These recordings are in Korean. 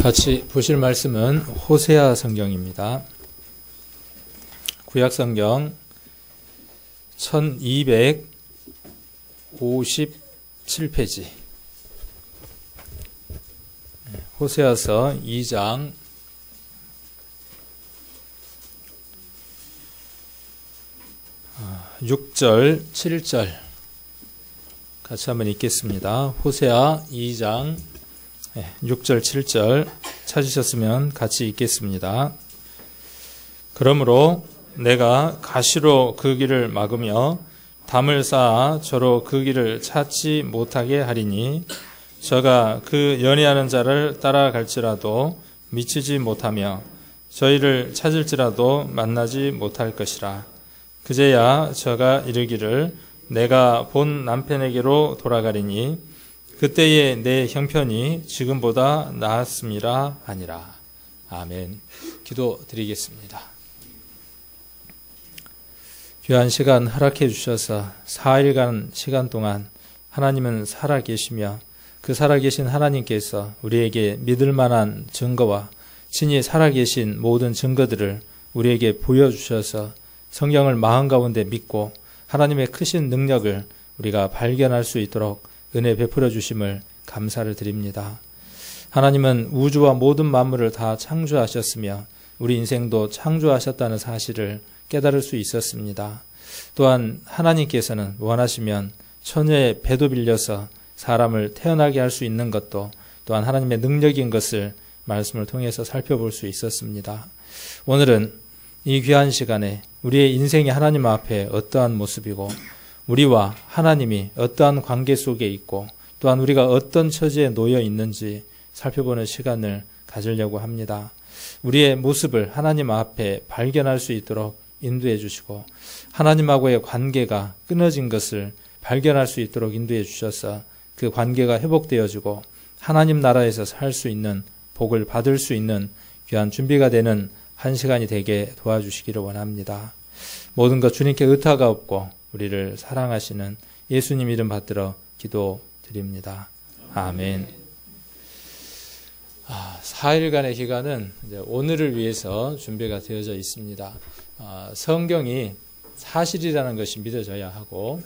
같이 보실 말씀은 호세아 성경입니다. 구약성경 1257페이지 호세아서 2장 6절, 7절 같이 한번 읽겠습니다. 호세아 2장 6절, 7절 찾으셨으면 같이 읽겠습니다. 그러므로 내가 가시로 그 길을 막으며 담을 쌓아 저로 그 길을 찾지 못하게 하리니 저가 그 연애하는 자를 따라갈지라도 미치지 못하며 저희를 찾을지라도 만나지 못할 것이라. 그제야 저가 이르기를 내가 본 남편에게로 돌아가리니 그때의 내 형편이 지금보다 나았음이라 하니라. 아멘. 기도드리겠습니다. 귀한 시간 허락해 주셔서 4일간 시간 동안 하나님은 살아계시며 그 살아계신 하나님께서 우리에게 믿을 만한 증거와 친히 살아계신 모든 증거들을 우리에게 보여주셔서 성경을 마음 가운데 믿고 하나님의 크신 능력을 우리가 발견할 수 있도록 은혜 베풀어 주심을 감사를 드립니다. 하나님은 우주와 모든 만물을 다 창조하셨으며 우리 인생도 창조하셨다는 사실을 깨달을 수 있었습니다. 또한 하나님께서는 원하시면 처녀의 배도 빌려서 사람을 태어나게 할 수 있는 것도 또한 하나님의 능력인 것을 말씀을 통해서 살펴볼 수 있었습니다. 오늘은 이 귀한 시간에 우리의 인생이 하나님 앞에 어떠한 모습이고 우리와 하나님이 어떠한 관계 속에 있고 또한 우리가 어떤 처지에 놓여 있는지 살펴보는 시간을 가지려고 합니다. 우리의 모습을 하나님 앞에 발견할 수 있도록 인도해 주시고 하나님하고의 관계가 끊어진 것을 발견할 수 있도록 인도해 주셔서 그 관계가 회복되어지고 하나님 나라에서 살 수 있는 복을 받을 수 있는 귀한 준비가 되는 한 시간이 되게 도와주시기를 원합니다. 모든 것 주님께 의타가 없고 우리를 사랑하시는 예수님 이름 받들어 기도드립니다. 아멘. 4일간의 기간은 이제 오늘을 위해서 준비가 되어져 있습니다. 성경이 사실이라는 것이 믿어져야 하고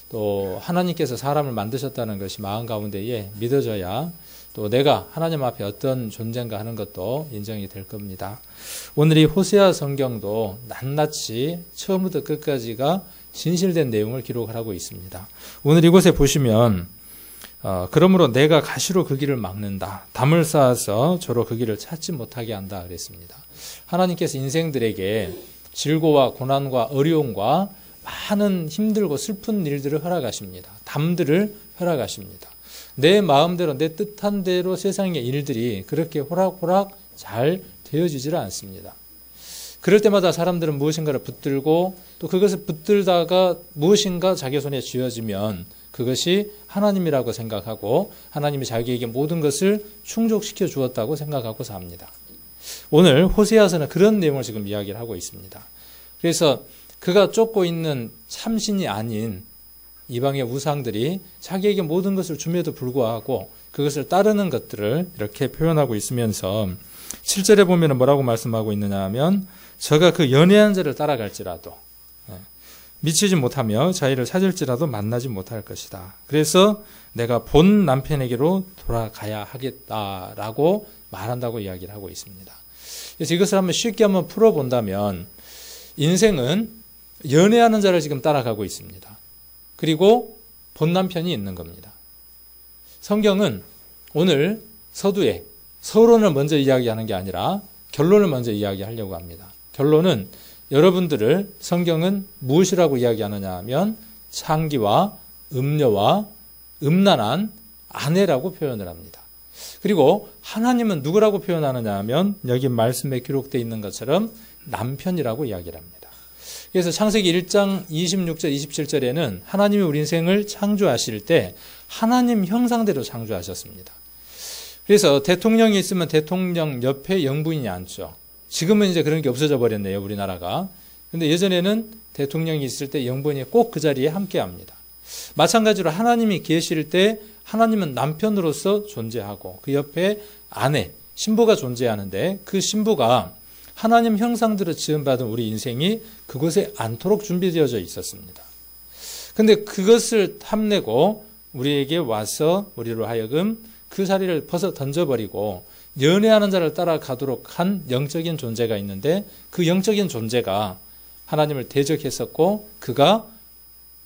또 하나님께서 사람을 만드셨다는 것이 마음 가운데에 믿어져야 또 내가 하나님 앞에 어떤 존재인가 하는 것도 인정이 될 겁니다. 오늘 이 호세아 성경도 낱낱이 처음부터 끝까지가 진실된 내용을 기록하고 있습니다. 오늘 이곳에 보시면 그러므로 내가 가시로 그 길을 막는다. 담을 쌓아서 저로 그 길을 찾지 못하게 한다 그랬습니다. 하나님께서 인생들에게 질고와 고난과 어려움과 많은 힘들고 슬픈 일들을 허락하십니다. 담들을 허락하십니다. 내 마음대로 내 뜻한 대로 세상의 일들이 그렇게 호락호락 잘 되어지질 않습니다. 그럴 때마다 사람들은 무엇인가를 붙들고 또 그것을 붙들다가 무엇인가 자기 손에 쥐어지면 그것이 하나님이라고 생각하고 하나님이 자기에게 모든 것을 충족시켜 주었다고 생각하고 삽니다. 오늘 호세아서는 그런 내용을 지금 이야기를 하고 있습니다. 그래서 그가 쫓고 있는 참신이 아닌 이방의 우상들이 자기에게 모든 것을 줌에도 불구하고 그것을 따르는 것들을 이렇게 표현하고 있으면서 7절에 보면 뭐라고 말씀하고 있느냐 하면 저가 그 연애한 자를 따라갈지라도 미치지 못하며 자기를 찾을지라도 만나지 못할 것이다. 그래서 내가 본 남편에게로 돌아가야 하겠다라고 말한다고 이야기를 하고 있습니다. 그래서 이것을 쉽게 한번 풀어본다면 인생은 연애하는 자를 지금 따라가고 있습니다. 그리고 본 남편이 있는 겁니다. 성경은 오늘 서두에 서론을 먼저 이야기하는 게 아니라 결론을 먼저 이야기하려고 합니다. 결론은 여러분들을 성경은 무엇이라고 이야기하느냐 하면 창기와 음녀와 음란한 아내라고 표현을 합니다. 그리고 하나님은 누구라고 표현하느냐 하면 여기 말씀에 기록되어 있는 것처럼 남편이라고 이야기를 합니다. 그래서 창세기 1장 26절 27절에는 하나님이 우리 인생을 창조하실 때 하나님 형상대로 창조하셨습니다. 그래서 대통령이 있으면 대통령 옆에 영부인이 앉죠. 지금은 이제 그런 게 없어져 버렸네요, 우리나라가. 근데 예전에는 대통령이 있을 때 영부인이 꼭 그 자리에 함께 합니다. 마찬가지로 하나님이 계실 때 하나님은 남편으로서 존재하고 그 옆에 아내, 신부가 존재하는데 그 신부가 하나님 형상대로 지음받은 우리 인생이 그곳에 않도록 준비되어져 있었습니다. 근데 그것을 탐내고 우리에게 와서 우리로 하여금 그 자리를 벗어 던져버리고 연애하는 자를 따라가도록 한 영적인 존재가 있는데 그 영적인 존재가 하나님을 대적했었고 그가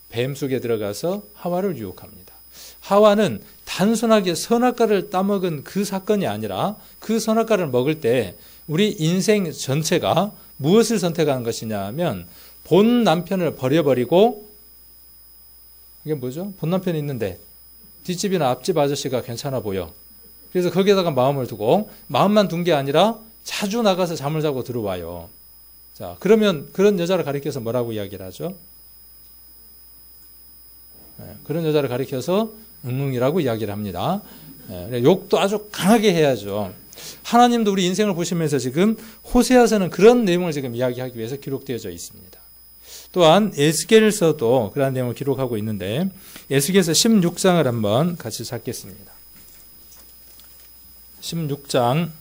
뱀 속에 들어가서 하와를 유혹합니다. 하와는 단순하게 선악과를 따먹은 그 사건이 아니라 그 선악과를 먹을 때 우리 인생 전체가 무엇을 선택하는 것이냐 하면 본 남편을 버려버리고 이게 뭐죠? 본 남편이 있는데 뒷집이나 앞집 아저씨가 괜찮아 보여. 그래서 거기에다가 마음을 두고 마음만 둔 게 아니라 자주 나가서 잠을 자고 들어와요. 자, 그러면 그런 여자를 가리켜서 뭐라고 이야기를 하죠? 그런 여자를 가리켜서 응응이라고 이야기를 합니다. 욕도 아주 강하게 해야죠. 하나님도 우리 인생을 보시면서 지금 호세아서는 그런 내용을 지금 이야기하기 위해서 기록되어져 있습니다. 또한 에스겔서도 그런 내용을 기록하고 있는데 에스겔서 16장을 한번 같이 찾겠습니다. 16장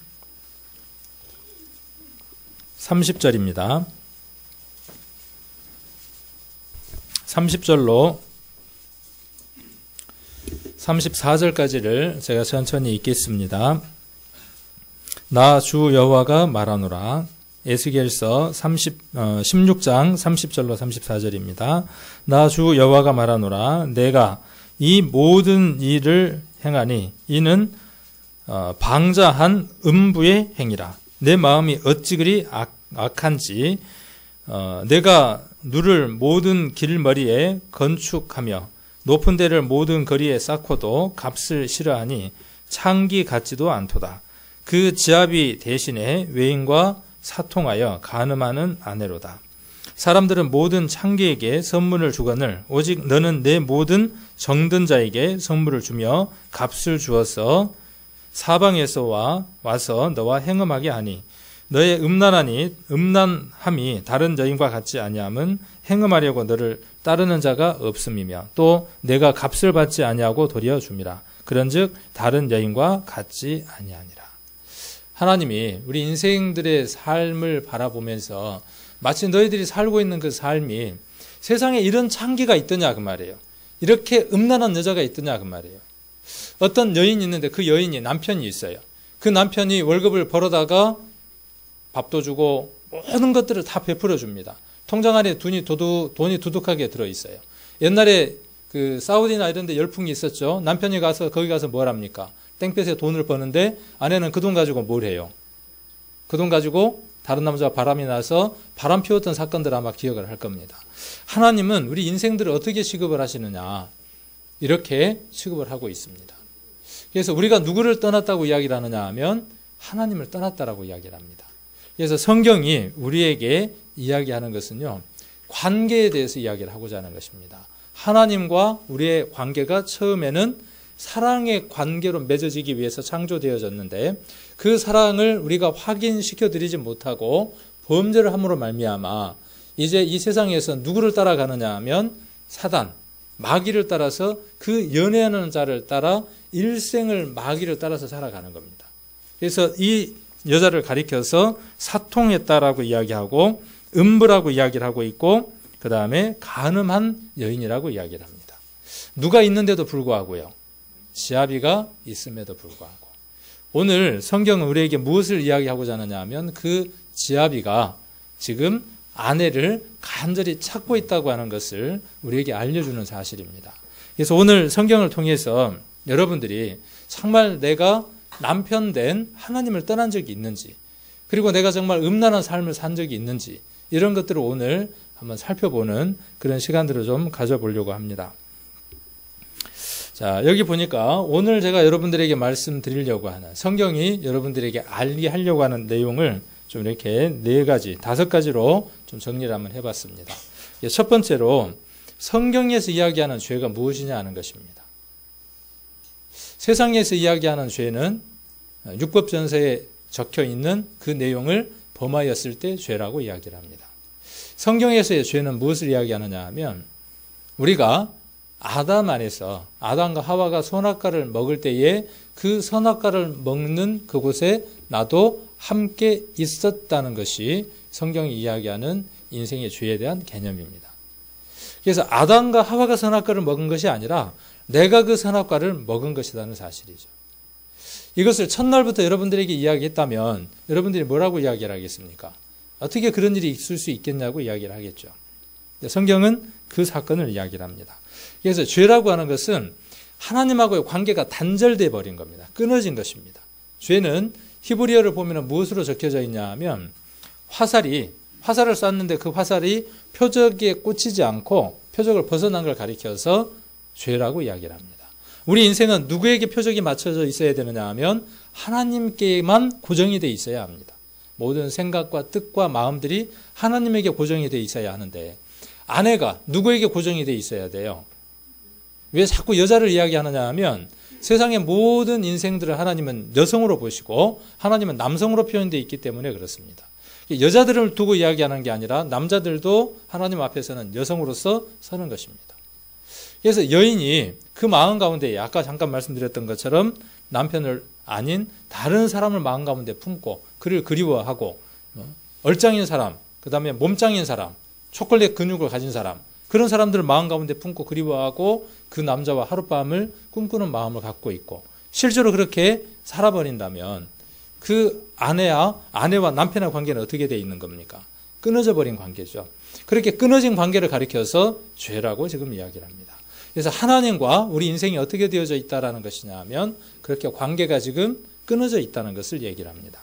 30절입니다. 30절로 34절까지를 제가 천천히 읽겠습니다. 나 주 여호와가 말하노라. 에스겔서 16장 30절로 34절입니다. 나 주 여호와가 말하노라. 내가 이 모든 일을 행하니 이는 방자한 음부의 행위라. 내 마음이 어찌 그리 악한지 내가 누를 모든 길머리에 건축하며 높은 데를 모든 거리에 쌓고도 값을 싫어하니 창기 같지도 않도다. 그 지압이 대신에 외인과 사통하여 간음하는 아내로다. 사람들은 모든 창기에게 선물을 주거늘 오직 너는 내 모든 정든 자에게 선물을 주며 값을 주어서 사방에서 와서 너와 행음하게 하니 너의 음란함이 다른 여인과 같지 아니함은 행음하려고 너를 따르는 자가 없음이며 또 내가 값을 받지 아니하고 도리어 줌이라. 그런즉 다른 여인과 같지 아니하니라. 하나님이 우리 인생들의 삶을 바라보면서 마치 너희들이 살고 있는 그 삶이 세상에 이런 창기가 있더냐 그 말이에요. 이렇게 음란한 여자가 있더냐 그 말이에요. 어떤 여인이 있는데 그 여인이 남편이 있어요. 그 남편이 월급을 벌어다가 밥도 주고 모든 것들을 다 베풀어 줍니다. 통장 안에 돈이 두둑하게 들어있어요. 옛날에 그 사우디나 이런 데 열풍이 있었죠. 남편이 거기 가서 뭘 합니까? 땡볕에 돈을 버는데 아내는 그 돈 가지고 뭘 해요? 그 돈 가지고 다른 남자와 바람이 나서 바람 피웠던 사건들 아마 기억을 할 겁니다. 하나님은 우리 인생들을 어떻게 취급을 하시느냐? 이렇게 취급을 하고 있습니다. 그래서 우리가 누구를 떠났다고 이야기를 하느냐 하면 하나님을 떠났다라고 이야기를 합니다. 그래서 성경이 우리에게 이야기하는 것은요, 관계에 대해서 이야기를 하고자 하는 것입니다. 하나님과 우리의 관계가 처음에는 사랑의 관계로 맺어지기 위해서 창조되어졌는데 그 사랑을 우리가 확인시켜 드리지 못하고 범죄를 함으로 말미암아 이제 이 세상에서 누구를 따라가느냐 하면 사단, 마귀를 따라서 그 연애하는 자를 따라 일생을 마귀를 따라서 살아가는 겁니다. 그래서 이 여자를 가리켜서 사통했다라고 이야기하고 음부라고 이야기를 하고 있고 그 다음에 간음한 여인이라고 이야기를 합니다. 누가 있는데도 불구하고요. 지아비가 있음에도 불구하고 오늘 성경은 우리에게 무엇을 이야기하고자 하느냐 하면 그 지아비가 지금 아내를 간절히 찾고 있다고 하는 것을 우리에게 알려주는 사실입니다. 그래서 오늘 성경을 통해서 여러분들이 정말 내가 남편 된 하나님을 떠난 적이 있는지 그리고 내가 정말 음란한 삶을 산 적이 있는지 이런 것들을 오늘 한번 살펴보는 그런 시간들을 좀 가져보려고 합니다. 자, 여기 보니까 오늘 제가 여러분들에게 말씀드리려고 하는 성경이 여러분들에게 알게 하려고 하는 내용을 좀 이렇게 4가지, 5가지로 좀 정리를 한번 해봤습니다. 첫 번째로 성경에서 이야기하는 죄가 무엇이냐 하는 것입니다. 세상에서 이야기하는 죄는 율법전서에 적혀 있는 그 내용을 범하였을 때 죄라고 이야기를 합니다. 성경에서의 죄는 무엇을 이야기하느냐 하면 우리가 아담 안에서 아담과 하와가 선악과를 먹을 때에 그 선악과를 먹는 그곳에 나도 함께 있었다는 것이 성경이 이야기하는 인생의 죄에 대한 개념입니다. 그래서 아담과 하와가 선악과를 먹은 것이 아니라 내가 그 선악과를 먹은 것이라는 사실이죠. 이것을 첫날부터 여러분들에게 이야기했다면 여러분들이 뭐라고 이야기를 하겠습니까? 어떻게 그런 일이 있을 수 있겠냐고 이야기를 하겠죠. 성경은 그 사건을 이야기를 합니다. 그래서 죄라고 하는 것은 하나님하고의 관계가 단절돼 버린 겁니다. 끊어진 것입니다. 죄는 히브리어를 보면 무엇으로 적혀져 있냐 하면 화살을 쐈는데 그 화살이 표적에 꽂히지 않고 표적을 벗어난 걸 가리켜서 죄라고 이야기를 합니다. 우리 인생은 누구에게 표적이 맞춰져 있어야 되느냐 하면 하나님께만 고정이 돼 있어야 합니다. 모든 생각과 뜻과 마음들이 하나님에게 고정이 돼 있어야 하는데 아내가 누구에게 고정이 돼 있어야 돼요? 왜 자꾸 여자를 이야기하느냐 하면 세상의 모든 인생들을 하나님은 여성으로 보시고 하나님은 남성으로 표현되어 있기 때문에 그렇습니다. 여자들을 두고 이야기하는 게 아니라 남자들도 하나님 앞에서는 여성으로서 서는 것입니다. 그래서 여인이 그 마음 가운데 아까 잠깐 말씀드렸던 것처럼 남편을 아닌 다른 사람을 마음 가운데 품고 그를 그리워하고 얼짱인 사람, 그 다음에 몸짱인 사람, 초콜릿 근육을 가진 사람 그런 사람들을 마음 가운데 품고 그리워하고 그 남자와 하룻밤을 꿈꾸는 마음을 갖고 있고 실제로 그렇게 살아버린다면 그 아내와 남편의 관계는 어떻게 되어 있는 겁니까? 끊어져 버린 관계죠. 그렇게 끊어진 관계를 가리켜서 죄라고 지금 이야기를 합니다. 그래서 하나님과 우리 인생이 어떻게 되어져 있다는 것이냐 하면 그렇게 관계가 지금 끊어져 있다는 것을 얘기를 합니다.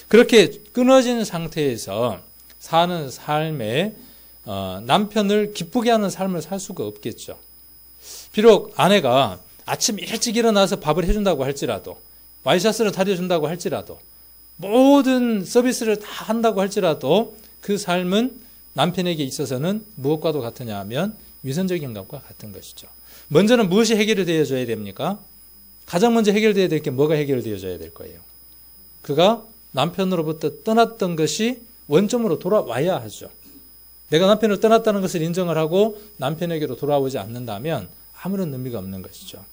그렇게 끊어진 상태에서 사는 삶에 남편을 기쁘게 하는 삶을 살 수가 없겠죠. 비록 아내가 아침 일찍 일어나서 밥을 해준다고 할지라도 와이셔츠를 다려준다고 할지라도 모든 서비스를 다 한다고 할지라도 그 삶은 남편에게 있어서는 무엇과도 같으냐 하면 위선적인 것과 같은 것이죠. 먼저는 무엇이 해결이 되어져야 됩니까? 가장 먼저 해결되어야 될 게 뭐가 해결되어져야 될 거예요? 그가 남편으로부터 떠났던 것이 원점으로 돌아와야 하죠. 내가 남편을 떠났다는 것을 인정을 하고 남편에게로 돌아오지 않는다면 아무런 의미가 없는 것이죠.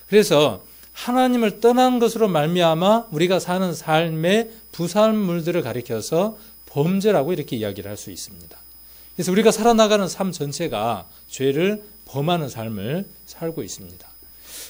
그래서 하나님을 떠난 것으로 말미암아 우리가 사는 삶의 부산물들을 가리켜서 범죄라고 이렇게 이야기를 할 수 있습니다. 그래서 우리가 살아나가는 삶 전체가 죄를 범하는 삶을 살고 있습니다.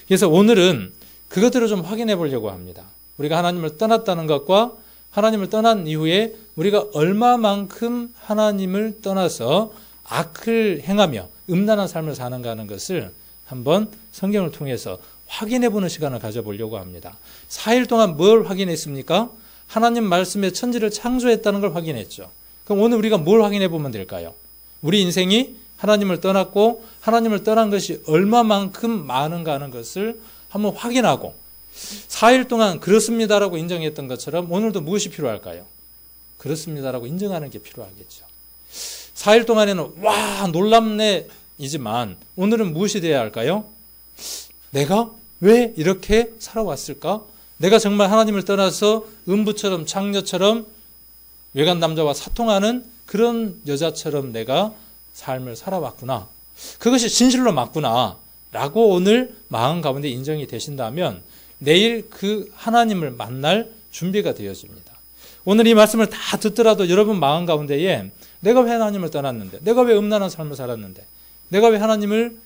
그래서 오늘은 그것들을 좀 확인해 보려고 합니다. 우리가 하나님을 떠났다는 것과 하나님을 떠난 이후에 우리가 얼마만큼 하나님을 떠나서 악을 행하며 음란한 삶을 사는가 하는 것을 한번 성경을 통해서 확인해 보는 시간을 가져보려고 합니다. 4일 동안 뭘 확인했습니까? 하나님 말씀에 천지를 창조했다는 걸 확인했죠. 그럼 오늘 우리가 뭘 확인해 보면 될까요? 우리 인생이 하나님을 떠났고 하나님을 떠난 것이 얼마만큼 많은가 하는 것을 한번 확인하고 4일 동안 그렇습니다라고 인정했던 것처럼 오늘도 무엇이 필요할까요? 그렇습니다라고 인정하는 게 필요하겠죠. 4일 동안에는 와 놀랍네 이지만 오늘은 무엇이 되어야 할까요? 내가 왜 이렇게 살아왔을까? 내가 정말 하나님을 떠나서 음부처럼 창녀처럼 외간 남자와 사통하는 그런 여자처럼 내가 삶을 살아왔구나. 그것이 진실로 맞구나. 라고 오늘 마음 가운데 인정이 되신다면 내일 그 하나님을 만날 준비가 되어집니다. 오늘 이 말씀을 다 듣더라도 여러분 마음 가운데에 내가 왜 하나님을 떠났는데, 내가 왜 음란한 삶을 살았는데, 내가 왜 하나님을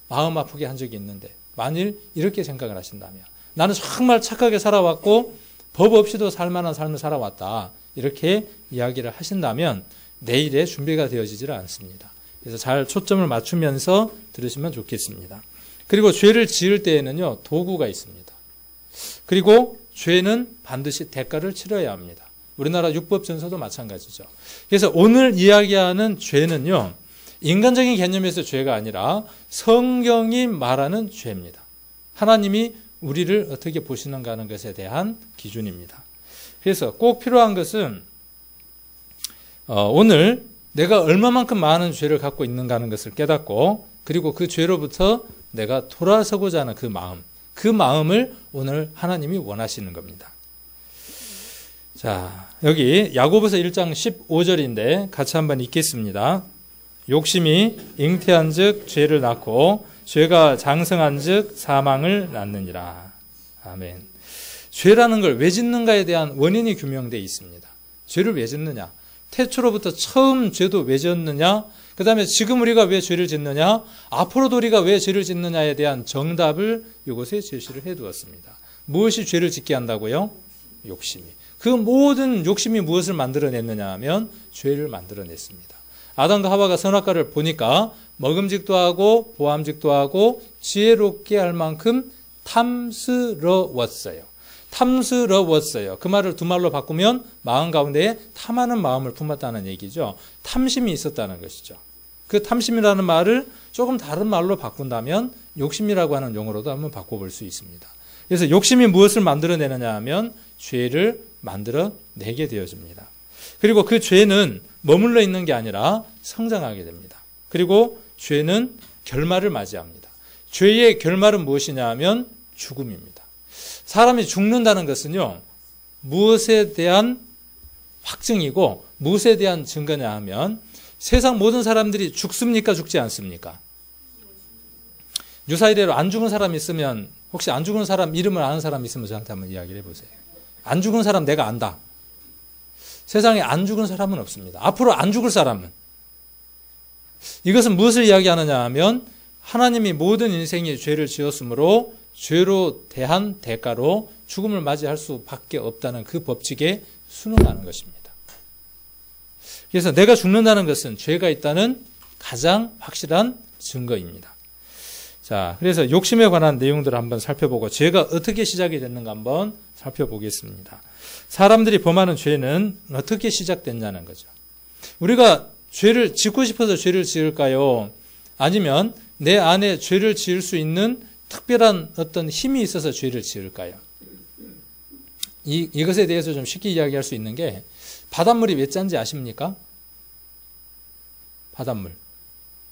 마음 아프게 한 적이 있는데, 만일 이렇게 생각을 하신다면 나는 정말 착하게 살아왔고 법 없이도 살만한 삶을 살아왔다. 이렇게 이야기를 하신다면 내일의 준비가 되어지질 않습니다. 그래서 잘 초점을 맞추면서 들으시면 좋겠습니다. 그리고 죄를 지을 때에는요, 도구가 있습니다. 그리고 죄는 반드시 대가를 치러야 합니다. 우리나라 율법전서도 마찬가지죠. 그래서 오늘 이야기하는 죄는요, 인간적인 개념에서 죄가 아니라 성경이 말하는 죄입니다. 하나님이 우리를 어떻게 보시는가 하는 것에 대한 기준입니다. 그래서 꼭 필요한 것은 오늘 내가 얼마만큼 많은 죄를 갖고 있는가 하는 것을 깨닫고 그리고 그 죄로부터 내가 돌아서고자 하는 그 마음을 오늘 하나님이 원하시는 겁니다. 자, 여기 야고보서 1장 15절인데 같이 한번 읽겠습니다. 욕심이 잉태한 즉 죄를 낳고 죄가 장성한 즉 사망을 낳느니라. 아멘. 죄라는 걸 왜 짓는가에 대한 원인이 규명되어 있습니다. 죄를 왜 짓느냐? 태초로부터 처음 죄도 왜 짓느냐? 그 다음에 지금 우리가 왜 죄를 짓느냐? 앞으로도 우리가 왜 죄를 짓느냐에 대한 정답을 이곳에 제시를 해두었습니다. 무엇이 죄를 짓게 한다고요? 욕심이. 그 모든 욕심이 무엇을 만들어냈느냐 하면 죄를 만들어냈습니다. 아담과 하와가 선악과를 보니까 먹음직도 하고 보암직도 하고 지혜롭게 할 만큼 탐스러웠어요. 탐스러웠어요. 그 말을 두 말로 바꾸면 마음 가운데에 탐하는 마음을 품었다는 얘기죠. 탐심이 있었다는 것이죠. 그 탐심이라는 말을 조금 다른 말로 바꾼다면 욕심이라고 하는 용어로도 한번 바꿔볼 수 있습니다. 그래서 욕심이 무엇을 만들어내느냐 하면 죄를 만들어내게 되어집니다. 그리고 그 죄는 머물러 있는 게 아니라 성장하게 됩니다. 그리고 죄는 결말을 맞이합니다. 죄의 결말은 무엇이냐 하면 죽음입니다. 사람이 죽는다는 것은요, 무엇에 대한 확증이고 무엇에 대한 증거냐 하면 세상 모든 사람들이 죽습니까? 죽지 않습니까? 유사이래로 안 죽은 사람 있으면 혹시 안 죽은 사람 이름을 아는 사람 있으면 저한테 한번 이야기를 해보세요. 안 죽은 사람 내가 안다. 세상에 안 죽은 사람은 없습니다. 앞으로 안 죽을 사람은. 이것은 무엇을 이야기하느냐 하면 하나님이 모든 인생에 죄를 지었으므로 죄로 대한 대가로 죽음을 맞이할 수밖에 없다는 그 법칙에 순응하는 것입니다. 그래서 내가 죽는다는 것은 죄가 있다는 가장 확실한 증거입니다. 자, 그래서 욕심에 관한 내용들을 한번 살펴보고 죄가 어떻게 시작이 됐는가 한번 살펴보겠습니다. 사람들이 범하는 죄는 어떻게 시작됐냐는 거죠. 우리가 죄를 짓고 싶어서 죄를 지을까요? 아니면 내 안에 죄를 지을 수 있는 특별한 어떤 힘이 있어서 죄를 지을까요? 이것에 대해서 좀 쉽게 이야기할 수 있는 게 바닷물이 왜 짠지 아십니까? 바닷물.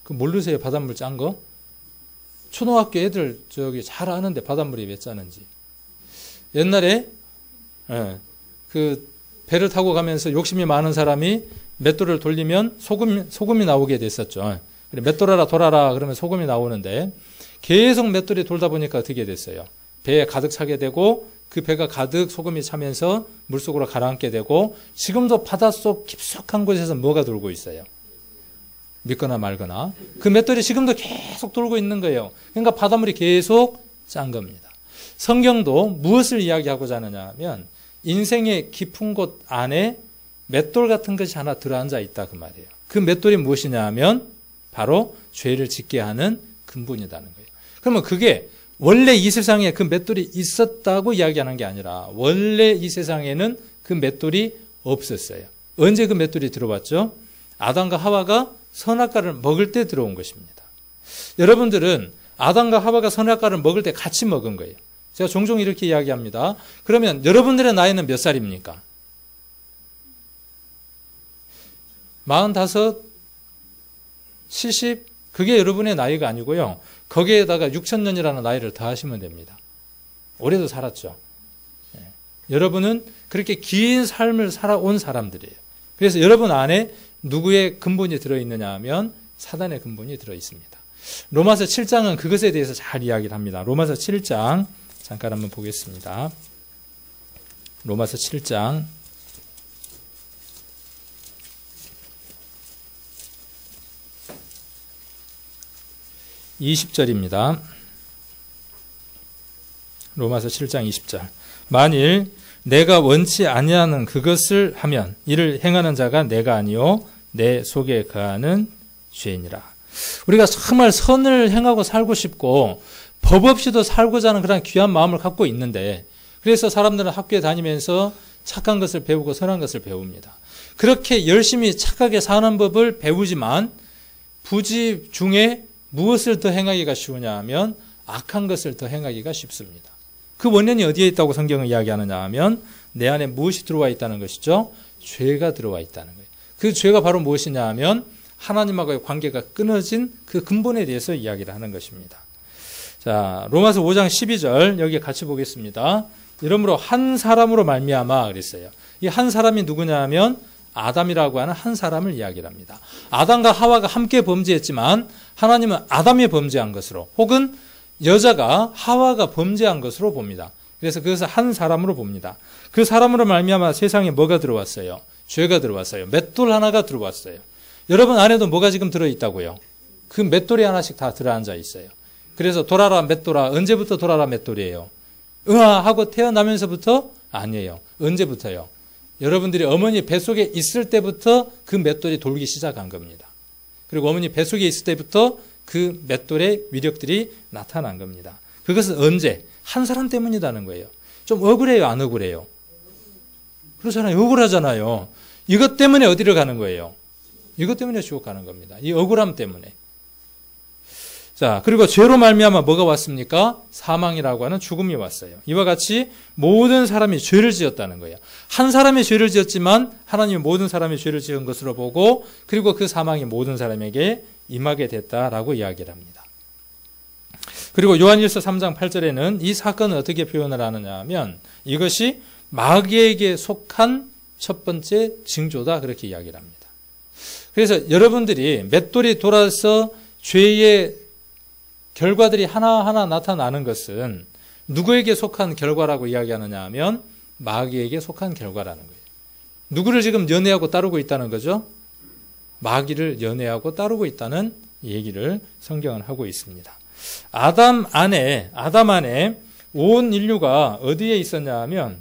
그 모르세요? 바닷물 짠 거? 초등학교 애들 잘 아는데 바닷물이 왜 짜는지. 옛날에 그 배를 타고 가면서 욕심이 많은 사람이 맷돌을 돌리면 소금이 나오게 됐었죠. 맷돌아라 돌아라 그러면 소금이 나오는데 계속 맷돌이 돌다 보니까 어떻게 됐어요? 배에 가득 차게 되고 그 배가 가득 소금이 차면서 물속으로 가라앉게 되고 지금도 바닷속 깊숙한 곳에서 뭐가 돌고 있어요? 믿거나 말거나 그 맷돌이 지금도 계속 돌고 있는 거예요. 그러니까 바닷물이 계속 짠 겁니다. 성경도 무엇을 이야기하고자 하느냐 하면 인생의 깊은 곳 안에 맷돌 같은 것이 하나 들어앉아 있다 그 말이에요. 그 맷돌이 무엇이냐 하면 바로 죄를 짓게 하는 근본이라는 거예요. 그러면 그게 원래 이 세상에 그 맷돌이 있었다고 이야기하는 게 아니라 원래 이 세상에는 그 맷돌이 없었어요. 언제 그 맷돌이 들어왔죠? 아담과 하와가 선악과를 먹을 때 들어온 것입니다. 여러분들은 아담과 하와가 선악과를 먹을 때 같이 먹은 거예요. 제가 종종 이렇게 이야기합니다. 그러면 여러분들의 나이는 몇 살입니까? 45, 70? 그게 여러분의 나이가 아니고요. 거기에다가 6,000년이라는 나이를 더하시면 됩니다. 오래도 살았죠. 여러분은 그렇게 긴 삶을 살아온 사람들이에요. 그래서 여러분 안에 누구의 근본이 들어있느냐 하면 사단의 근본이 들어있습니다. 로마서 7장은 그것에 대해서 잘 이야기를 합니다. 로마서 7장 잠깐 한번 보겠습니다. 로마서 7장 20절입니다. 로마서 7장 20절. 만일 내가 원치 아니하는 그것을 하면 이를 행하는 자가 내가 아니요 내 속에 거하는 죄이니라. 우리가 정말 선을 행하고 살고 싶고 법 없이도 살고자 하는 그런 귀한 마음을 갖고 있는데 그래서 사람들은 학교에 다니면서 착한 것을 배우고 선한 것을 배웁니다. 그렇게 열심히 착하게 사는 법을 배우지만 부지 중에 무엇을 더 행하기가 쉬우냐 하면 악한 것을 더 행하기가 쉽습니다. 그 원인이 어디에 있다고 성경은 이야기하느냐 하면 내 안에 무엇이 들어와 있다는 것이죠? 죄가 들어와 있다는 거예요. 그 죄가 바로 무엇이냐 하면 하나님하고의 관계가 끊어진 그 근본에 대해서 이야기를 하는 것입니다. 자, 로마서 5장 12절 여기 같이 보겠습니다. 이러므로 한 사람으로 말미암아 그랬어요. 이 한 사람이 누구냐 하면 아담이라고 하는 한 사람을 이야기를 합니다. 아담과 하와가 함께 범죄했지만 하나님은 아담이 범죄한 것으로 혹은 여자가 하와가 범죄한 것으로 봅니다. 그래서 그것을 한 사람으로 봅니다. 그 사람으로 말미암아 세상에 뭐가 들어왔어요? 죄가 들어왔어요. 맷돌 하나가 들어왔어요. 여러분 안에도 뭐가 지금 들어있다고요? 그 맷돌이 하나씩 다 들어앉아 있어요. 그래서 돌아라 맷돌아, 언제부터 돌아라 맷돌이에요? 응아 하고 태어나면서부터? 아니에요. 언제부터요? 여러분들이 어머니 뱃속에 있을 때부터 그 맷돌이 돌기 시작한 겁니다. 그리고 어머니 뱃속에 있을 때부터 그 맷돌의 위력들이 나타난 겁니다. 그것은 언제? 한 사람 때문이라는 거예요. 좀 억울해요? 안 억울해요? 그렇잖아요. 억울하잖아요. 이것 때문에 어디로 가는 거예요? 이것 때문에 지옥 가는 겁니다. 이 억울함 때문에. 자, 그리고 죄로 말미암아 뭐가 왔습니까? 사망이라고 하는 죽음이 왔어요. 이와 같이 모든 사람이 죄를 지었다는 거예요. 한 사람이 죄를 지었지만 하나님이 모든 사람이 죄를 지은 것으로 보고 그리고 그 사망이 모든 사람에게 임하게 됐다라고 이야기를 합니다. 그리고 요한일서 3장 8절에는 이 사건을 어떻게 표현을 하느냐 하면 이것이 마귀에게 속한 첫 번째 징조다 그렇게 이야기를 합니다. 그래서 여러분들이 맷돌이 돌아서 죄의 결과들이 하나하나 나타나는 것은 누구에게 속한 결과라고 이야기하느냐 하면 마귀에게 속한 결과라는 거예요. 누구를 지금 연애하고 따르고 있다는 거죠? 마귀를 연애하고 따르고 있다는 얘기를 성경은 하고 있습니다. 아담 안에 온 인류가 어디에 있었냐 하면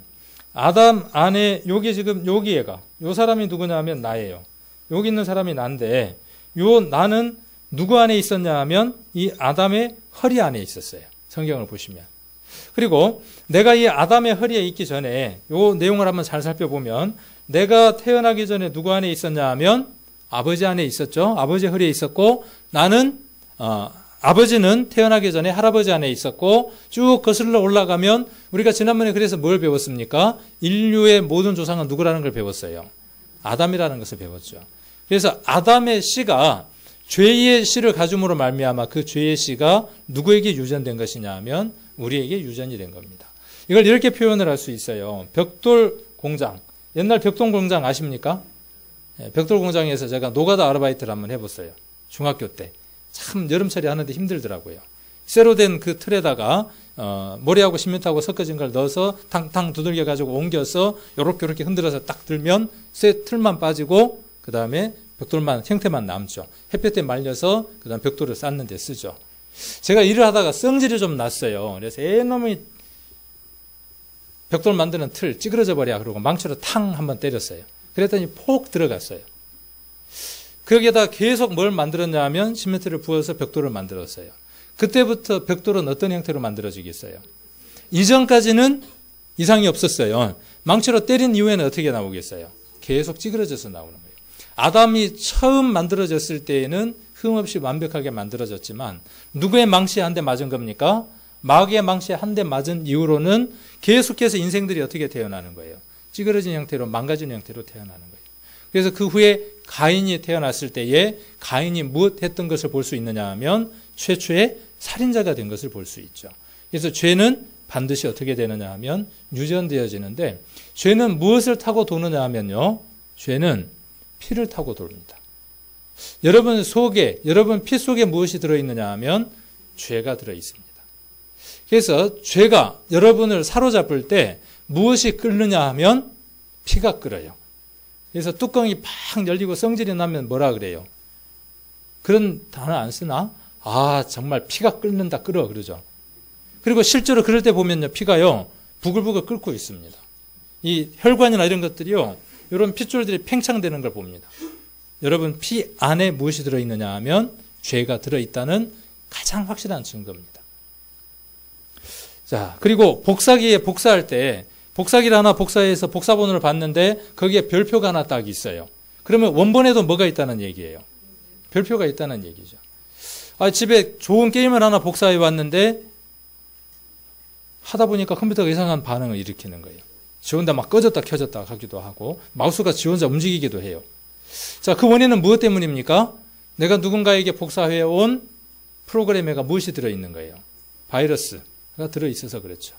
아담 안에 여기 지금 여기 애가 요 사람이 누구냐 하면 나예요. 여기 있는 사람이 난데 요 나는 누구 안에 있었냐 하면 이 아담의 허리 안에 있었어요. 성경을 보시면. 그리고 내가 이 아담의 허리에 있기 전에 요 내용을 한번 잘 살펴보면 내가 태어나기 전에 누구 안에 있었냐 하면 아버지 안에 있었죠. 아버지 허리에 있었고 나는 아버지는 태어나기 전에 할아버지 안에 있었고 쭉 거슬러 올라가면 우리가 지난번에 그래서 뭘 배웠습니까? 인류의 모든 조상은 누구라는 걸 배웠어요. 아담이라는 것을 배웠죠. 그래서 아담의 씨가 죄의 씨를 가줌으로 말미암아 그 죄의 씨가 누구에게 유전된 것이냐 하면 우리에게 유전이 된 겁니다. 이걸 이렇게 표현을 할 수 있어요. 벽돌 공장. 옛날 벽돌 공장 아십니까? 벽돌 공장에서 제가 노가다 아르바이트를 한번 해봤어요. 중학교 때. 참 여름철에 하는데 힘들더라고요. 쇠로 된 그 틀에다가 모래하고 시멘트하고 섞어진 걸 넣어서 탕탕 두들겨 가지고 옮겨서 요렇게 흔들어서 딱 들면 쇠 틀만 빠지고 그 다음에 벽돌만 형태만 남죠. 햇볕에 말려서 그 다음 벽돌을 쌓는 데 쓰죠. 제가 일을 하다가 성질이 좀 났어요. 그래서 애놈이 벽돌 만드는 틀 찌그러져 버려 그러고 망치로 탕 한번 때렸어요. 그랬더니 폭 들어갔어요. 거기에다 계속 뭘 만들었냐 하면 시멘트를 부어서 벽돌을 만들었어요. 그때부터 벽돌은 어떤 형태로 만들어지겠어요? 이전까지는 이상이 없었어요. 망치로 때린 이후에는 어떻게 나오겠어요? 계속 찌그러져서 나오는 거예요. 아담이 처음 만들어졌을 때에는 흠없이 완벽하게 만들어졌지만 누구의 망치에 한 대 맞은 겁니까? 마귀의 망치에 한 대 맞은 이후로는 계속해서 인생들이 어떻게 태어나는 거예요? 찌그러진 형태로 망가진 형태로 태어나는 거예요. 그래서 그 후에 가인이 태어났을 때에 가인이 무엇 했던 것을 볼 수 있느냐 하면 최초의 살인자가 된 것을 볼 수 있죠. 그래서 죄는 반드시 어떻게 되느냐 하면 유전되어지는데 죄는 무엇을 타고 도느냐 하면요. 죄는 피를 타고 돕니다. 여러분 속에, 여러분 피 속에 무엇이 들어있느냐 하면 죄가 들어있습니다. 그래서 죄가 여러분을 사로잡을 때 무엇이 끓느냐 하면 피가 끓어요. 그래서 뚜껑이 팍 열리고 성질이 나면 뭐라 그래요? 그런 단어 안 쓰나? 아, 정말 피가 끓는다, 끓어, 그러죠. 그리고 실제로 그럴 때 보면요, 피가요, 부글부글 끓고 있습니다. 이 혈관이나 이런 것들이요, 이런 핏줄들이 팽창되는 걸 봅니다. 여러분, 피 안에 무엇이 들어있느냐 하면 죄가 들어있다는 가장 확실한 증거입니다. 자, 그리고 복사기에 복사할 때, 복사기를 하나 복사해서 복사본을 봤는데 거기에 별표가 하나 딱 있어요. 그러면 원본에도 뭐가 있다는 얘기예요? 별표가 있다는 얘기죠. 아, 집에 좋은 게임을 하나 복사해 왔는데 하다 보니까 컴퓨터가 이상한 반응을 일으키는 거예요. 지 혼자 막 꺼졌다 켜졌다 하기도 하고 마우스가 지 혼자 움직이기도 해요. 자, 그 원인은 무엇 때문입니까? 내가 누군가에게 복사해 온 프로그램에가 무엇이 들어있는 거예요? 바이러스가 들어있어서 그렇죠.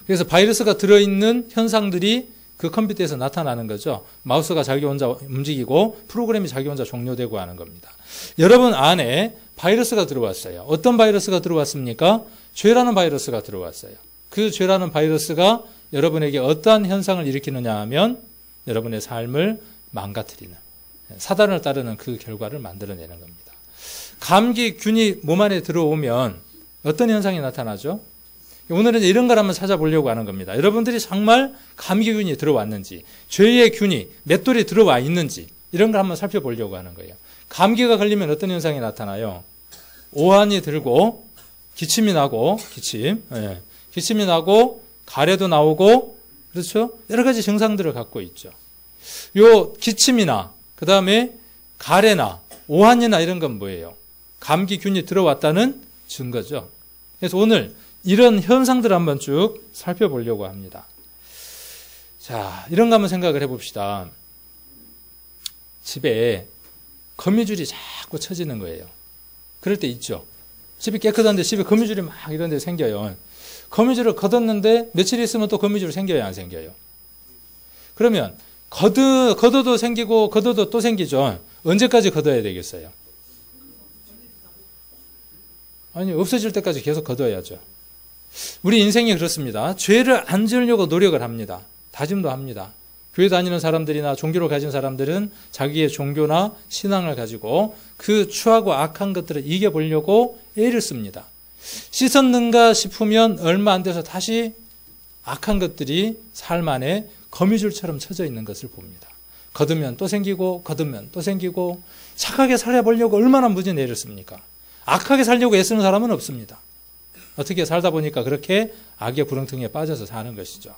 그래서 바이러스가 들어있는 현상들이 그 컴퓨터에서 나타나는 거죠. 마우스가 자기 혼자 움직이고 프로그램이 자기 혼자 종료되고 하는 겁니다. 여러분 안에 바이러스가 들어왔어요. 어떤 바이러스가 들어왔습니까? 죄라는 바이러스가 들어왔어요. 그 죄라는 바이러스가 여러분에게 어떠한 현상을 일으키느냐 하면 여러분의 삶을 망가뜨리는, 사단을 따르는 그 결과를 만들어내는 겁니다. 감기균이 몸 안에 들어오면 어떤 현상이 나타나죠? 오늘은 이런 걸 한번 찾아보려고 하는 겁니다. 여러분들이 정말 감기균이 들어왔는지, 죄의 균이 맷돌이 들어와 있는지 이런 걸 한번 살펴보려고 하는 거예요. 감기가 걸리면 어떤 현상이 나타나요? 오한이 들고 기침이 나고, 기침이 나고 가래도 나오고, 그렇죠? 여러 가지 증상들을 갖고 있죠. 요 기침이나 그 다음에 가래나 오한이나 이런 건 뭐예요? 감기균이 들어왔다는 증거죠. 그래서 오늘 이런 현상들을 한번 쭉 살펴보려고 합니다. 자, 이런 거 한번 생각을 해봅시다. 집에 거미줄이 자꾸 쳐지는 거예요. 그럴 때 있죠. 집이 깨끗한데 집에 거미줄이 막 이런 데 생겨요. 거미줄을 걷었는데 며칠 있으면 또 거미줄 생겨요, 안 생겨요? 그러면 걷어도 생기고 걷어도 또 생기죠. 언제까지 걷어야 되겠어요? 아니, 없어질 때까지 계속 걷어야죠. 우리 인생이 그렇습니다. 죄를 안 지으려고 노력을 합니다. 다짐도 합니다. 교회 다니는 사람들이나 종교를 가진 사람들은 자기의 종교나 신앙을 가지고 그 추하고 악한 것들을 이겨보려고 애를 씁니다. 씻었는가 싶으면 얼마 안 돼서 다시 악한 것들이 삶 안에 거미줄처럼 쳐져 있는 것을 봅니다. 걷으면 또 생기고 걷으면 또 생기고, 착하게 살아보려고 얼마나 무진 애를 씁니까? 악하게 살려고 애쓰는 사람은 없습니다. 어떻게 살다 보니까 그렇게 악의 구렁텅이에 빠져서 사는 것이죠.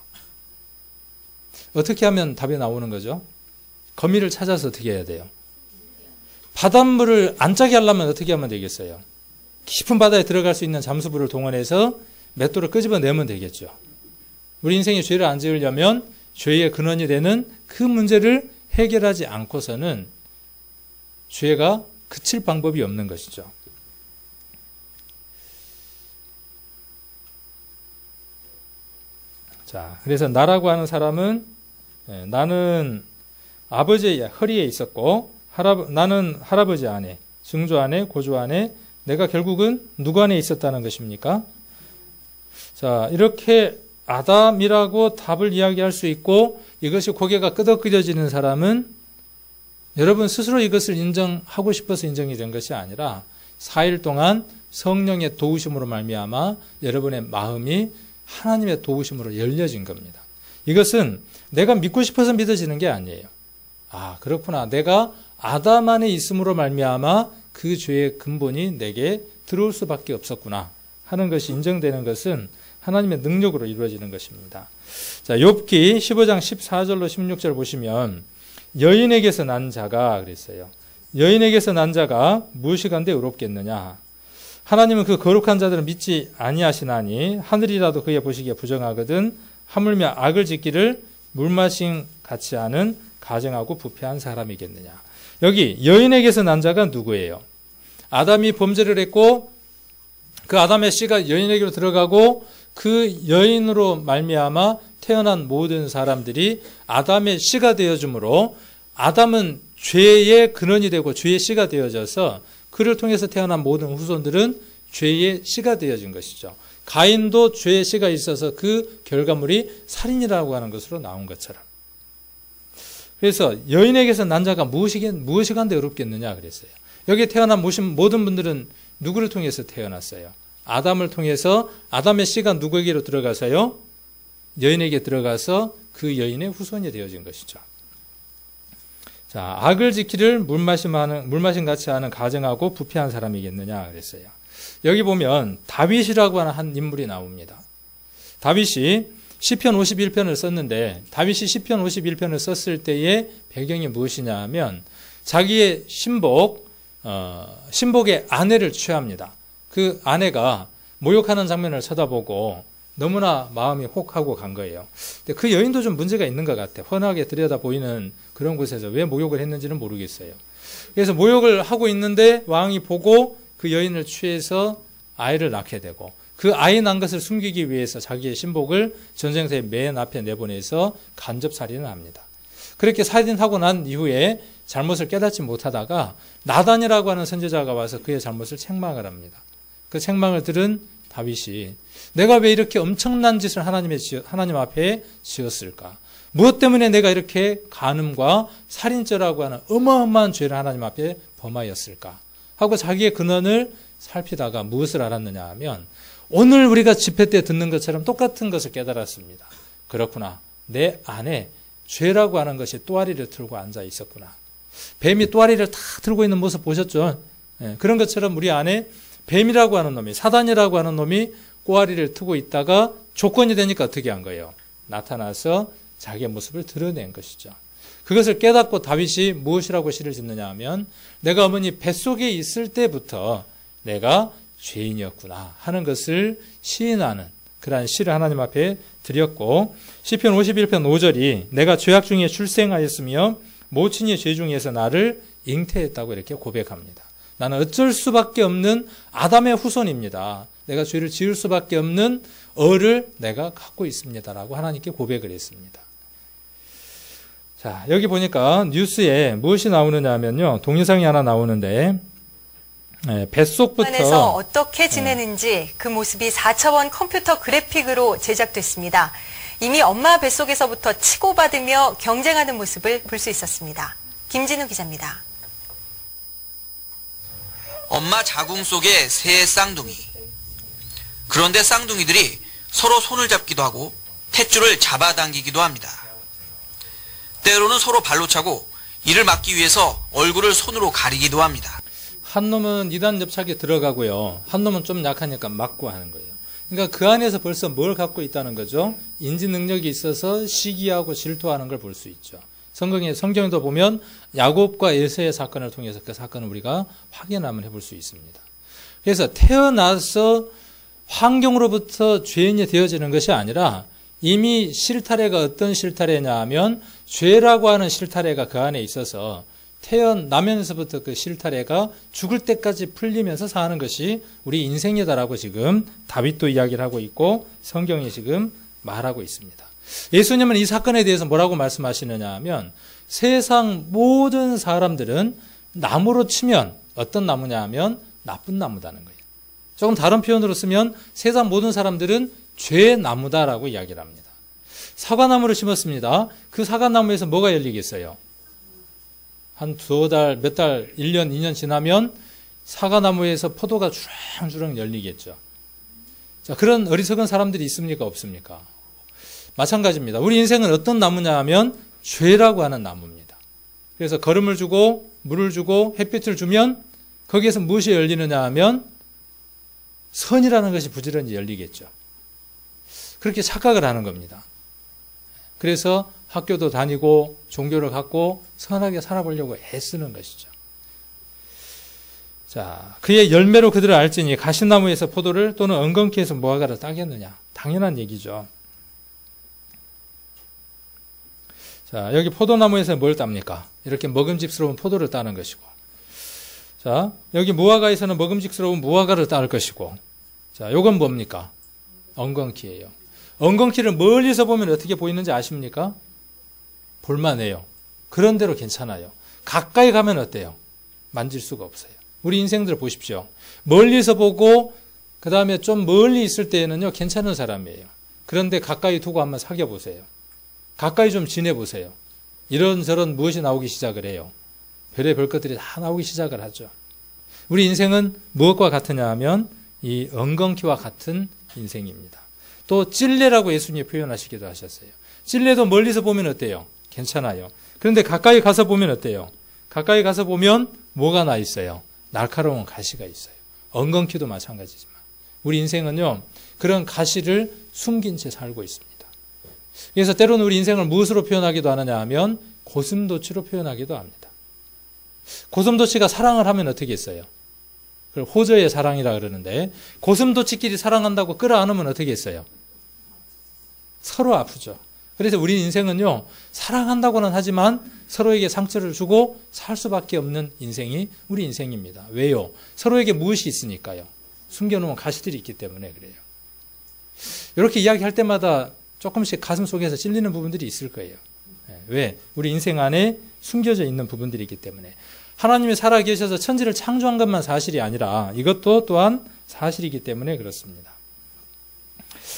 어떻게 하면 답이 나오는 거죠? 거미를 찾아서 어떻게 해야 돼요? 바닷물을 안 짜게 하려면 어떻게 하면 되겠어요? 깊은 바다에 들어갈 수 있는 잠수부를 동원해서 맷돌을 끄집어내면 되겠죠. 우리 인생에 죄를 안 지으려면 죄의 근원이 되는 그 문제를 해결하지 않고서는 죄가 그칠 방법이 없는 것이죠. 자, 그래서 나라고 하는 사람은, 나는 아버지의 허리에 있었고, 나는 할아버지 안에, 증조 안에, 고조 안에, 내가 결국은 누구 안에 있었다는 것입니까? 자, 이렇게 아담이라고 답을 이야기할 수 있고 이것이 고개가 끄덕끄덕지는 사람은 여러분 스스로 이것을 인정하고 싶어서 인정이 된 것이 아니라 4일 동안 성령의 도우심으로 말미암아 여러분의 마음이 하나님의 도우심으로 열려진 겁니다. 이것은 내가 믿고 싶어서 믿어지는 게 아니에요. 아, 그렇구나. 내가 아담 안에 있음으로 말미암아 그 죄의 근본이 내게 들어올 수밖에 없었구나 하는 것이 인정되는 것은 하나님의 능력으로 이루어지는 것입니다. 자, 욥기 15장 14절로 16절 보시면 여인에게서 난 자가 그랬어요. 여인에게서 난 자가 무엇이간데 의롭겠느냐. 하나님은 그 거룩한 자들은 믿지 아니하시나니 하늘이라도 그의 보시기에 부정하거든 하물며 악을 짓기를 물마신 같이 하는 가증하고 부패한 사람이겠느냐. 여기 여인에게서 난 자가 누구예요? 아담이 범죄를 했고 그 아담의 씨가 여인에게로 들어가고 그 여인으로 말미암아 태어난 모든 사람들이 아담의 씨가 되어주므로 아담은 죄의 근원이 되고 죄의 씨가 되어져서 그를 통해서 태어난 모든 후손들은 죄의 씨가 되어진 것이죠. 가인도 죄의 씨가 있어서 그 결과물이 살인이라고 하는 것으로 나온 것처럼. 그래서 여인에게서 난 자가 무엇이간데 어렵겠느냐 그랬어요. 여기에 태어난 모든 분들은 누구를 통해서 태어났어요? 아담을 통해서 아담의 씨가 누구에게로 들어가서요? 여인에게 들어가서 그 여인의 후손이 되어진 것이죠. 자, 악을 지키를 물마신 같이 하는 가증하고 부패한 사람이겠느냐 그랬어요. 여기 보면 다윗이라고 하는 한 인물이 나옵니다. 다윗이 시편 51편을 썼는데 다윗이 시편 51편을 썼을 때의 배경이 무엇이냐 하면 자기의 신복의 아내를 취합니다. 그 아내가 모욕하는 장면을 쳐다보고 너무나 마음이 혹하고 간 거예요. 근데 그 여인도 좀 문제가 있는 것 같아요. 훤하게 들여다 보이는 그런 곳에서 왜 모욕을 했는지는 모르겠어요. 그래서 모욕을 하고 있는데 왕이 보고 그 여인을 취해서 아이를 낳게 되고 그 아이 난 것을 숨기기 위해서 자기의 신복을 전쟁터의 맨 앞에 내보내서 간접 살인을 합니다. 그렇게 살인하고 난 이후에 잘못을 깨닫지 못하다가 나단이라고 하는 선지자가 와서 그의 잘못을 책망을 합니다. 그 책망을 들은 다윗이 내가 왜 이렇게 엄청난 짓을 하나님 앞에 지었을까? 무엇 때문에 내가 이렇게 간음과 살인죄라고 하는 어마어마한 죄를 하나님 앞에 범하였을까? 하고 자기의 근원을 살피다가 무엇을 알았느냐 하면 오늘 우리가 집회 때 듣는 것처럼 똑같은 것을 깨달았습니다. 그렇구나. 내 안에 죄라고 하는 것이 또아리를 틀고 앉아 있었구나. 뱀이 또아리를 다 들고 있는 모습 보셨죠? 그런 것처럼 우리 안에 뱀이라고 하는 놈이, 사단이라고 하는 놈이 꼬아리를 트고 있다가 조건이 되니까 어떻게 한 거예요? 나타나서 자기의 모습을 드러낸 것이죠. 그것을 깨닫고 다윗이 무엇이라고 시를 짓느냐 하면 내가 어머니 뱃속에 있을 때부터 내가 죄인이었구나 하는 것을 시인하는 그러한 시를 하나님 앞에 드렸고 시편 51편 5절이 내가 죄악 중에 출생하였으며 모친의 죄 중에서 나를 잉태했다고 이렇게 고백합니다. 나는 어쩔 수밖에 없는 아담의 후손입니다. 내가 죄를 지을 수밖에 없는 어를 내가 갖고 있습니다라고 하나님께 고백을 했습니다. 자, 여기 보니까 뉴스에 무엇이 나오느냐 하면요. 동영상이 하나 나오는데 뱃속부터 안에서 어떻게 지내는지 그 모습이 4차원 컴퓨터 그래픽으로 제작됐습니다. 이미 엄마 뱃속에서부터 치고받으며 경쟁하는 모습을 볼 수 있었습니다. 김진우 기자입니다. 엄마 자궁 속의 새 쌍둥이. 그런데 쌍둥이들이 서로 손을 잡기도 하고 탯줄을 잡아당기기도 합니다. 때로는 서로 발로 차고 이를 막기 위해서 얼굴을 손으로 가리기도 합니다. 한 놈은 2단 옆차게 들어가고요. 한 놈은 좀 약하니까 막고 하는 거예요. 그러니까 그 안에서 벌써 뭘 갖고 있다는 거죠? 인지 능력이 있어서 시기하고 질투하는 걸 볼 수 있죠. 성경에도 보면 야곱과 에서의 사건을 통해서 그 사건을 우리가 확인 한번 해볼 수 있습니다. 그래서 태어나서 환경으로부터 죄인이 되어지는 것이 아니라 이미 실타래가 어떤 실타래냐 하면 죄라고 하는 실타래가 그 안에 있어서 태어나면서부터 그 실타래가 죽을 때까지 풀리면서 사는 것이 우리 인생이다라고 지금 다윗도 이야기를 하고 있고 성경이 지금 말하고 있습니다. 예수님은 이 사건에 대해서 뭐라고 말씀하시느냐 하면 세상 모든 사람들은 나무로 치면 어떤 나무냐 하면 나쁜 나무다는 거예요. 조금 다른 표현으로 쓰면 세상 모든 사람들은 죄의 나무다라고 이야기를 합니다. 사과나무를 심었습니다. 그 사과나무에서 뭐가 열리겠어요? 한 두어 달, 몇 달, 1년, 2년 지나면 사과나무에서 포도가 주렁주렁 열리겠죠. 자, 그런 어리석은 사람들이 있습니까? 없습니까? 마찬가지입니다. 우리 인생은 어떤 나무냐 하면 죄라고 하는 나무입니다. 그래서 거름을 주고 물을 주고 햇빛을 주면 거기에서 무엇이 열리느냐 하면 선이라는 것이 부지런히 열리겠죠. 그렇게 착각을 하는 겁니다. 그래서 학교도 다니고 종교를 갖고 선하게 살아보려고 애쓰는 것이죠. 자, 그의 열매로 그들을 알지니 가시나무에서 포도를 또는 엉겅퀴에서 무화과를 따겠느냐. 당연한 얘기죠. 자, 여기 포도나무에서 뭘 땁니까? 이렇게 먹음직스러운 포도를 따는 것이고. 자, 여기 무화과에서는 먹음직스러운 무화과를 따을 것이고. 자, 요건 뭡니까? 엉겅퀴예요. 엉겅퀴를 멀리서 보면 어떻게 보이는지 아십니까? 볼만해요. 그런 대로 괜찮아요. 가까이 가면 어때요? 만질 수가 없어요. 우리 인생들 보십시오. 멀리서 보고 그 다음에 좀 멀리 있을 때에는요 괜찮은 사람이에요. 그런데 가까이 두고 한번 사귀어 보세요. 가까이 좀 지내보세요. 이런저런 무엇이 나오기 시작을 해요. 별의별 것들이 다 나오기 시작을 하죠. 우리 인생은 무엇과 같으냐 하면 이 엉겅퀴와 같은 인생입니다. 또 찔레라고 예수님이 표현하시기도 하셨어요. 찔레도 멀리서 보면 어때요? 괜찮아요. 그런데 가까이 가서 보면 어때요? 가까이 가서 보면 뭐가 나 있어요? 날카로운 가시가 있어요. 엉겅퀴도 마찬가지지만 우리 인생은요 그런 가시를 숨긴 채 살고 있습니다. 그래서 때로는 우리 인생을 무엇으로 표현하기도 하느냐 하면 고슴도치로 표현하기도 합니다. 고슴도치가 사랑을 하면 어떻게 했어요? 그걸 호저의 사랑이라 그러는데 고슴도치끼리 사랑한다고 끌어안으면 어떻게 했어요? 서로 아프죠. 그래서 우리 인생은요 사랑한다고는 하지만 서로에게 상처를 주고 살 수밖에 없는 인생이 우리 인생입니다. 왜요? 서로에게 무엇이 있으니까요. 숨겨놓은 가시들이 있기 때문에 그래요. 이렇게 이야기할 때마다 조금씩 가슴 속에서 찔리는 부분들이 있을 거예요. 왜? 우리 인생 안에 숨겨져 있는 부분들이기 때문에. 하나님이 살아계셔서 천지를 창조한 것만 사실이 아니라 이것도 또한 사실이기 때문에 그렇습니다.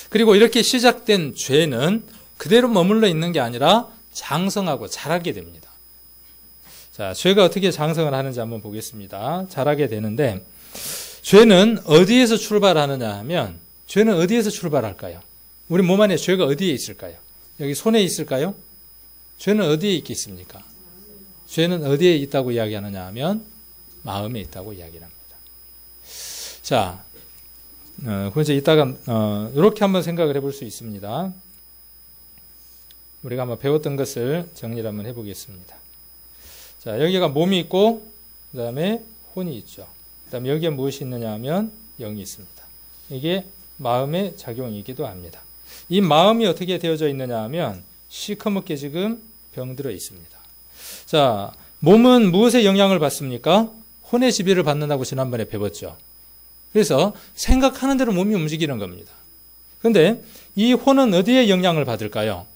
그리고 이렇게 시작된 죄는 그대로 머물러 있는 게 아니라 장성하고 자라게 됩니다. 자, 죄가 어떻게 장성을 하는지 한번 보겠습니다. 자라게 되는데, 죄는 어디에서 출발하느냐 하면, 죄는 어디에서 출발할까요? 우리 몸 안에 죄가 어디에 있을까요? 여기 손에 있을까요? 죄는 어디에 있겠습니까? 죄는 어디에 있다고 이야기하느냐 하면, 마음에 있다고 이야기를 합니다. 자, 그래서 이따가, 이렇게 한번 생각을 해볼 수 있습니다. 우리가 한번 배웠던 것을 정리를 한번 해보겠습니다. 자, 여기가 몸이 있고, 그 다음에 혼이 있죠. 그 다음에 여기에 무엇이 있느냐 하면 영이 있습니다. 이게 마음의 작용이기도 합니다. 이 마음이 어떻게 되어져 있느냐 하면 시커멓게 지금 병들어 있습니다. 자, 몸은 무엇에 영향을 받습니까? 혼의 지배를 받는다고 지난번에 배웠죠. 그래서 생각하는 대로 몸이 움직이는 겁니다. 그런데 이 혼은 어디에 영향을 받을까요?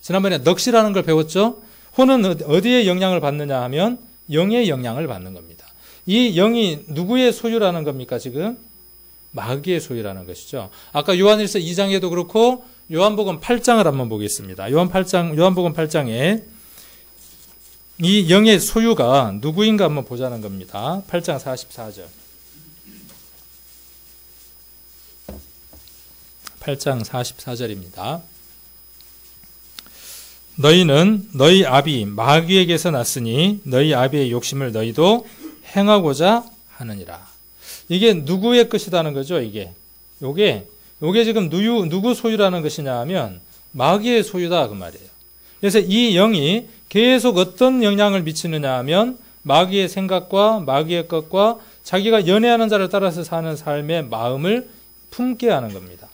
지난번에 넋이라는 걸 배웠죠? 혼은 어디에 영향을 받느냐 하면 영의 영향을 받는 겁니다. 이 영이 누구의 소유라는 겁니까, 지금? 마귀의 소유라는 것이죠. 아까 요한일서 2장에도 그렇고 요한복음 8장을 한번 보겠습니다. 요한복음 8장에 이 영의 소유가 누구인가 한번 보자는 겁니다. 8장 44절. 8장 44절입니다. 너희는 너희 아비 마귀에게서 났으니 너희 아비의 욕심을 너희도 행하고자 하느니라. 이게 누구의 것이라는 거죠, 이게. 요게 지금 누구 소유라는 것이냐 하면 마귀의 소유다, 그 말이에요. 그래서 이 영이 계속 어떤 영향을 미치느냐 하면 마귀의 생각과 마귀의 것과 자기가 연애하는 자를 따라서 사는 삶의 마음을 품게 하는 겁니다.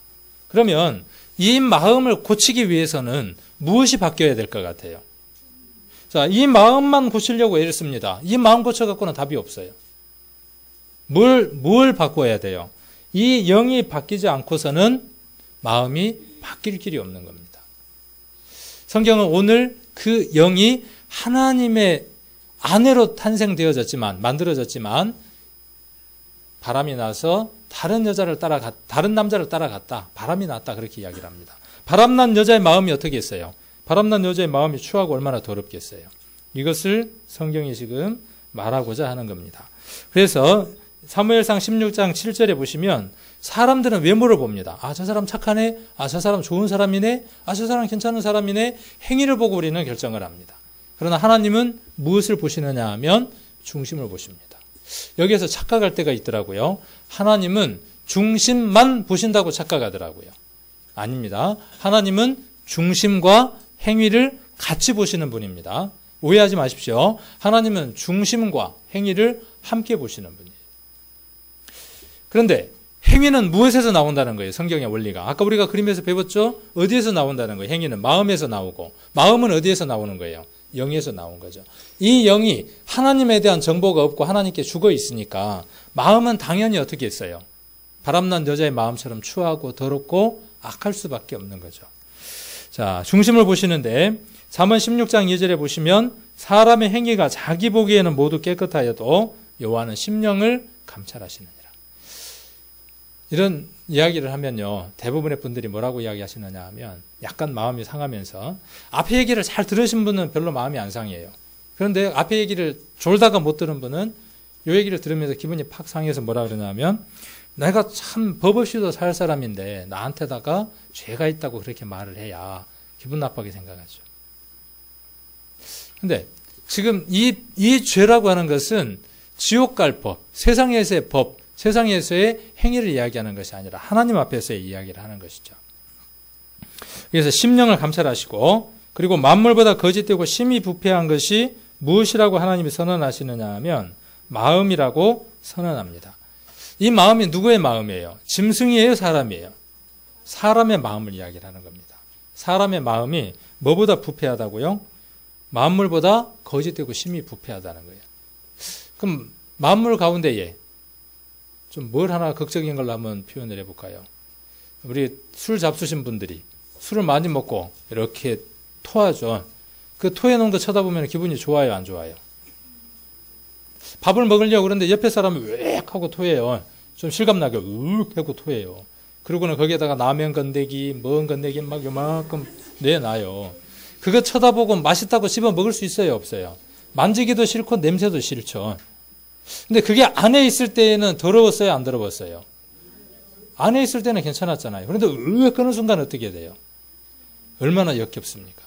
그러면 이 마음을 고치기 위해서는 무엇이 바뀌어야 될 것 같아요? 자, 이 마음만 고치려고 애를 씁니다. 이 마음 고쳐갖고는 답이 없어요. 뭘 바꿔야 돼요? 이 영이 바뀌지 않고서는 마음이 바뀔 길이 없는 겁니다. 성경은 오늘 그 영이 하나님의 아내로 만들어졌지만, 바람이 나서 다른 남자를 따라갔다. 바람이 났다. 그렇게 이야기를 합니다. 바람난 여자의 마음이 어떻게 했어요? 바람난 여자의 마음이 추하고 얼마나 더럽겠어요. 이것을 성경이 지금 말하고자 하는 겁니다. 그래서 사무엘상 16장 7절에 보시면 사람들은 외모를 봅니다. 아, 저 사람 착하네. 아, 저 사람 좋은 사람이네. 아, 저 사람 괜찮은 사람이네. 행위를 보고 우리는 결정을 합니다. 그러나 하나님은 무엇을 보시느냐 하면 중심을 보십니다. 여기에서 착각할 때가 있더라고요. 하나님은 중심만 보신다고 착각하더라고요. 아닙니다. 하나님은 중심과 행위를 같이 보시는 분입니다. 오해하지 마십시오. 하나님은 중심과 행위를 함께 보시는 분이에요. 그런데 행위는 무엇에서 나온다는 거예요? 성경의 원리가. 아까 우리가 그림에서 배웠죠? 어디에서 나온다는 거예요? 행위는 마음에서 나오고, 마음은 어디에서 나오는 거예요? 영에서 나온 거죠. 이 영이 하나님에 대한 정보가 없고 하나님께 죽어 있으니까 마음은 당연히 어떻게 했어요? 바람난 여자의 마음처럼 추하고 더럽고 악할 수밖에 없는 거죠. 자, 중심을 보시는데 잠언 16장 2절에 보시면 사람의 행위가 자기 보기에는 모두 깨끗하여도 여호와는 심령을 감찰하시느니라. 이런 이야기를 하면요, 대부분의 분들이 뭐라고 이야기하시느냐 하면 약간 마음이 상하면서, 앞에 얘기를 잘 들으신 분은 별로 마음이 안 상해요. 그런데 앞에 얘기를 졸다가 못 들은 분은 이 얘기를 들으면서 기분이 팍 상해서 뭐라 그러냐면, 내가 참 법 없이도 살 사람인데 나한테다가 죄가 있다고 그렇게 말을 해야 기분 나쁘게 생각하죠. 근데 지금 이 죄라고 하는 것은 지옥 갈 법, 세상에서의 법, 세상에서의 행위를 이야기하는 것이 아니라 하나님 앞에서의 이야기를 하는 것이죠. 그래서 심령을 감찰하시고, 그리고 만물보다 거짓되고 심히 부패한 것이 무엇이라고 하나님이 선언하시느냐 하면 마음이라고 선언합니다. 이 마음이 누구의 마음이에요? 짐승이에요? 사람이에요? 사람의 마음을 이야기를 하는 겁니다. 사람의 마음이 뭐보다 부패하다고요? 만물보다 거짓되고 심히 부패하다는 거예요. 그럼 만물 가운데에 좀 뭘 하나 극적인 걸로 한번 표현을 해볼까요? 우리 술 잡수신 분들이 술을 많이 먹고 이렇게 토하죠. 그 토해놓은 거 쳐다보면 기분이 좋아요, 안 좋아요? 밥을 먹으려고 그러는데 옆에 사람이 웩 하고 토해요. 좀 실감나게 으윽 하고 토해요. 그러고는 거기에다가 라면 건더기, 멍 건더기 막 요만큼 내놔요. 그거 쳐다보고 맛있다고 씹어 먹을 수 있어요, 없어요? 만지기도 싫고 냄새도 싫죠. 근데 그게 안에 있을 때는 더러웠어요, 안 더러웠어요? 안에 있을 때는 괜찮았잖아요. 그런데 으악 끄는 순간 어떻게 돼요? 얼마나 역겹습니까?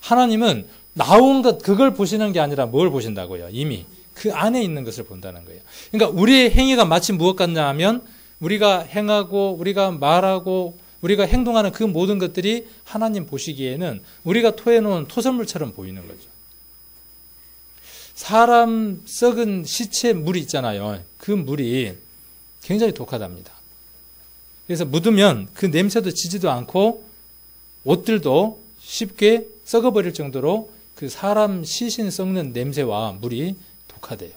하나님은 나온 것, 그걸 보시는 게 아니라 뭘 보신다고요? 이미 그 안에 있는 것을 본다는 거예요. 그러니까 우리의 행위가 마치 무엇 같냐 하면 우리가 행하고 우리가 말하고 우리가 행동하는 그 모든 것들이 하나님 보시기에는 우리가 토해놓은 토설물처럼 보이는 거죠. 사람 썩은 시체 물이 있잖아요. 그 물이 굉장히 독하답니다. 그래서 묻으면 그 냄새도 지지도 않고 옷들도 쉽게 썩어버릴 정도로 그 사람 시신 썩는 냄새와 물이 독하대요.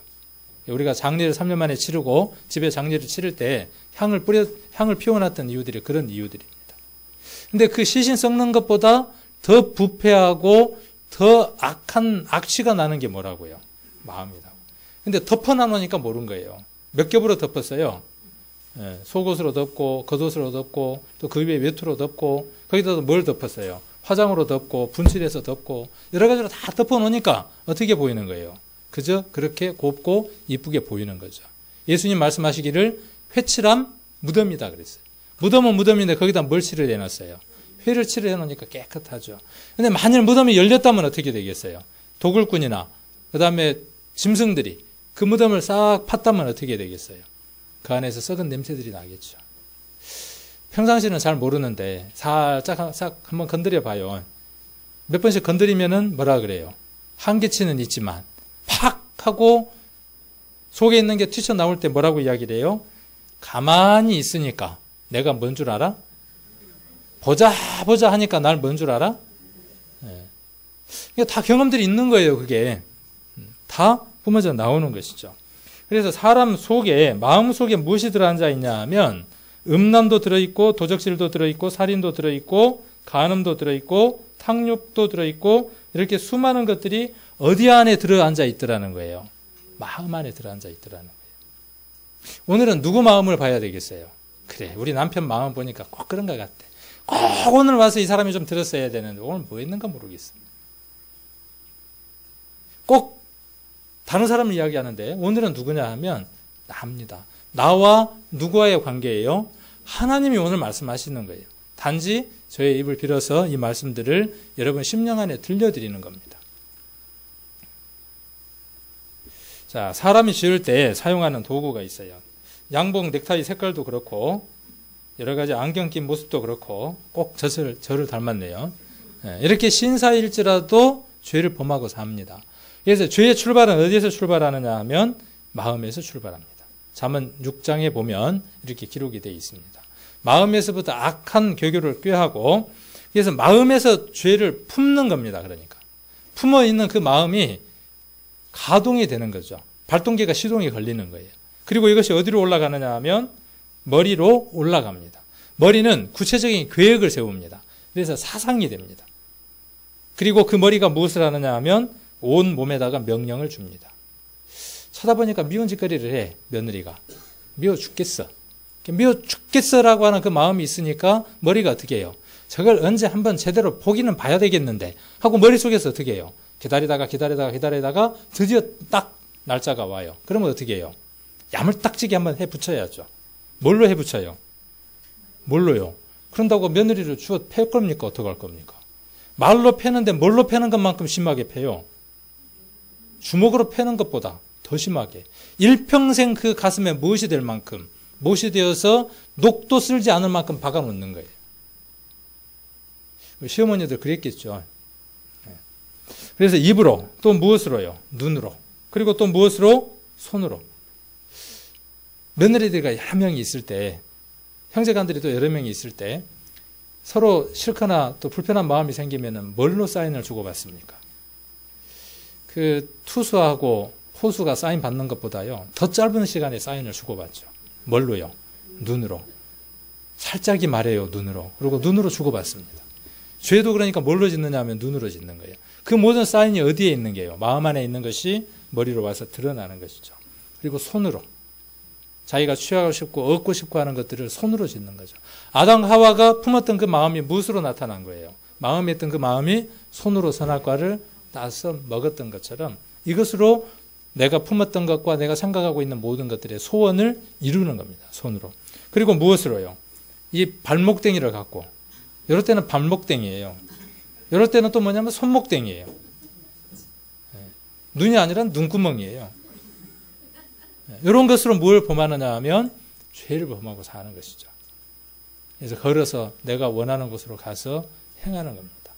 우리가 장례를 3년 만에 치르고 집에 장례를 치를 때 향을 피워놨던 이유들이 그런 이유들입니다. 근데 그 시신 썩는 것보다 더 부패하고 더 악한 악취가 나는 게 뭐라고요? 마음이라고. 근데 덮어놔놓으니까 모른 거예요. 몇 겹으로 덮었어요. 속옷으로 덮고 겉옷으로 덮고 또 그 위에 외투로 덮고 거기다가 뭘 덮었어요? 화장으로 덮고 분칠해서 덮고 여러 가지로 다 덮어놓으니까 어떻게 보이는 거예요? 그저 그렇게 곱고 이쁘게 보이는 거죠. 예수님 말씀하시기를 회칠함 무덤이다 그랬어요. 무덤은 무덤인데 거기다 뭘 칠을 해놨어요? 회를 칠을 해놓으니까 깨끗하죠. 근데 만일 무덤이 열렸다면 어떻게 되겠어요? 도굴꾼이나 그 다음에 짐승들이 그 무덤을 싹 팠다면 어떻게 되겠어요? 그 안에서 썩은 냄새들이 나겠죠. 평상시는 잘 모르는데 살짝 한번 건드려 봐요. 몇 번씩 건드리면은 뭐라 그래요? 한계치는 있지만 팍 하고 속에 있는 게 튀쳐나올 때 뭐라고 이야기를 해요? 가만히 있으니까 내가 뭔 줄 알아? 보자 하니까 날 뭔 줄 알아? 이게 다 경험들이 있는 거예요. 그게 다 뿜어져 나오는 것이죠. 그래서 사람 속에 마음 속에 무엇이 들어앉아 있냐 하면 음란도 들어있고 도적질도 들어있고 살인도 들어있고 간음도 들어있고 탕육도 들어있고 이렇게 수많은 것들이 어디 안에 들어앉아 있더라는 거예요. 마음 안에 들어앉아 있더라는 거예요. 오늘은 누구 마음을 봐야 되겠어요? 그래, 우리 남편 마음 보니까 꼭 그런 것 같아. 꼭 오늘 와서 이 사람이 좀 들었어야 되는데 오늘 뭐 했는가 모르겠어. 꼭 다른 사람을 이야기하는데 오늘은 누구냐 하면 나입니다. 나와 누구와의 관계예요? 하나님이 오늘 말씀하시는 거예요. 단지 저의 입을 빌어서 이 말씀들을 여러분 심령 안에 들려드리는 겁니다. 자, 사람이 지을 때 사용하는 도구가 있어요. 양복 넥타이 색깔도 그렇고 여러 가지 안경 낀 모습도 그렇고 꼭 저를 닮았네요. 이렇게 신사일지라도 죄를 범하고 삽니다. 그래서 죄의 출발은 어디에서 출발하느냐 하면 마음에서 출발합니다. 잠언 6장에 보면 이렇게 기록이 되어 있습니다. 마음에서부터 악한 교교를 꾀하고 그래서 마음에서 죄를 품는 겁니다. 그러니까 품어 있는 그 마음이 가동이 되는 거죠. 발동기가 시동이 걸리는 거예요. 그리고 이것이 어디로 올라가느냐 하면 머리로 올라갑니다. 머리는 구체적인 계획을 세웁니다. 그래서 사상이 됩니다. 그리고 그 머리가 무엇을 하느냐 하면 온 몸에다가 명령을 줍니다. 쳐다보니까 미운 짓거리를 해, 며느리가. 미워 죽겠어. 미워 죽겠어라고 하는 그 마음이 있으니까 머리가 어떻게 해요? 저걸 언제 한번 제대로 보기는 봐야 되겠는데 하고 머릿속에서 어떻게 해요? 기다리다가 드디어 딱 날짜가 와요. 그러면 어떻게 해요? 야물딱지게 한번 해 붙여야죠. 뭘로 해 붙여요? 뭘로요? 그런다고 며느리를 주워 패 겁니까? 어떡할 겁니까? 말로 패는데 뭘로 패는 것만큼 심하게 패요. 주먹으로 패는 것보다 더 심하게. 일평생 그 가슴에 무엇이 될 만큼, 무엇이 되어서 녹도 쓸지 않을 만큼 박아놓는 거예요. 시어머니들 그랬겠죠. 그래서 입으로, 또 무엇으로요? 눈으로. 그리고 또 무엇으로? 손으로. 며느리들이 여러 명이 있을 때, 형제간들이 또 여러 명이 있을 때, 서로 싫거나 또 불편한 마음이 생기면 뭘로 사인을 주고받습니까? 그 투수하고 포수가 사인 받는 것보다요, 더 짧은 시간에 사인을 주고받죠. 뭘로요? 눈으로. 살짝이 말해요, 눈으로. 그리고 눈으로 주고받습니다. 죄도 그러니까 뭘로 짓느냐 하면 눈으로 짓는 거예요. 그 모든 사인이 어디에 있는 게요? 마음 안에 있는 것이 머리로 와서 드러나는 것이죠. 그리고 손으로. 자기가 취하고 싶고 얻고 싶고 하는 것들을 손으로 짓는 거죠. 아담 하와가 품었던 그 마음이 무엇으로 나타난 거예요? 마음에 있던 그 마음이 손으로 선악과를 따서 먹었던 것처럼 이것으로 내가 품었던 것과 내가 생각하고 있는 모든 것들의 소원을 이루는 겁니다. 손으로. 그리고 무엇으로요? 이 발목땡이를 갖고, 이럴 때는 발목땡이에요. 이럴 때는 또 뭐냐면 손목땡이에요. 눈이 아니라 눈구멍이에요. 이런 것으로 뭘 범하느냐 하면 죄를 범하고 사는 것이죠. 그래서 걸어서 내가 원하는 곳으로 가서 행하는 겁니다.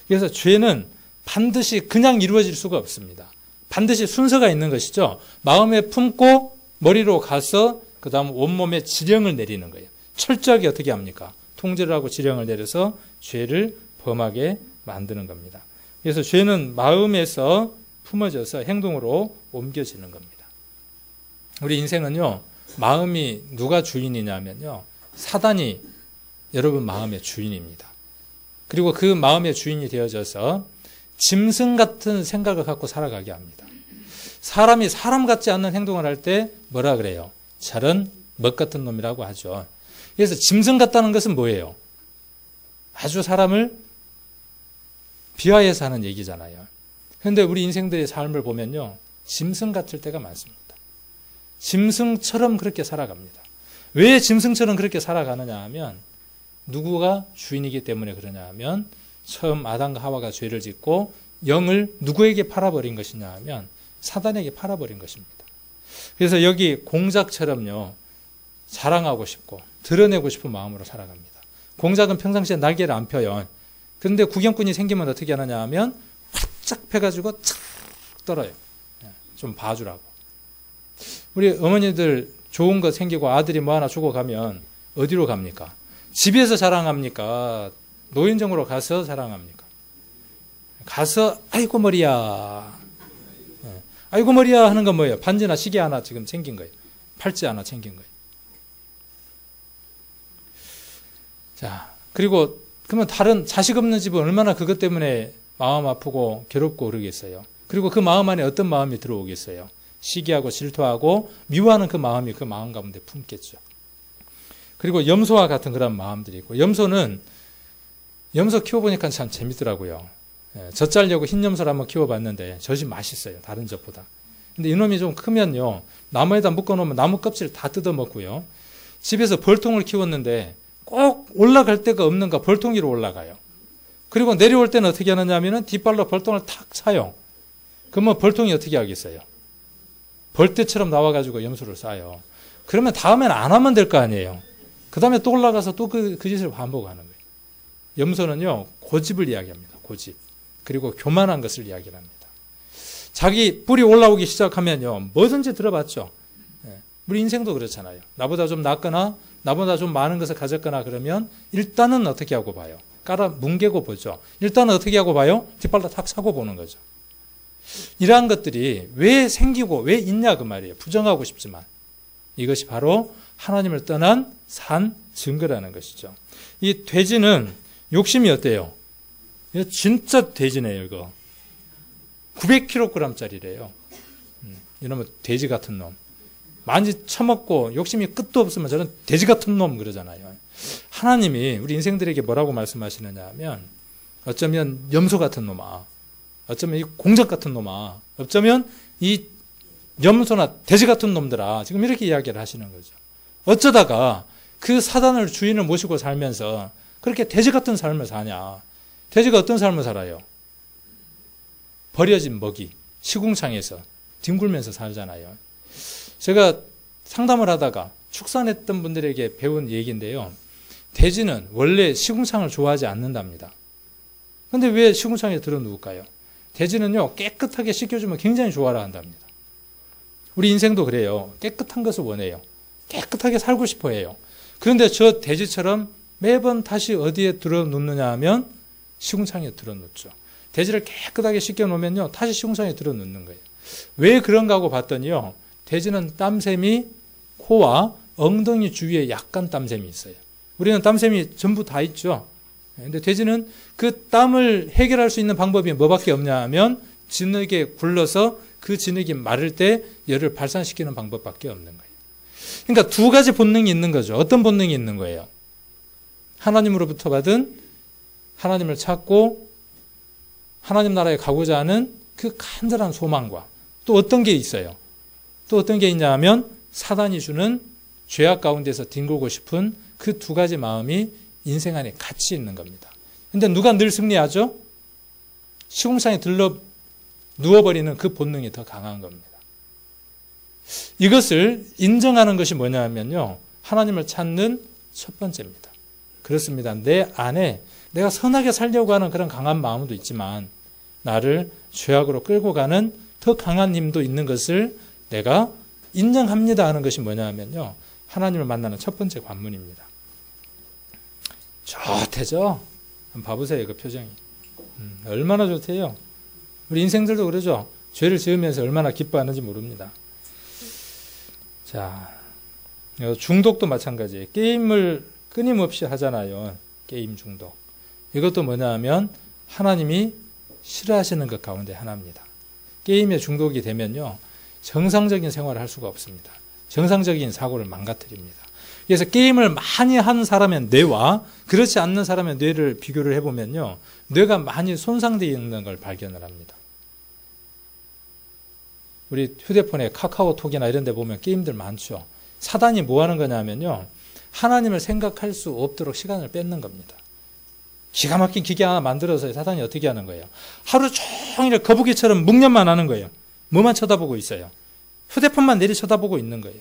그래서 죄는 반드시 그냥 이루어질 수가 없습니다. 반드시 순서가 있는 것이죠. 마음에 품고 머리로 가서 그 다음 온몸에 지령을 내리는 거예요. 철저하게 어떻게 합니까? 통제를 하고 지령을 내려서 죄를 범하게 만드는 겁니다. 그래서 죄는 마음에서 품어져서 행동으로 옮겨지는 겁니다. 우리 인생은요, 마음이 누가 주인이냐면요, 사단이 여러분 마음의 주인입니다. 그리고 그 마음의 주인이 되어져서 짐승 같은 생각을 갖고 살아가게 합니다. 사람이 사람 같지 않는 행동을 할 때 뭐라 그래요? 저런 먹 같은 놈이라고 하죠. 그래서 짐승 같다는 것은 뭐예요? 아주 사람을 비하해서 하는 얘기잖아요. 그런데 우리 인생들의 삶을 보면요, 짐승 같을 때가 많습니다. 짐승처럼 그렇게 살아갑니다. 왜 짐승처럼 그렇게 살아가느냐 하면 누구가 주인이기 때문에 그러냐 하면 처음 아담과 하와가 죄를 짓고 영을 누구에게 팔아버린 것이냐 하면 사단에게 팔아버린 것입니다. 그래서 여기 공작처럼요, 자랑하고 싶고 드러내고 싶은 마음으로 살아갑니다. 공작은 평상시에 날개를 안 펴요. 그런데 구경꾼이 생기면 어떻게 하느냐 하면 활짝 펴가지고 착 떨어요. 좀 봐주라고. 우리 어머니들 좋은 거 생기고 아들이 뭐 하나 주고 가면 어디로 갑니까? 집에서 자랑합니까? 노인정으로 가서 자랑합니까? 가서 아이고 머리야. 아이고 머리야 하는 건 뭐예요? 반지나 시계 하나 지금 챙긴 거예요. 팔찌 하나 챙긴 거예요. 자, 그리고 그러면 다른 자식 없는 집은 얼마나 그것 때문에 마음 아프고 괴롭고 그러겠어요. 그리고 그 마음 안에 어떤 마음이 들어오겠어요? 시기하고 질투하고 미워하는 그 마음이 그 마음 가운데 품겠죠. 그리고 염소와 같은 그런 마음들이 있고, 염소 키워보니까 참 재밌더라고요. 젖 자려고 흰 염소를 한번 키워봤는데 젖이 맛있어요. 다른 젖보다. 근데 이놈이 좀 크면요, 나무에다 묶어놓으면 나무 껍질 다 뜯어먹고요. 집에서 벌통을 키웠는데 꼭 올라갈 데가 없는가 벌통 위로 올라가요. 그리고 내려올 때는 어떻게 하느냐 하면 뒷발로 벌통을 탁 차요. 그러면 벌통이 어떻게 하겠어요? 벌떼처럼 나와가지고 염소를 싸요. 그러면 다음엔 안 하면 될 거 아니에요. 그 다음에 또 올라가서 또 그 짓을 반복하는 거예요. 염소는요, 고집을 이야기합니다. 고집. 그리고 교만한 것을 이야기를 합니다. 자기 뿔이 올라오기 시작하면요, 뭐든지 들어봤죠. 우리 인생도 그렇잖아요. 나보다 좀 낫거나 나보다 좀 많은 것을 가졌거나 그러면 일단은 어떻게 하고 봐요? 깔아 뭉개고 보죠. 일단은 어떻게 하고 봐요? 뒷발로 탁 차고 보는 거죠. 이러한 것들이 왜 생기고 왜 있냐 그 말이에요. 부정하고 싶지만 이것이 바로 하나님을 떠난 산 증거라는 것이죠. 이 돼지는 욕심이 어때요? 이거 진짜 돼지네요. 이거 900kg짜리래요. 이러면 돼지 같은 놈. 많이 처먹고 욕심이 끝도 없으면 저는 돼지 같은 놈 그러잖아요. 하나님이 우리 인생들에게 뭐라고 말씀하시느냐 하면 어쩌면 염소 같은 놈아, 어쩌면 이 공작 같은 놈아, 어쩌면 이 염소나 돼지 같은 놈들아, 지금 이렇게 이야기를 하시는 거죠. 어쩌다가 그 사단을 주인을 모시고 살면서 그렇게 돼지 같은 삶을 사냐. 돼지가 어떤 삶을 살아요? 버려진 먹이, 시궁창에서 뒹굴면서 살잖아요. 제가 상담을 하다가 축산했던 분들에게 배운 얘기인데요. 돼지는 원래 시궁창을 좋아하지 않는답니다. 근데 왜 시궁창에 들어 누울까요? 돼지는요, 깨끗하게 씻겨주면 굉장히 좋아라 한답니다. 우리 인생도 그래요. 깨끗한 것을 원해요. 깨끗하게 살고 싶어 해요. 그런데 저 돼지처럼 매번 다시 어디에 들어 눕느냐 하면 시궁창에 들어 눕죠. 돼지를 깨끗하게 씻겨 놓으면요, 다시 시궁창에 들어 눕는 거예요. 왜 그런가 하고 봤더니요, 돼지는 땀샘이 코와 엉덩이 주위에 약간 땀샘이 있어요. 우리는 땀샘이 전부 다 있죠. 근데 돼지는 그 땀을 해결할 수 있는 방법이 뭐밖에 없냐 하면 진흙에 굴러서 그 진흙이 마를 때 열을 발산시키는 방법밖에 없는 거예요. 그러니까 두 가지 본능이 있는 거죠. 어떤 본능이 있는 거예요? 하나님으로부터 받은 하나님을 찾고 하나님 나라에 가고자 하는 그 간절한 소망과 또 어떤 게 있어요? 또 어떤 게 있냐 하면 사단이 주는 죄악 가운데서 뒹굴고 싶은 그 두 가지 마음이 인생 안에 같이 있는 겁니다. 근데 누가 늘 승리하죠? 시궁창에 들러 누워버리는 그 본능이 더 강한 겁니다. 이것을 인정하는 것이 뭐냐면요. 하나님을 찾는 첫 번째입니다. 그렇습니다. 내 안에 내가 선하게 살려고 하는 그런 강한 마음도 있지만 나를 죄악으로 끌고 가는 더 강한 힘도 있는 것을 내가 인정합니다 하는 것이 뭐냐면요. 하나님을 만나는 첫 번째 관문입니다. 좋대죠? 한번 봐보세요. 그 표정이. 얼마나 좋대요. 우리 인생들도 그러죠. 죄를 지으면서 얼마나 기뻐하는지 모릅니다. 자, 중독도 마찬가지예요. 게임을 끊임없이 하잖아요. 게임 중독. 이것도 뭐냐 하면 하나님이 싫어하시는 것 가운데 하나입니다. 게임에 중독이 되면요. 정상적인 생활을 할 수가 없습니다. 정상적인 사고를 망가뜨립니다. 그래서 게임을 많이 한 사람의 뇌와 그렇지 않는 사람의 뇌를 비교를 해보면요. 뇌가 많이 손상되어 있는 걸 발견을 합니다. 우리 휴대폰에 카카오톡이나 이런 데 보면 게임들 많죠. 사단이 뭐 하는 거냐면요. 하나님을 생각할 수 없도록 시간을 뺏는 겁니다. 기가 막힌 기계 하나 만들어서 사단이 어떻게 하는 거예요? 하루 종일 거북이처럼 묵념만 하는 거예요. 뭐만 쳐다보고 있어요? 휴대폰만 내리 쳐다보고 있는 거예요.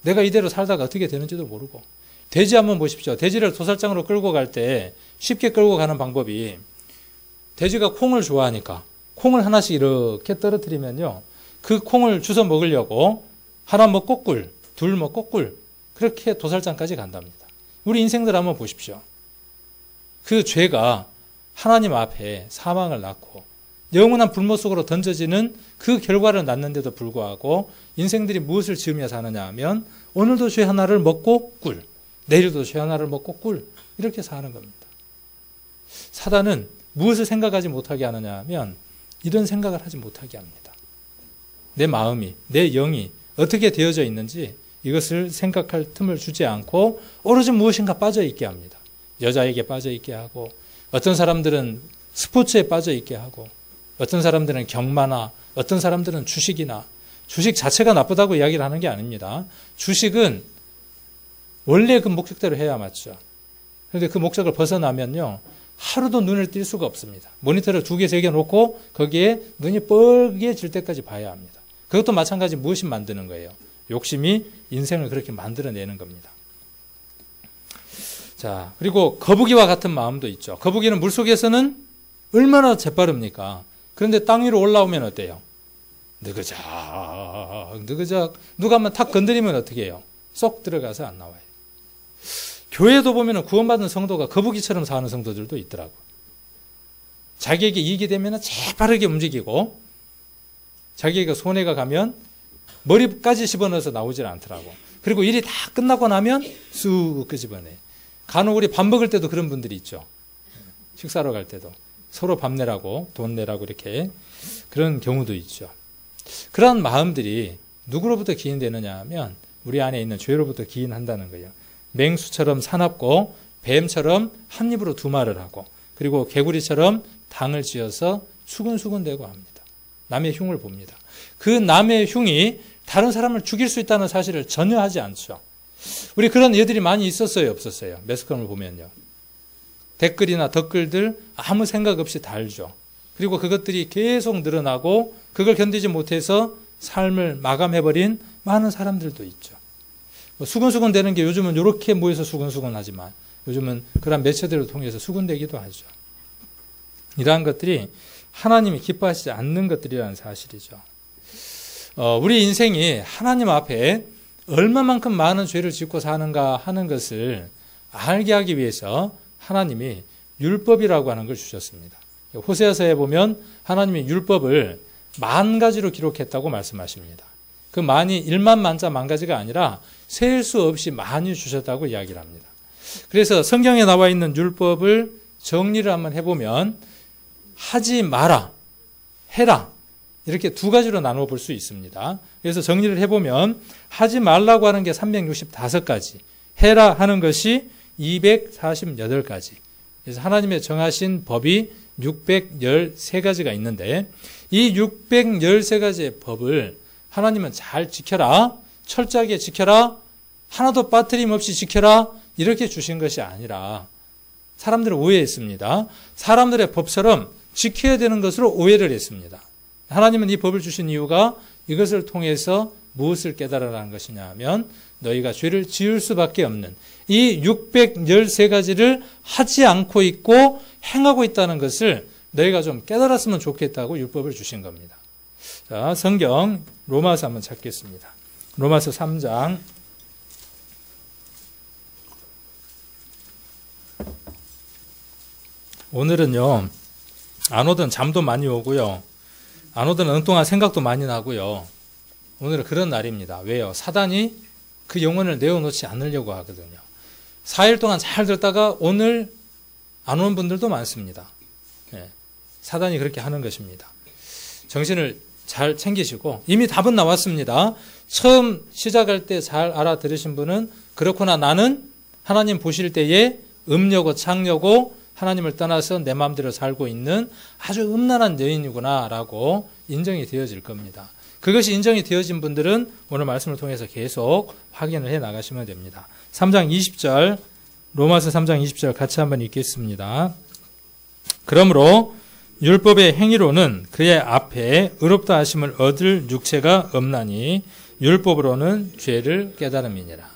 내가 이대로 살다가 어떻게 되는지도 모르고. 돼지 한번 보십시오. 돼지를 도살장으로 끌고 갈 때 쉽게 끌고 가는 방법이 돼지가 콩을 좋아하니까 콩을 하나씩 이렇게 떨어뜨리면요. 그 콩을 주워 먹으려고 하나 먹고 꿀, 둘 먹고 꿀 그렇게 도살장까지 간답니다. 우리 인생들 한번 보십시오. 그 죄가 하나님 앞에 사망을 낳고 영원한 불못 속으로 던져지는 그 결과를 낳는데도 불구하고 인생들이 무엇을 지으며 사느냐 하면 오늘도 죄 하나를 먹고 꿀, 내일도 죄 하나를 먹고 꿀 이렇게 사는 겁니다. 사단은 무엇을 생각하지 못하게 하느냐 하면 이런 생각을 하지 못하게 합니다. 내 마음이, 내 영이 어떻게 되어져 있는지 이것을 생각할 틈을 주지 않고 오로지 무엇인가 빠져 있게 합니다. 여자에게 빠져 있게 하고 어떤 사람들은 스포츠에 빠져 있게 하고 어떤 사람들은 경마나 어떤 사람들은 주식이나 주식 자체가 나쁘다고 이야기를 하는 게 아닙니다. 주식은 원래 그 목적대로 해야 맞죠. 그런데 그 목적을 벗어나면요. 하루도 눈을 뜰 수가 없습니다. 모니터를 2개, 3개 놓고 거기에 눈이 뻘개질 때까지 봐야 합니다. 그것도 마찬가지 무엇이 만드는 거예요? 욕심이 인생을 그렇게 만들어내는 겁니다. 자, 그리고 거북이와 같은 마음도 있죠. 거북이는 물속에서는 얼마나 재빠릅니까? 그런데 땅 위로 올라오면 어때요? 느그작, 느그작. 누가 한번 탁 건드리면 어떻게 해요? 쏙 들어가서 안 나와요. 교회도 보면 구원받은 성도가 거북이처럼 사는 성도들도 있더라고요. 자기에게 이익이 되면 재빠르게 움직이고 자기에게 손해가 가면 머리까지 집어넣어서 나오질 않더라고. 그리고 일이 다 끝나고 나면 쑥 끄집어내. 간혹 우리 밥 먹을 때도 그런 분들이 있죠. 식사로 갈 때도 서로 밥 내라고 돈 내라고 이렇게 그런 경우도 있죠. 그런 마음들이 누구로부터 기인되느냐 하면 우리 안에 있는 죄로부터 기인한다는 거예요. 맹수처럼 사납고 뱀처럼 한 입으로 두 말을 하고 그리고 개구리처럼 당을 지어서 수근수근대고 합니다. 남의 흉을 봅니다. 그 남의 흉이 다른 사람을 죽일 수 있다는 사실을 전혀 하지 않죠. 우리 그런 애들이 많이 있었어요, 없었어요? 매스컴을 보면요. 댓글이나 덧글들 아무 생각 없이 달죠. 그리고 그것들이 계속 늘어나고 그걸 견디지 못해서 삶을 마감해버린 많은 사람들도 있죠. 수근수근 되는 게 요즘은 이렇게 모여서 수근수근 하지만 요즘은 그런 매체들을 통해서 수근되기도 하죠. 이러한 것들이 하나님이 기뻐하시지 않는 것들이라는 사실이죠. 우리 인생이 하나님 앞에 얼마만큼 많은 죄를 짓고 사는가 하는 것을 알게 하기 위해서 하나님이 율법이라고 하는 걸 주셨습니다. 호세아서에 보면 하나님이 율법을 10,000가지로 기록했다고 말씀하십니다. 그 많이 1만 만자 10,000가지가 아니라 셀 수 없이 많이 주셨다고 이야기를 합니다. 그래서 성경에 나와 있는 율법을 정리를 한번 해보면 하지 마라, 해라 이렇게 두 가지로 나누어 볼 수 있습니다. 그래서 정리를 해보면 하지 말라고 하는 게 365가지, 해라 하는 것이 248가지. 그래서 하나님의 정하신 법이 613가지가 있는데 이 613가지의 법을 하나님은 잘 지켜라, 철저하게 지켜라, 하나도 빠트림 없이 지켜라 이렇게 주신 것이 아니라 사람들은 오해했습니다. 사람들의 법처럼 지켜야 되는 것으로 오해를 했습니다. 하나님은 이 법을 주신 이유가 이것을 통해서 무엇을 깨달으라는 것이냐 하면 너희가 죄를 지을 수밖에 없는 이 613가지를 하지 않고 있고 행하고 있다는 것을 너희가 좀 깨달았으면 좋겠다고 율법을 주신 겁니다. 자, 성경 로마서 한번 찾겠습니다. 로마서 3장 오늘은요 안 오던 잠도 많이 오고요 안 오던 엉뚱한 생각도 많이 나고요 오늘은 그런 날입니다. 왜요? 사단이 그 영혼을 내어놓지 않으려고 하거든요. 4일 동안 잘 듣다가 오늘 안 오는 분들도 많습니다. 네, 사단이 그렇게 하는 것입니다. 정신을 잘 챙기시고 이미 답은 나왔습니다. 처음 시작할 때 잘 알아들으신 분은 그렇구나 나는 하나님 보실 때에 음녀고 창녀고 하나님을 떠나서 내 마음대로 살고 있는 아주 음란한 여인이구나 라고 인정이 되어질 겁니다. 그것이 인정이 되어진 분들은 오늘 말씀을 통해서 계속 확인을 해 나가시면 됩니다. 3장 20절 로마서 3장 20절 같이 한번 읽겠습니다. 그러므로 율법의 행위로는 그의 앞에 의롭다 하심을 얻을 육체가 없나니 율법으로는 죄를 깨달음이니라.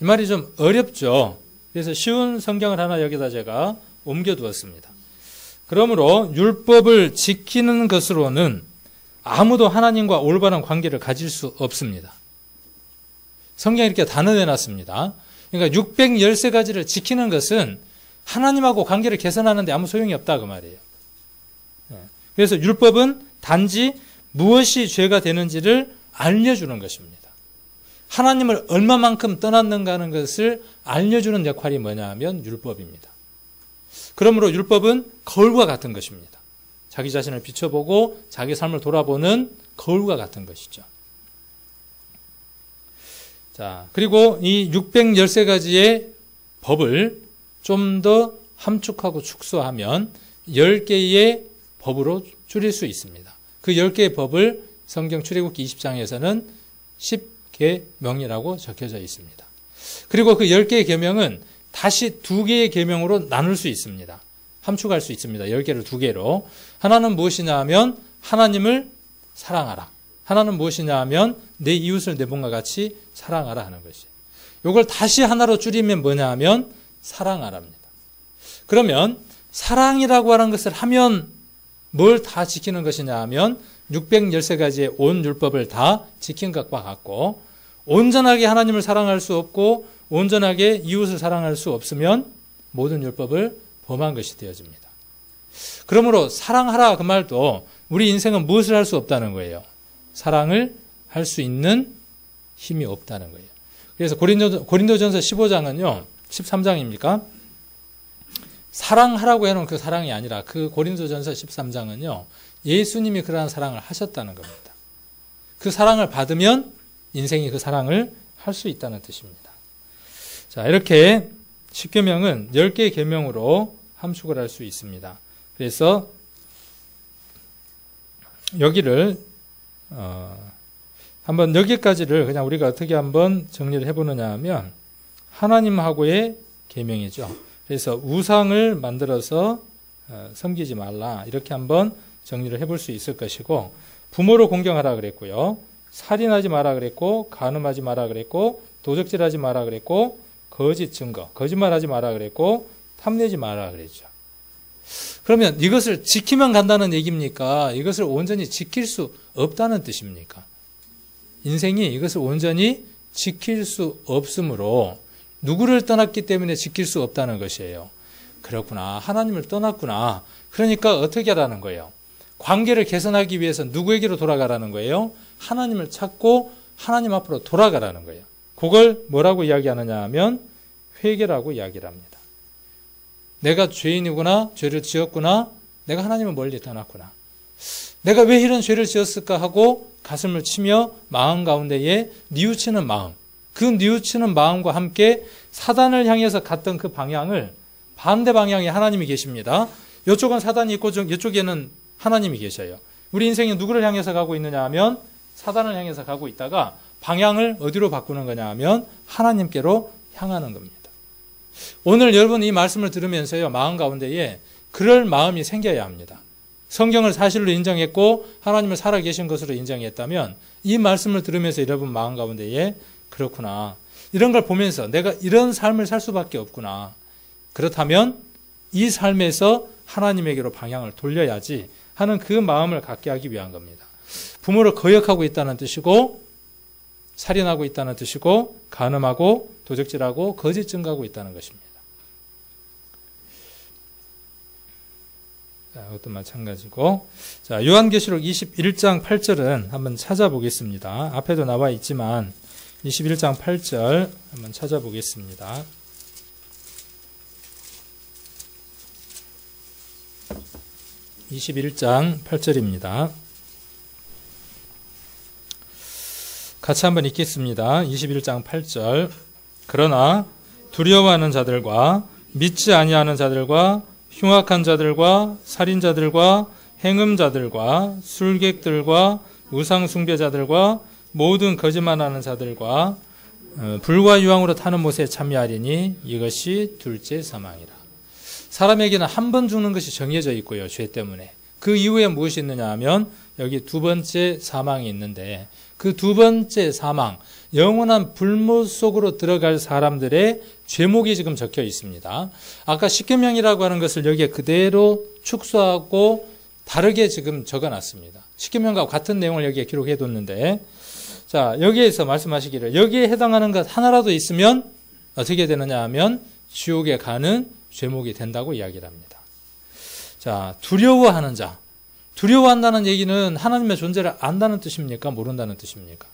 이 말이 좀 어렵죠. 그래서 쉬운 성경을 하나 여기다 제가 옮겨두었습니다. 그러므로 율법을 지키는 것으로는 아무도 하나님과 올바른 관계를 가질 수 없습니다. 성경에 이렇게 단언해놨습니다. 그러니까 613가지를 지키는 것은 하나님하고 관계를 개선하는 데 아무 소용이 없다 그 말이에요. 그래서 율법은 단지 무엇이 죄가 되는지를 알려주는 것입니다. 하나님을 얼마만큼 떠났는가 하는 것을 알려주는 역할이 뭐냐 하면 율법입니다. 그러므로 율법은 거울과 같은 것입니다. 자기 자신을 비춰보고 자기 삶을 돌아보는 거울과 같은 것이죠. 자, 그리고 이 613가지의 법을 좀 더 함축하고 축소하면 10개의 법으로 줄일 수 있습니다. 그 10개의 법을 성경 출애굽기 20장에서는 10계명이라고 적혀져 있습니다. 그리고 그 10개의 계명은 다시 2개의 계명으로 나눌 수 있습니다. 함축할 수 있습니다. 10개를 2개로. 하나는 무엇이냐 하면 하나님을 사랑하라. 하나는 무엇이냐 하면 내 이웃을 내 몸과 같이 사랑하라 하는 것이에요. 이걸 다시 하나로 줄이면 뭐냐 하면 사랑하랍니다. 그러면 사랑이라고 하는 것을 하면 뭘 다 지키는 것이냐 하면 613가지의 온 율법을 다 지킨 것과 같고 온전하게 하나님을 사랑할 수 없고 온전하게 이웃을 사랑할 수 없으면 모든 율법을 범한 것이 되어집니다. 그러므로 사랑하라 그 말도 우리 인생은 무엇을 할 수 없다는 거예요. 사랑을 할 수 있는 힘이 없다는 거예요. 그래서 고린도전서 15장은요. 13장입니까? 사랑하라고 해놓은 그 사랑이 아니라 그 고린도전서 13장은요. 예수님이 그러한 사랑을 하셨다는 겁니다. 그 사랑을 받으면 인생이 그 사랑을 할 수 있다는 뜻입니다. 자, 이렇게 10계명은 10개의 계명으로 함축을 할 수 있습니다. 그래서 여기를 한번 여기까지를 그냥 우리가 어떻게 한번 정리를 해보느냐 하면 하나님하고의 계명이죠. 그래서 우상을 만들어서 섬기지 말라 이렇게 한번 정리를 해볼 수 있을 것이고 부모를 공경하라 그랬고요. 살인하지 마라 그랬고 간음하지 마라 그랬고 도적질하지 마라 그랬고 거짓 증거, 거짓말하지 마라 그랬고 탐내지 마라 그랬죠. 그러면 이것을 지키면 간다는 얘기입니까? 이것을 온전히 지킬 수 없다는 뜻입니까? 인생이 이것을 온전히 지킬 수 없으므로 누구를 떠났기 때문에 지킬 수 없다는 것이에요. 그렇구나. 하나님을 떠났구나. 그러니까 어떻게 하라는 거예요? 관계를 개선하기 위해서 누구에게로 돌아가라는 거예요? 하나님을 찾고 하나님 앞으로 돌아가라는 거예요. 그걸 뭐라고 이야기하느냐 하면 회개라고 이야기를 합니다. 내가 죄인이구나, 죄를 지었구나, 내가 하나님을 멀리 떠났구나. 내가 왜 이런 죄를 지었을까 하고 가슴을 치며 마음 가운데에 뉘우치는 마음, 그 뉘우치는 마음과 함께 사단을 향해서 갔던 그 방향을 반대 방향에 하나님이 계십니다. 이쪽은 사단이 있고 이쪽에는 하나님이 계셔요. 우리 인생이 누구를 향해서 가고 있느냐 하면 사단을 향해서 가고 있다가 방향을 어디로 바꾸는 거냐 하면 하나님께로 향하는 겁니다. 오늘 여러분 이 말씀을 들으면서요, 마음 가운데에 그럴 마음이 생겨야 합니다. 성경을 사실로 인정했고 하나님을 살아계신 것으로 인정했다면 이 말씀을 들으면서 여러분 마음 가운데에 그렇구나, 이런 걸 보면서 내가 이런 삶을 살 수밖에 없구나, 그렇다면 이 삶에서 하나님에게로 방향을 돌려야지 하는 그 마음을 갖게 하기 위한 겁니다. 부모를 거역하고 있다는 뜻이고, 살인하고 있다는 뜻이고, 간음하고 도적질하고 거짓 증거하고 있다는 것입니다. 자, 이것도 마찬가지고. 자, 요한계시록 21장 8절은 한번 찾아보겠습니다. 앞에도 나와 있지만 21장 8절 한번 찾아보겠습니다. (21장 8절입니다) 같이 한번 읽겠습니다. 21장 8절. 그러나 두려워하는 자들과 믿지 아니하는 자들과 흉악한 자들과 살인자들과 행음자들과 술객들과 우상숭배자들과 모든 거짓말하는 자들과 불과 유황으로 타는 못에 참여하리니 이것이 둘째 사망이라. 사람에게는 한 번 죽는 것이 정해져 있고요, 죄 때문에. 그 이후에 무엇이 있느냐 하면 여기 두 번째 사망이 있는데, 그 두 번째 사망, 영원한 불못 속으로 들어갈 사람들의 죄목이 지금 적혀 있습니다. 아까 십계명이라고 하는 것을 여기에 그대로 축소하고 다르게 지금 적어놨습니다. 십계명과 같은 내용을 여기에 기록해뒀는데, 자, 여기에서 말씀하시기를 여기에 해당하는 것 하나라도 있으면 어떻게 되느냐 하면 지옥에 가는 죄목이 된다고 이야기를 합니다. 자, 두려워하는 자. 두려워한다는 얘기는 하나님의 존재를 안다는 뜻입니까? 모른다는 뜻입니까?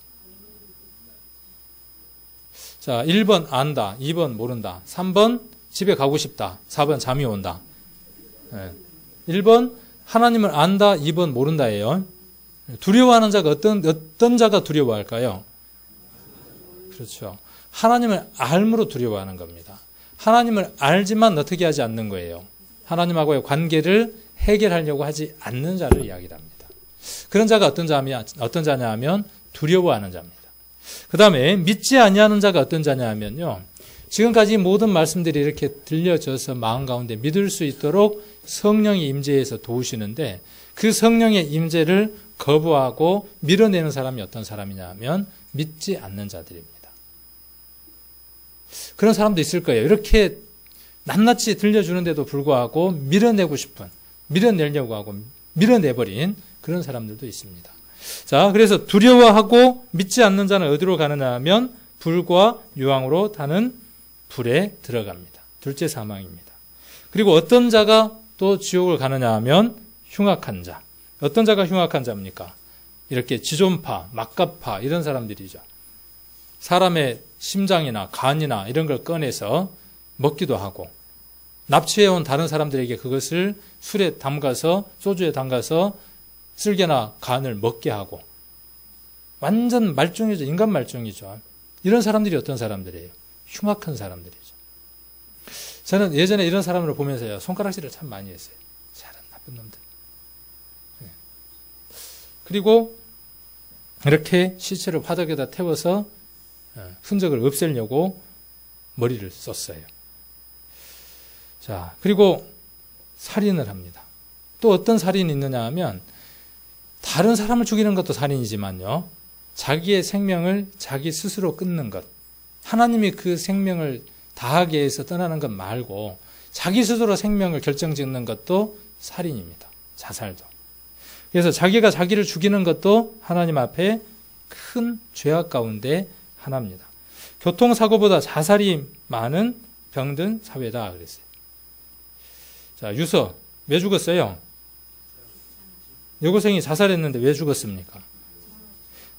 자, 1번 안다, 2번 모른다, 3번 집에 가고 싶다, 4번 잠이 온다. 1번 하나님을 안다, 2번 모른다예요. 두려워하는 자가 어떤 자가 두려워할까요? 그렇죠. 하나님을 알므로 두려워하는 겁니다. 하나님을 알지만 어떻게 하지 않는 거예요. 하나님하고의 관계를 해결하려고 하지 않는 자를 이야기를 합니다. 그런 자가 어떤 자냐 하면 두려워하는 자입니다. 그 다음에 믿지 아니하는 자가 어떤 자냐 하면요, 지금까지 모든 말씀들이 이렇게 들려져서 마음 가운데 믿을 수 있도록 성령이 임재해서 도우시는데, 그 성령의 임재를 거부하고 밀어내는 사람이 어떤 사람이냐 하면 믿지 않는 자들입니다. 그런 사람도 있을 거예요. 이렇게 낱낱이 들려주는데도 불구하고 밀어내고 싶은, 밀어내려고 하고 밀어내버린 그런 사람들도 있습니다. 자, 그래서 두려워하고 믿지 않는 자는 어디로 가느냐 하면 불과 유황으로 타는 불에 들어갑니다. 둘째 사망입니다. 그리고 어떤 자가 또 지옥을 가느냐 하면 흉악한 자. 어떤 자가 흉악한 자입니까? 이렇게 지존파, 막가파 이런 사람들이죠. 사람의 심장이나 간이나 이런 걸 꺼내서 먹기도 하고, 납치해온 다른 사람들에게 그것을 술에 담가서, 소주에 담가서 쓸개나 간을 먹게 하고, 완전 말종이죠. 인간 말종이죠. 이런 사람들이 어떤 사람들이에요? 흉악한 사람들이죠. 저는 예전에 이런 사람을 보면서요, 손가락질을 참 많이 했어요. 잘한 나쁜 놈들. 네. 그리고 이렇게 시체를 화덕에다 태워서 흔적을 없애려고 머리를 썼어요. 자, 그리고 살인을 합니다. 또 어떤 살인이 있느냐 하면, 다른 사람을 죽이는 것도 살인이지만요, 자기의 생명을 자기 스스로 끊는 것, 하나님이 그 생명을 다하게 해서 떠나는 것 말고 자기 스스로 생명을 결정짓는 것도 살인입니다. 자살도. 그래서 자기가 자기를 죽이는 것도 하나님 앞에 큰 죄악 가운데 하나입니다. 교통사고보다 자살이 많은 병든 사회다 그랬어요. 자, 유서 왜 죽었어요? 여고생이 자살했는데 왜 죽었습니까?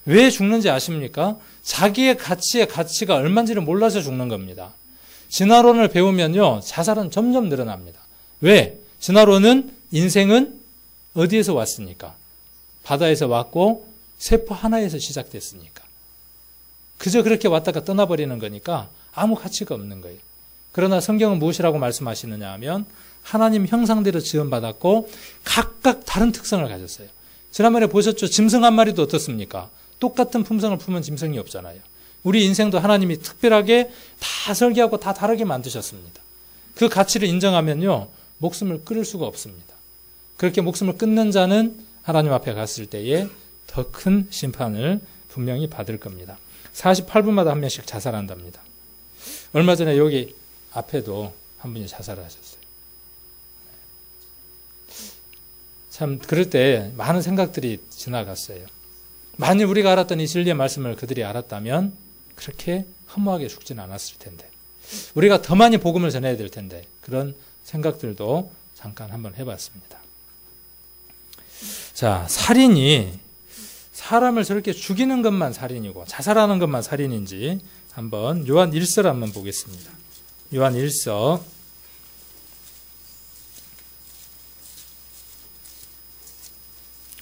왜 죽는지 아십니까? 자기의 가치가 얼마인지를 몰라서 죽는 겁니다. 진화론을 배우면요, 자살은 점점 늘어납니다. 왜? 진화론은 인생은 어디에서 왔습니까? 바다에서 왔고 세포 하나에서 시작됐으니까. 그저 그렇게 왔다가 떠나버리는 거니까 아무 가치가 없는 거예요. 그러나 성경은 무엇이라고 말씀하시느냐 하면 하나님 형상대로 지음받았고 각각 다른 특성을 가졌어요. 지난번에 보셨죠? 짐승 한 마리도 어떻습니까? 똑같은 품성을 품은 짐승이 없잖아요. 우리 인생도 하나님이 특별하게 다 설계하고 다 다르게 만드셨습니다. 그 가치를 인정하면요, 목숨을 끊을 수가 없습니다. 그렇게 목숨을 끊는 자는 하나님 앞에 갔을 때에 더 큰 심판을 분명히 받을 겁니다. 48분마다 한 명씩 자살한답니다. 얼마 전에 여기 앞에도 한 분이 자살을 하셨어요. 참 그럴 때 많은 생각들이 지나갔어요. 만일 우리가 알았던 이 진리의 말씀을 그들이 알았다면 그렇게 허무하게 죽지는 않았을 텐데, 우리가 더 많이 복음을 전해야 될 텐데, 그런 생각들도 잠깐 한번 해봤습니다. 자, 살인이 사람을 저렇게 죽이는 것만 살인이고 자살하는 것만 살인인지 한번 요한 1서를 한번 보겠습니다. 요한 1서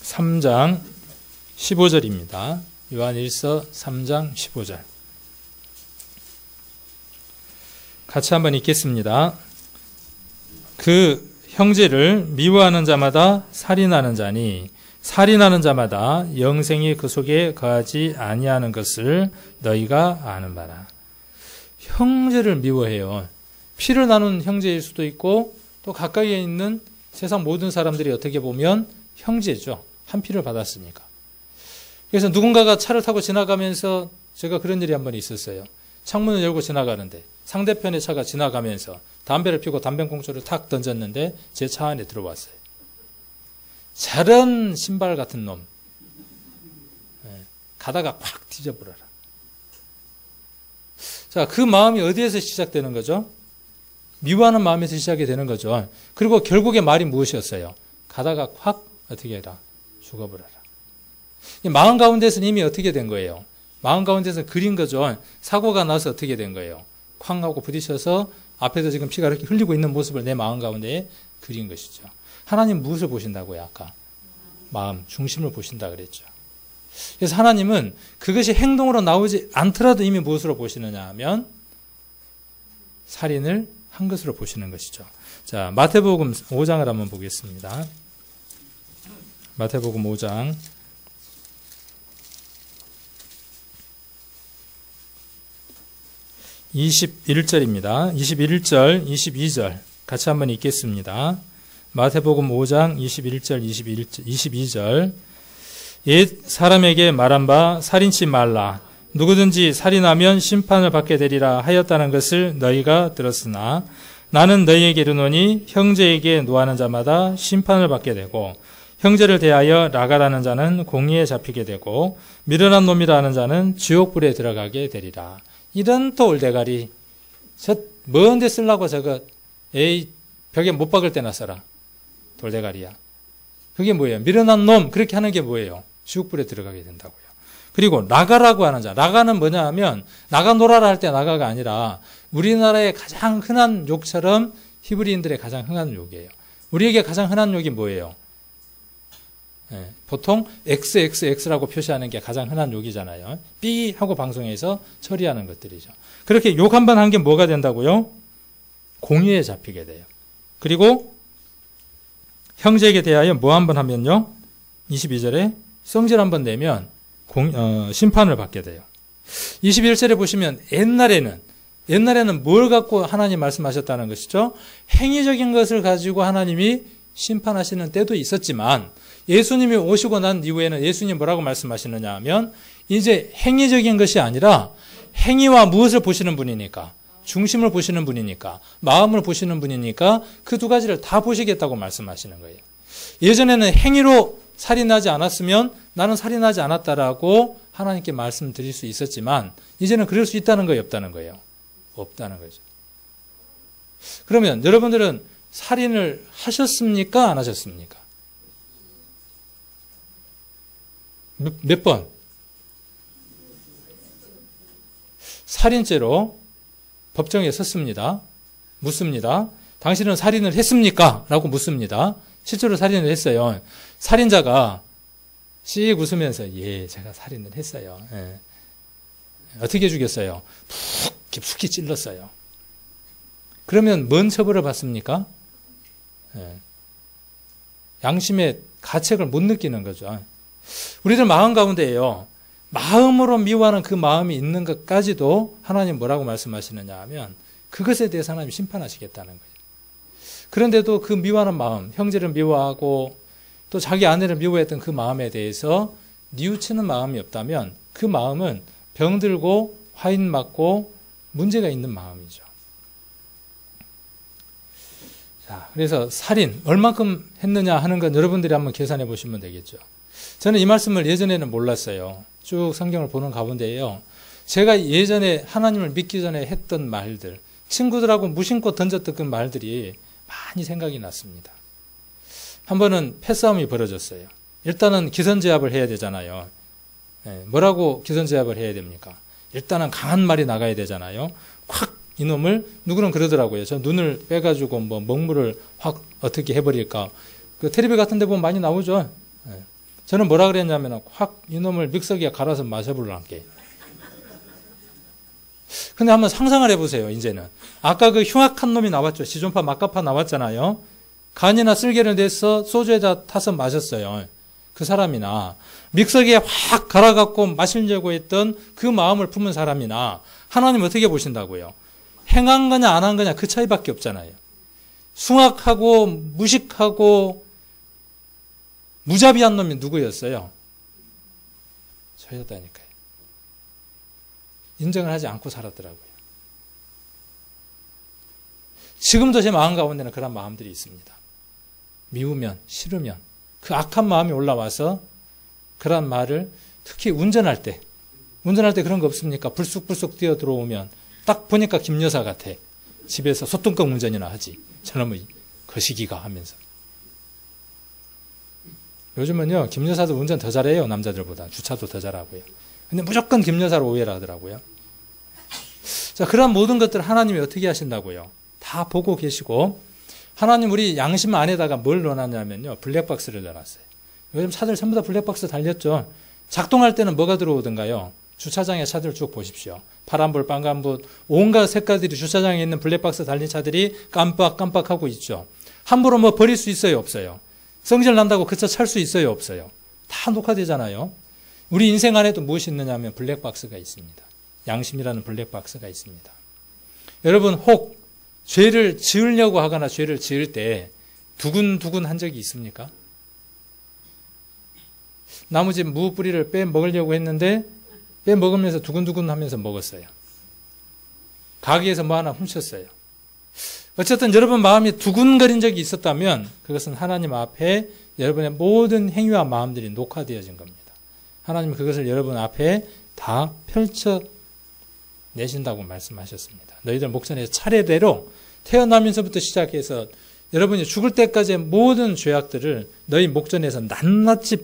3장 15절입니다. 요한 1서 3장 15절. 같이 한번 읽겠습니다. 그 형제를 미워하는 자마다 살인하는 자니 살인하는 자마다 영생이 그 속에 거하지 아니하는 것을 너희가 아는 바라. 형제를 미워해요. 피를 나눈 형제일 수도 있고 또 가까이에 있는 세상 모든 사람들이 어떻게 보면 형제죠. 한 피를 받았으니까. 그래서 누군가가 차를 타고 지나가면서 제가 그런 일이 한 번 있었어요. 창문을 열고 지나가는데 상대편의 차가 지나가면서 담배를 피우고 담배꽁초를 탁 던졌는데 제 차 안에 들어왔어요. 저런 신발 같은 놈. 가다가 팍 뒤져버려라. 자, 그 마음이 어디에서 시작되는 거죠? 미워하는 마음에서 시작이 되는 거죠. 그리고 결국에 말이 무엇이었어요? 가다가 확 어떻게 해라? 죽어버려라. 마음 가운데서는 이미 어떻게 된 거예요? 마음 가운데서 그린 거죠. 사고가 나서 어떻게 된 거예요? 쾅 하고 부딪혀서 앞에서 지금 피가 이렇게 흘리고 있는 모습을 내 마음 가운데에 그린 것이죠. 하나님 무엇을 보신다고요? 아까 마음, 중심을 보신다 그랬죠. 그래서 하나님은 그것이 행동으로 나오지 않더라도 이미 무엇으로 보시느냐 하면 살인을 한 것으로 보시는 것이죠. 자, 마태복음 5장을 한번 보겠습니다. 마태복음 5장 21절입니다. 21절, 22절 같이 한번 읽겠습니다. 마태복음 5장 21절, 22절. 옛 사람에게 말한 바 살인치 말라. 누구든지 살인하면 심판을 받게 되리라 하였다는 것을 너희가 들었으나 나는 너희에게 이르노니 형제에게 노하는 자마다 심판을 받게 되고 형제를 대하여 라가라는 자는 공의에 잡히게 되고 미련한 놈이라 하는 자는 지옥불에 들어가게 되리라. 이런 또 올대가리. 저 뭔데 쓰려고 저거 에이 벽에 못 박을 때나 써라. 돌대가리야. 그게 뭐예요? 미련한 놈. 그렇게 하는 게 뭐예요? 지옥불에 들어가게 된다고요. 그리고 나가라고 하는 자. 나가는 뭐냐 하면 나가 놀아라 할 때 나가가 아니라 우리나라의 가장 흔한 욕처럼 히브리인들의 가장 흔한 욕이에요. 우리에게 가장 흔한 욕이 뭐예요? 보통 XXX라고 표시하는 게 가장 흔한 욕이잖아요. 삐 하고 방송에서 처리하는 것들이죠. 그렇게 욕 한 번 한 게 뭐가 된다고요? 공의에 잡히게 돼요. 그리고 형제에게 대하여 뭐 한 번 하면요. 22절에 성질 한 번 내면 심판을 받게 돼요. 21절에 보시면 옛날에는 뭘 갖고 하나님 말씀하셨다는 것이죠? 행위적인 것을 가지고 하나님이 심판하시는 때도 있었지만 예수님이 오시고 난 이후에는 예수님 뭐라고 말씀하시느냐 하면 이제 행위적인 것이 아니라 행위와 무엇을 보시는 분이니까 중심을 보시는 분이니까 마음을 보시는 분이니까 그 두 가지를 다 보시겠다고 말씀하시는 거예요. 예전에는 행위로 살인하지 않았으면 나는 살인하지 않았다라고 하나님께 말씀드릴 수 있었지만 이제는 그럴 수 있다는 거예요? 없다는 거예요? 없다는 거죠. 그러면 여러분들은 살인을 하셨습니까? 안 하셨습니까? 몇 번? 살인죄로 법정에 섰습니다. 묻습니다. 당신은 살인을 했습니까? 라고 묻습니다. 실제로 살인을 했어요. 살인자가 씩 웃으면서 예, 제가 살인을 했어요. 예. 어떻게 죽였어요? 푹 깊숙이 찔렀어요. 그러면 뭔 처벌을 받습니까? 예. 양심의 가책을 못 느끼는 거죠. 우리들 마음 가운데에요. 마음으로 미워하는 그 마음이 있는 것까지도 하나님 뭐라고 말씀하시느냐 하면 그것에 대해서 하나님 심판하시겠다는 거예요. 그런데도 그 미워하는 마음, 형제를 미워하고 또 자기 아내를 미워했던 그 마음에 대해서 뉘우치는 마음이 없다면 그 마음은 병들고 화인 맞고 문제가 있는 마음이죠. 자, 그래서 살인 얼만큼 했느냐 하는 건 여러분들이 한번 계산해 보시면 되겠죠. 저는 이 말씀을 예전에는 몰랐어요. 쭉 성경을 보는 가운데에요. 제가 예전에 하나님을 믿기 전에 했던 말들, 친구들하고 무심코 던졌던 그 말들이 많이 생각이 났습니다. 한 번은 패싸움이 벌어졌어요. 일단은 기선제압을 해야 되잖아요. 뭐라고 기선제압을 해야 됩니까? 일단은 강한 말이 나가야 되잖아요. 확 이놈을 누구는 그러더라고요. 저 눈을 빼가지고 뭐 먹물을 확 어떻게 해버릴까. 그 텔레비 같은 데 보면 많이 나오죠. 저는 뭐라 그랬냐면 확 이놈을 믹서기에 갈아서 마셔보려게. 근데 한번 상상을 해보세요. 이제는 아까 그 흉악한 놈이 나왔죠. 시존파 막가파 나왔잖아요. 간이나 쓸개를 내서 소주에다 타서 마셨어요. 그 사람이나 믹서기에 확 갈아갖고 마시려고 했던 그 마음을 품은 사람이나 하나님 어떻게 보신다고요? 행한 거냐 안 한 거냐 그 차이밖에 없잖아요. 숭악하고 무식하고 무자비한 놈이 누구였어요? 저였다니까요. 인정을 하지 않고 살았더라고요. 지금도 제 마음 가운데는 그런 마음들이 있습니다. 미우면 싫으면 그 악한 마음이 올라와서 그런 말을 특히 운전할 때 그런 거 없습니까? 불쑥불쑥 뛰어 들어오면 딱 보니까 김여사 같아. 집에서 소뚜껑 운전이나 하지. 저놈의 거시기가 하면서. 요즘은요, 김여사도 운전 더 잘해요. 남자들보다. 주차도 더 잘하고요. 근데 무조건 김여사로 오해를 하더라고요. 자, 그런 모든 것들을 하나님이 어떻게 하신다고요? 다 보고 계시고, 하나님 우리 양심 안에다가 뭘 넣어놨냐면요, 블랙박스를 넣어놨어요. 요즘 차들 전부 다 블랙박스 달렸죠. 작동할 때는 뭐가 들어오던가요? 주차장에 차들 쭉 보십시오. 파란불, 빨간불, 온갖 색깔들이 주차장에 있는 블랙박스 달린 차들이 깜빡깜빡하고 있죠. 함부로 뭐 버릴 수 있어요, 없어요? 성질 난다고 그 차 찰 수 있어요, 없어요? 다 녹화되잖아요. 우리 인생 안에도 무엇이 있느냐 하면 블랙박스가 있습니다. 양심이라는 블랙박스가 있습니다. 여러분 혹 죄를 지으려고 하거나 죄를 지을 때 두근두근 한 적이 있습니까? 나무집 무 뿌리를 빼먹으려고 했는데 빼먹으면서 두근두근 하면서 먹었어요. 가게에서 뭐 하나 훔쳤어요. 어쨌든 여러분 마음이 두근거린 적이 있었다면 그것은 하나님 앞에 여러분의 모든 행위와 마음들이 녹화되어진 겁니다. 하나님은 그것을 여러분 앞에 다 펼쳐내신다고 말씀하셨습니다. 너희들 목전에서 차례대로 태어나면서부터 시작해서 여러분이 죽을 때까지의 모든 죄악들을 너희 목전에서 낱낱이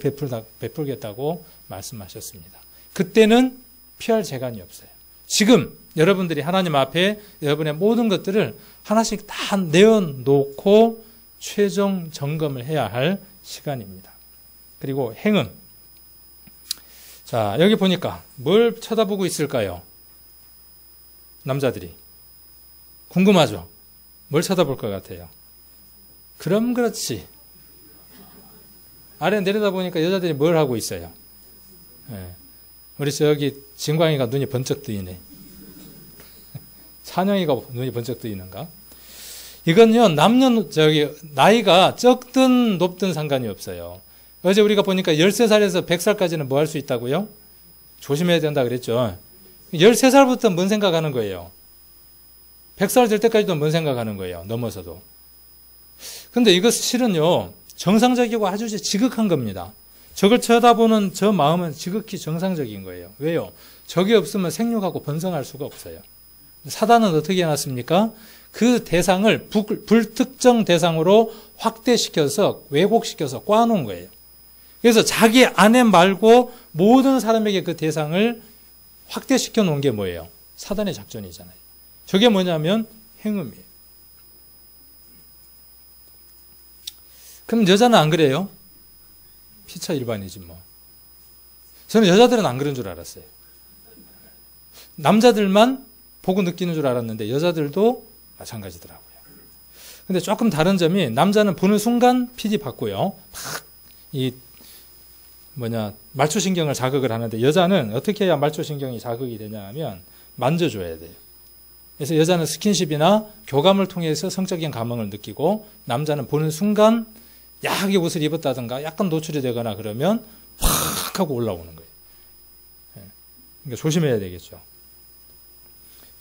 베풀겠다고 말씀하셨습니다. 그때는 피할 재간이 없어요. 지금 여러분들이 하나님 앞에 여러분의 모든 것들을 하나씩 다 내어놓고 최종 점검을 해야 할 시간입니다. 그리고 행음. 자, 여기 보니까 뭘 쳐다보고 있을까요? 남자들이. 궁금하죠? 뭘 쳐다볼 것 같아요? 그럼 그렇지. 아래 내려다보니까 여자들이 뭘 하고 있어요? 네. 우리 저기 진광이가 눈이 번쩍 뜨이네. 찬영이가 눈이 번쩍 뜨이는가? 이건요, 나이가 적든 높든 상관이 없어요. 어제 우리가 보니까 13살에서 100살까지는 뭐 할 수 있다고요? 조심해야 된다 그랬죠. 13살부터 뭔 생각하는 거예요? 100살 될 때까지도 뭔 생각하는 거예요? 넘어서도. 근데 이것 실은요, 정상적이고 아주 지극한 겁니다. 적을 쳐다보는 저 마음은 지극히 정상적인 거예요. 왜요? 적이 없으면 생육하고 번성할 수가 없어요. 사단은 어떻게 해놨습니까? 그 대상을 불특정 대상으로 확대시켜서 왜곡시켜서 꽈놓은 거예요. 그래서 자기 아내 말고 모든 사람에게 그 대상을 확대시켜 놓은 게 뭐예요? 사단의 작전이잖아요. 저게 뭐냐면 행음이에요. 그럼 여자는 안 그래요? 피차 일반이지 뭐. 저는 여자들은 안 그런 줄 알았어요. 남자들만 보고 느끼는 줄 알았는데 여자들도 마찬가지더라고요. 근데 조금 다른 점이 남자는 보는 순간 PD 받고요. 말초신경을 자극을 하는데 여자는 어떻게 해야 말초신경이 자극이 되냐 하면 만져줘야 돼요. 그래서 여자는 스킨십이나 교감을 통해서 성적인 감흥을 느끼고 남자는 보는 순간 야하게 옷을 입었다든가 약간 노출이 되거나 그러면 확 하고 올라오는 거예요. 그러니까 조심해야 되겠죠.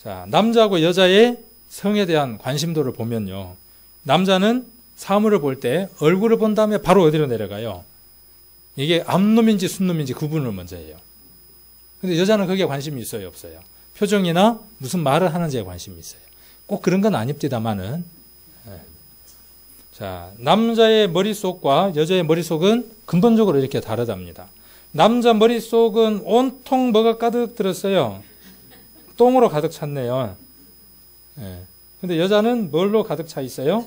자, 남자하고 여자의 성에 대한 관심도를 보면요. 남자는 사물을 볼 때 얼굴을 본 다음에 바로 어디로 내려가요? 이게 앞놈인지 순놈인지 구분을 먼저 해요. 근데 여자는 거기에 관심이 있어요, 없어요? 표정이나 무슨 말을 하는지에 관심이 있어요. 꼭 그런 건 아닙니다만은. 자, 남자의 머릿속과 여자의 머릿속은 근본적으로 이렇게 다르답니다. 남자 머릿속은 온통 뭐가 가득 들었어요. 똥으로 가득 찼네요. 근데 여자는 뭘로 가득 차 있어요?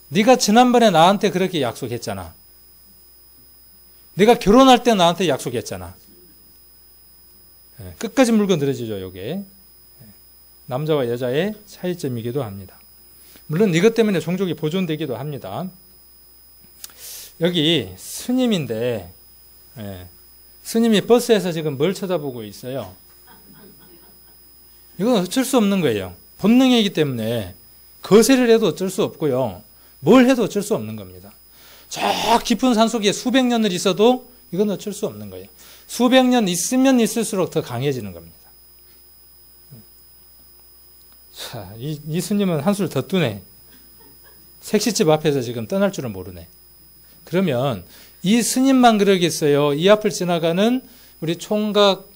네가 지난번에 나한테 그렇게 약속했잖아. 네가 결혼할 때 나한테 약속했잖아. 끝까지 물고 늘어지죠, 요게. 남자와 여자의 차이점이기도 합니다. 물론 이것 때문에 종족이 보존되기도 합니다. 여기 스님인데, 스님이 버스에서 지금 뭘 쳐다보고 있어요? 이건 어쩔 수 없는 거예요. 본능이기 때문에 거세를 해도 어쩔 수 없고요. 뭘 해도 어쩔 수 없는 겁니다. 저 깊은 산속에 수백 년을 있어도 이건 어쩔 수 없는 거예요. 수백 년 있으면 있을수록 더 강해지는 겁니다. 자, 이 스님은 한술 더 뜨네. 색시집 앞에서 지금 떠날 줄은 모르네. 그러면 이 스님만 그러겠어요? 이 앞을 지나가는 우리 총각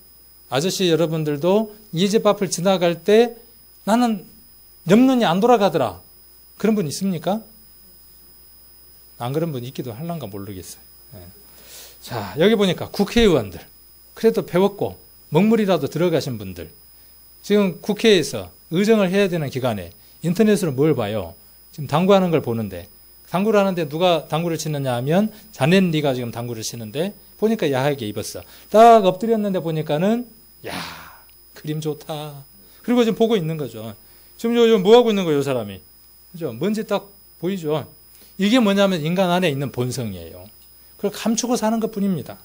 아저씨 여러분들도 이 집 앞을 지나갈 때 나는 옆눈이 안 돌아가더라. 그런 분 있습니까? 안 그런 분 있기도 할란가 모르겠어요. 자, 여기 보니까 국회의원들, 그래도 배웠고 먹물이라도 들어가신 분들, 지금 국회에서 의정을 해야 되는 기간에 인터넷으로 뭘 봐요? 지금 당구하는 걸 보는데, 당구를 하는데 누가 당구를 치느냐 하면 자넨 네가 지금 당구를 치는데 보니까 야하게 입었어. 딱 엎드렸는데 보니까는 야, 그림 좋다. 그리고 지금 보고 있는 거죠. 지금 뭐 하고 있는 거예요, 이 사람이? 그죠? 뭔지 딱 보이죠? 이게 뭐냐면 인간 안에 있는 본성이에요. 그걸 감추고 사는 것 뿐입니다.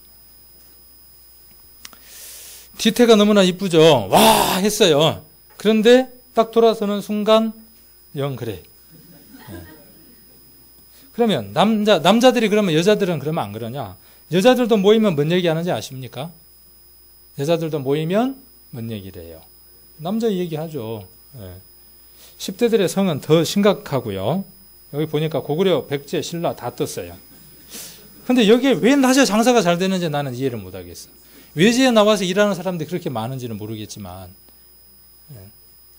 뒤태가 너무나 이쁘죠? 와! 했어요. 그런데 딱 돌아서는 순간, 영, 그래. 그러면 남자들이 그러면 여자들은 그러면 안 그러냐? 여자들도 모이면 뭔 얘기 하는지 아십니까? 여자들도 모이면 뭔 얘기를 해요? 남자 얘기하죠. 10대들의 성은 더 심각하고요. 여기 보니까 고구려, 백제, 신라 다 떴어요. 근데 여기에 왜 낮에 장사가 잘 되는지 나는 이해를 못 하겠어. 외지에 나와서 일하는 사람들이 그렇게 많은지는 모르겠지만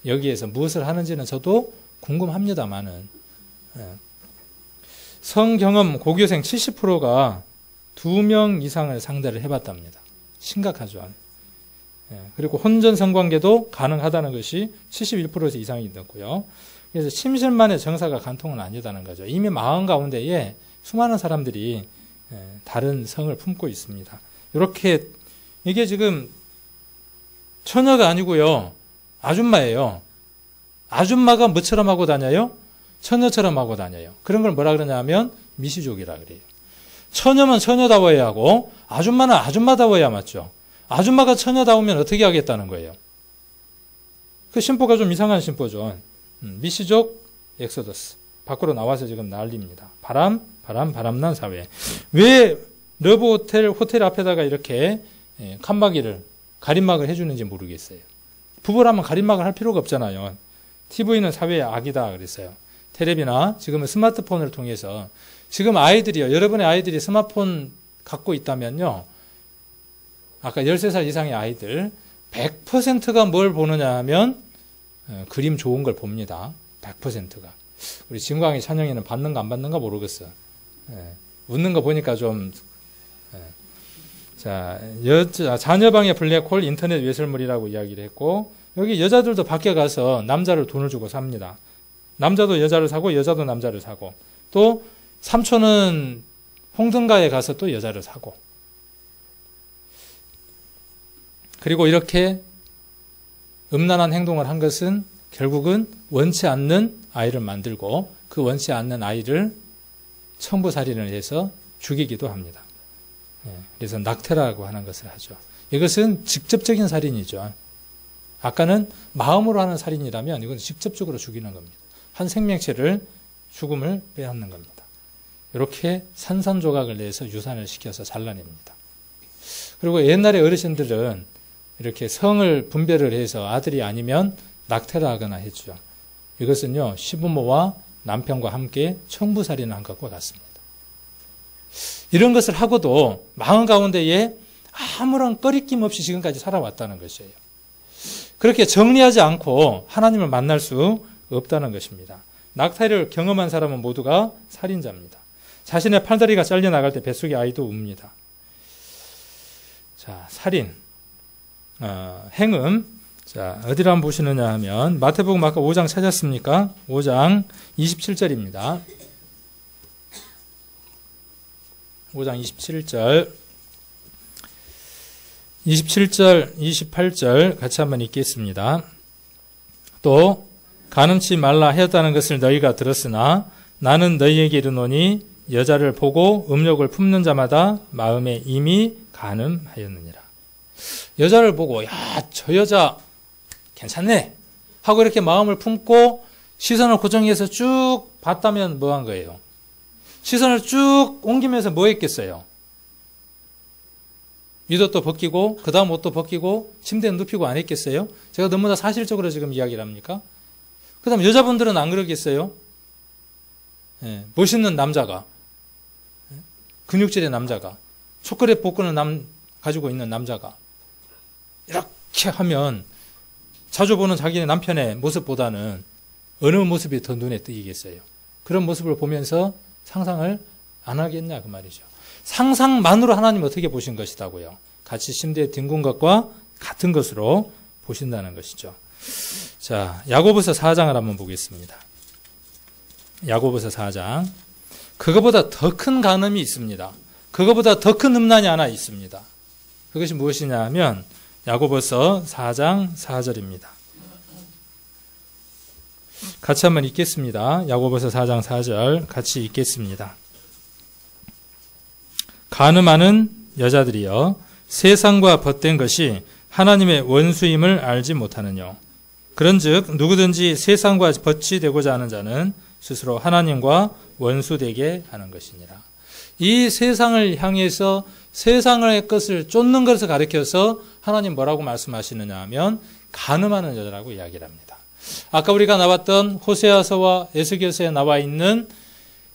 여기에서 무엇을 하는지는 저도 궁금합니다만은 성경험 고교생 70%가 2명 이상을 상대를 해봤답니다. 심각하죠. 그리고 혼전 성관계도 가능하다는 것이 71% 이상이 됐고요. 그래서 심실만의 정사가 간통은 아니다는 거죠. 이미 마음 가운데에 수많은 사람들이 다른 성을 품고 있습니다. 이렇게 이게 지금 처녀가 아니고요. 아줌마예요. 아줌마가 뭐처럼 하고 다녀요? 처녀처럼 하고 다녀요. 그런 걸 뭐라 그러냐면 미시족이라 그래요. 처녀면 처녀다워야 하고 아줌마는 아줌마다워야 맞죠. 아줌마가 처녀다우면 어떻게 하겠다는 거예요? 그 심보가 좀 이상한 심보죠. 미시족 엑소더스. 밖으로 나와서 지금 난립니다. 바람난 사회. 왜 러브 호텔 앞에다가 이렇게 칸막이를, 가림막을 해주는지 모르겠어요. 부부라면 가림막을 할 필요가 없잖아요. TV는 사회의 악이다 그랬어요. 텔레비나 지금은 스마트폰을 통해서 지금 아이들이요. 여러분의 아이들이 스마트폰 갖고 있다면요. 아까 13살 이상의 아이들 100%가 뭘 보느냐 하면 그림 좋은 걸 봅니다. 100%가. 우리 진광이 찬영이는 받는가 안 받는가 모르겠어. 웃는 거 보니까 좀. 자, 자녀방의 블랙홀 인터넷 외설물이라고 이야기를 했고 여기 여자들도 밖에 가서 남자를 돈을 주고 삽니다. 남자도 여자를 사고 여자도 남자를 사고 또 삼촌은 홍등가에 가서 또 여자를 사고 그리고 이렇게 음란한 행동을 한 것은 결국은 원치 않는 아이를 만들고 그 원치 않는 아이를 청부살인을 해서 죽이기도 합니다. 그래서 낙태라고 하는 것을 하죠. 이것은 직접적인 살인이죠. 아까는 마음으로 하는 살인이라면 이건 직접적으로 죽이는 겁니다. 한 생명체를 죽음을 빼앗는 겁니다. 이렇게 산산조각을 내서 유산을 시켜서 잘라냅니다. 그리고 옛날에 어르신들은 이렇게 성을 분별을 해서 아들이 아니면 낙태를 하거나 했죠. 이것은요, 시부모와 남편과 함께 청부살인을 한 것과 같습니다. 이런 것을 하고도 마음 가운데에 아무런 꺼리낌 없이 지금까지 살아왔다는 것이에요. 그렇게 정리하지 않고 하나님을 만날 수 없다는 것입니다. 낙태를 경험한 사람은 모두가 살인자입니다. 자신의 팔다리가 잘려나갈 때 뱃속의 아이도 웁니다. 자, 살인, 행음. 자, 어디를 한번 보시느냐 하면 마태복음 아까 5장 찾았습니까? 5장 27절입니다. 5장 27절, 27절, 28절 같이 한번 읽겠습니다. 또 간음치 말라 하였다는 것을 너희가 들었으나 나는 너희에게 이르노니 여자를 보고 음욕을 품는 자마다 마음에 이미 간음하였느니라. 여자를 보고 야, 저 여자 괜찮네 하고 이렇게 마음을 품고 시선을 고정해서 쭉 봤다면 뭐 한 거예요? 시선을 쭉 옮기면서 뭐 했겠어요? 윗옷도 벗기고 그 다음 옷도 벗기고 침대에 눕히고 안 했겠어요? 제가 너무나 사실적으로 지금 이야기를 합니까? 그 다음 여자분들은 안 그러겠어요? 멋있는 남자가, 근육질의 남자가, 초콜릿 복근을 가지고 있는 남자가 이렇게 하면 자주 보는 자기네 남편의 모습보다는 어느 모습이 더 눈에 띄겠어요? 그런 모습을 보면서 상상을 안 하겠냐 그 말이죠. 상상만으로 하나님 어떻게 보신 것이다고요? 같이 침대에 뒹군 것과 같은 것으로 보신다는 것이죠. 자, 야고보서 4장을 한번 보겠습니다. 야고보서 4장. 그거보다 더 큰 간음이 있습니다. 그거보다 더 큰 음란이 하나 있습니다. 그것이 무엇이냐 하면 야고보서 4장 4절입니다. 같이 한번 읽겠습니다. 야고보서 4장 4절 같이 읽겠습니다. 간음하는 여자들이여 세상과 벗된 것이 하나님의 원수임을 알지 못하느뇨. 그런즉 누구든지 세상과 벗이 되고자 하는 자는 스스로 하나님과 원수되게 하는 것이니라. 이 세상을 향해서 세상의 것을 쫓는 것을 가리켜서 하나님 뭐라고 말씀하시느냐 하면 간음하는 여자라고 이야기를 합니다. 아까 우리가 나왔던 호세아서와 에스겔서에 나와 있는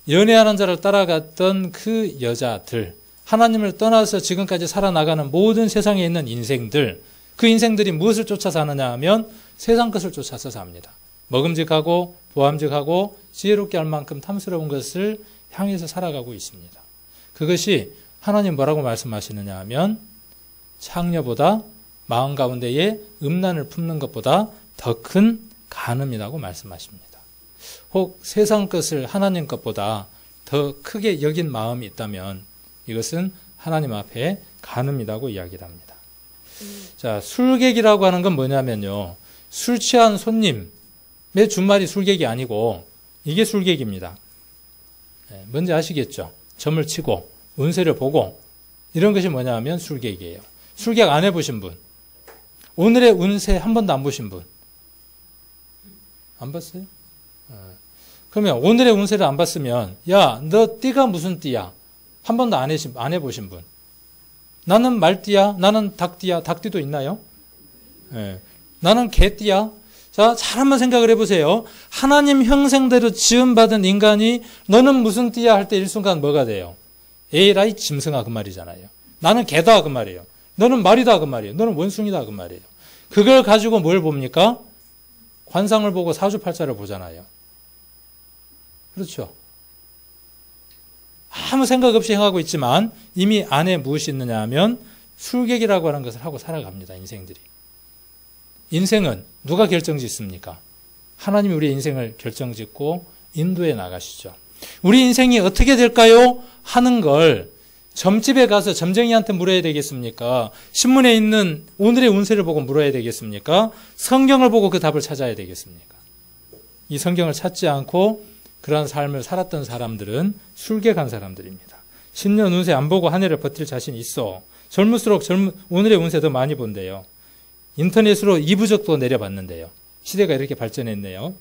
연애하는 자를 따라갔던 그 여자들, 하나님을 떠나서 지금까지 살아나가는 모든 세상에 있는 인생들, 그 인생들이 무엇을 쫓아 사느냐 하면 세상 것을 쫓아서 삽니다. 먹음직하고 보암직하고 지혜롭게 할 만큼 탐스러운 것을 향해서 살아가고 있습니다. 그것이 하나님 뭐라고 말씀하시느냐 하면 창녀보다 마음 가운데에 음란을 품는 것보다 더 큰 간음이라고 말씀하십니다. 혹 세상 것을 하나님 것보다 더 크게 여긴 마음이 있다면 이것은 하나님 앞에 간음이라고 이야기를 합니다. 자, 술객이라고 하는 건 뭐냐면요. 술 취한 손님의 준말이 술객이 아니고 이게 술객입니다. 뭔지 아시겠죠? 점을 치고 운세를 보고 이런 것이 뭐냐면 술객이에요. 술객 안 해보신 분, 오늘의 운세 한 번도 안 보신 분, 안 봤어요? 그러면 오늘의 운세를 안 봤으면 야, 너 띠가 무슨 띠야? 한 번도 안 해보신 분. 나는 말띠야? 나는 닭띠야? 닭띠도 있나요? 나는 개띠야? 자, 잘 한번 생각을 해보세요. 하나님 형상대로 지음받은 인간이 너는 무슨 띠야 할 때 일순간 뭐가 돼요? 에라이 짐승아 그 말이잖아요. 나는 개다 그 말이에요. 너는 말이다 그 말이에요. 너는 원숭이다 그 말이에요. 그걸 가지고 뭘 봅니까? 관상을 보고 사주팔자를 보잖아요. 그렇죠? 아무 생각 없이 행하고 있지만 이미 안에 무엇이 있느냐 하면 술객이라고 하는 것을 하고 살아갑니다. 인생들이. 인생은 누가 결정짓습니까? 하나님이 우리의 인생을 결정짓고 인도해 나가시죠. 우리 인생이 어떻게 될까요? 하는 걸 점집에 가서 점쟁이한테 물어야 되겠습니까? 신문에 있는 오늘의 운세를 보고 물어야 되겠습니까? 성경을 보고 그 답을 찾아야 되겠습니까? 이 성경을 찾지 않고 그러한 삶을 살았던 사람들은 술객한 사람들입니다. 10년 운세 안 보고 한 해를 버틸 자신 있어. 젊을수록 오늘의 운세 더 많이 본대요. 인터넷으로 2부적도 내려봤는데요. 시대가 이렇게 발전했네요.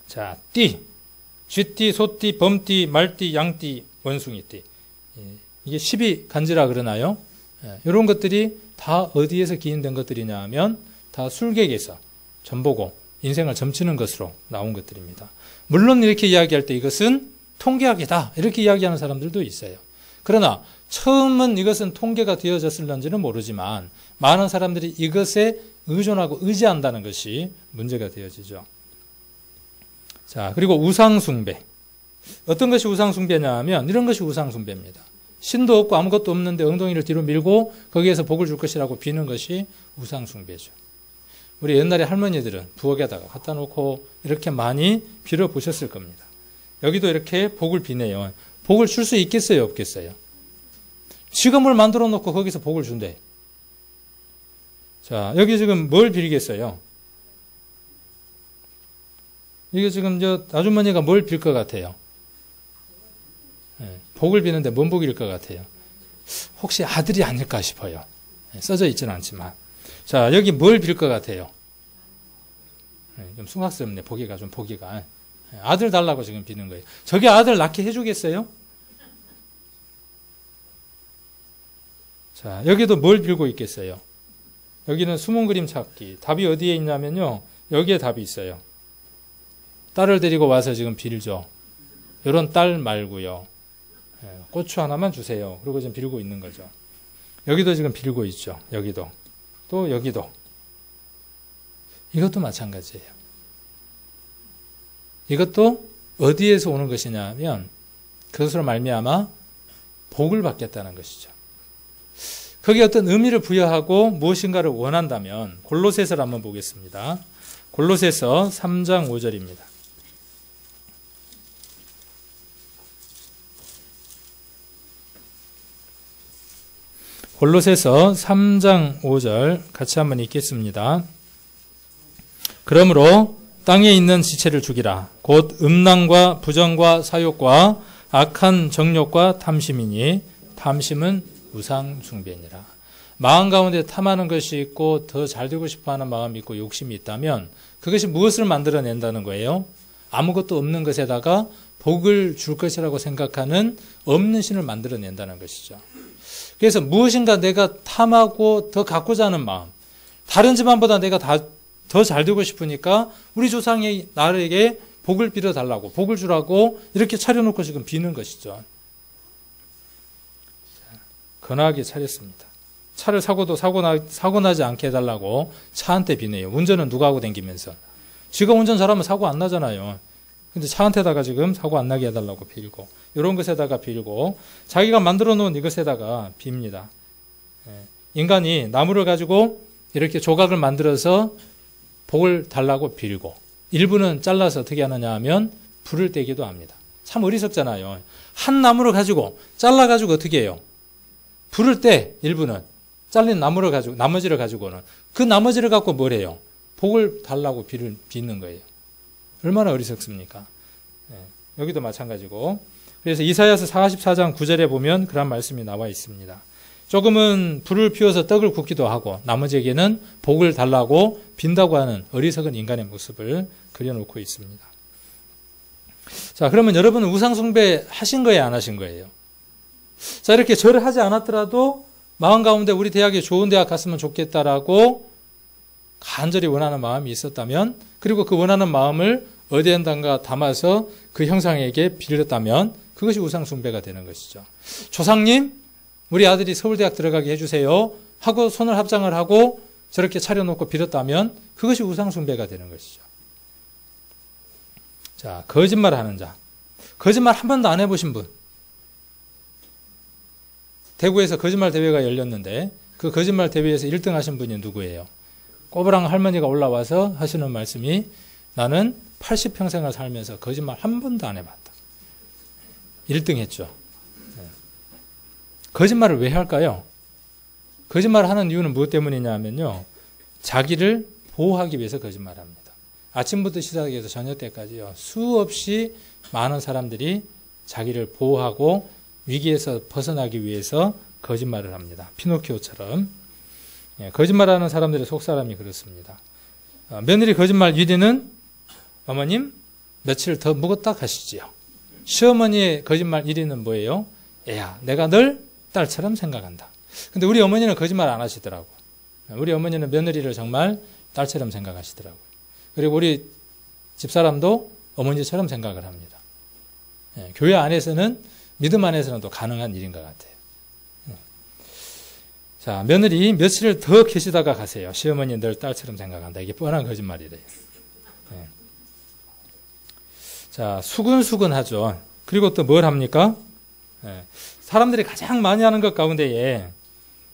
자, 띠. 쥐띠, 소띠, 범띠, 말띠, 양띠, 원숭이띠. 이게 12간지라 그러나요? 이런 것들이 다 어디에서 기인된 것들이냐 하면 다 술객에서 점보고 인생을 점치는 것으로 나온 것들입니다. 물론 이렇게 이야기할 때 이것은 통계학이다 이렇게 이야기하는 사람들도 있어요. 그러나 처음은 이것은 통계가 되어졌을런지는 모르지만 많은 사람들이 이것에 의존하고 의지한다는 것이 문제가 되어지죠. 자, 그리고 우상숭배. 어떤 것이 우상숭배냐 하면 이런 것이 우상숭배입니다. 신도 없고 아무것도 없는데 엉덩이를 뒤로 밀고 거기에서 복을 줄 것이라고 비는 것이 우상숭배죠. 우리 옛날에 할머니들은 부엌에다가 갖다 놓고 이렇게 많이 빌어보셨을 겁니다. 여기도 이렇게 복을 비네요. 복을 줄 수 있겠어요? 없겠어요? 지가 뭘 만들어 놓고 거기서 복을 준대. 자, 여기 지금 뭘 빌겠어요? 이게 지금 아주머니가 뭘 빌 것 같아요? 복을 비는데 뭔 복일 것 같아요? 혹시 아들이 아닐까 싶어요. 써져 있지는 않지만. 자, 여기 뭘 빌 것 같아요? 좀 숭악스럽네, 보기가. 아들 달라고 지금 비는 거예요. 저게 아들 낳게 해주겠어요? 자, 여기도 뭘 빌고 있겠어요? 여기는 숨은 그림 찾기. 답이 어디에 있냐면요. 여기에 답이 있어요. 딸을 데리고 와서 지금 빌죠. 이런 딸 말고요. 고추 하나만 주세요. 그리고 지금 빌고 있는 거죠. 여기도 지금 빌고 있죠. 여기도. 또 여기도. 이것도 마찬가지예요. 이것도 어디에서 오는 것이냐 하면 그것으로 말미암아 복을 받겠다는 것이죠. 거기에 어떤 의미를 부여하고 무엇인가를 원한다면 골로새서를 한번 보겠습니다. 골로새서 3장 5절입니다. 골로새서 3장 5절 같이 한번 읽겠습니다. 그러므로 땅에 있는 지체를 죽이라. 곧 음란과 부정과 사욕과 악한 정욕과 탐심이니 탐심은 우상 숭배니라. 마음 가운데 탐하는 것이 있고 더 잘 되고 싶어하는 마음이 있고 욕심이 있다면 그것이 무엇을 만들어낸다는 거예요? 아무것도 없는 것에다가 복을 줄 것이라고 생각하는 없는 신을 만들어낸다는 것이죠. 그래서 무엇인가 내가 탐하고 더 갖고자 하는 마음, 다른 집안보다 내가 더 잘 되고 싶으니까 우리 조상이 나에게 복을 빌어달라고, 복을 주라고 이렇게 차려놓고 지금 비는 것이죠. 거나하게 차렸습니다. 차를 사고도 사고 나지 않게 해달라고 차한테 비네요. 운전은 누가 하고 다니면서. 지가 운전 잘하면 사고 안 나잖아요. 근데 차한테다가 지금 사고 안 나게 해달라고 빌고, 이런 것에다가 빌고, 자기가 만들어 놓은 이것에다가 빕니다. 인간이 나무를 가지고 이렇게 조각을 만들어서 복을 달라고 빌고, 일부는 잘라서 어떻게 하느냐 하면 불을 떼기도 합니다. 참 어리석잖아요. 한 나무를 가지고 잘라가지고 어떻게 해요? 불을 떼, 일부는. 잘린 나무를 가지고, 나머지를 가지고는. 그 나머지를 갖고 뭘 해요? 복을 달라고 빚는 거예요. 얼마나 어리석습니까? 여기도 마찬가지고. 그래서 이사야서 44장 9절에 보면 그런 말씀이 나와 있습니다. 조금은 불을 피워서 떡을 굽기도 하고 나머지에게는 복을 달라고 빈다고 하는 어리석은 인간의 모습을 그려놓고 있습니다. 자, 그러면 여러분은 우상숭배 하신 거예요, 안 하신 거예요? 자, 이렇게 절을 하지 않았더라도 마음 가운데 우리 대학에 좋은 대학 갔으면 좋겠다라고 간절히 원하는 마음이 있었다면, 그리고 그 원하는 마음을 어디에든가 담아서 그 형상에게 빌렸다면 그것이 우상숭배가 되는 것이죠. 조상님, 우리 아들이 서울대학 들어가게 해주세요 하고 손을 합장을 하고 저렇게 차려놓고 빌었다면 그것이 우상숭배가 되는 것이죠. 자, 거짓말하는 자. 거짓말 한 번도 안 해보신 분. 대구에서 거짓말 대회가 열렸는데 그 거짓말 대회에서 1등 하신 분이 누구예요? 꼬부랑 할머니가 올라와서 하시는 말씀이 나는 80평생을 살면서 거짓말 한 번도 안 해봤다. 1등 했죠. 거짓말을 왜 할까요? 거짓말을 하는 이유는 무엇 때문이냐 하면요. 자기를 보호하기 위해서 거짓말을 합니다. 아침부터 시작해서 저녁 때까지요. 수없이 많은 사람들이 자기를 보호하고 위기에서 벗어나기 위해서 거짓말을 합니다. 피노키오처럼. 거짓말하는 사람들의 속사람이 그렇습니다. 며느리 거짓말 1위는 어머님 며칠 더 묵었다 가시지요. 시어머니의 거짓말 1위는 뭐예요? 애야 내가 널 딸처럼 생각한다. 근데 우리 어머니는 거짓말 안 하시더라고. 우리 어머니는 며느리를 정말 딸처럼 생각하시더라고요. 그리고 우리 집사람도 어머니처럼 생각을 합니다. 교회 안에서는 믿음 안에서는 또 가능한 일인 것 같아요. 자, 며느리 며칠을 더 계시다가 가세요. 시어머니 널 딸처럼 생각한다. 이게 뻔한 거짓말이래요. 자, 수근수근하죠. 그리고 또 뭘 합니까? 사람들이 가장 많이 하는 것 가운데에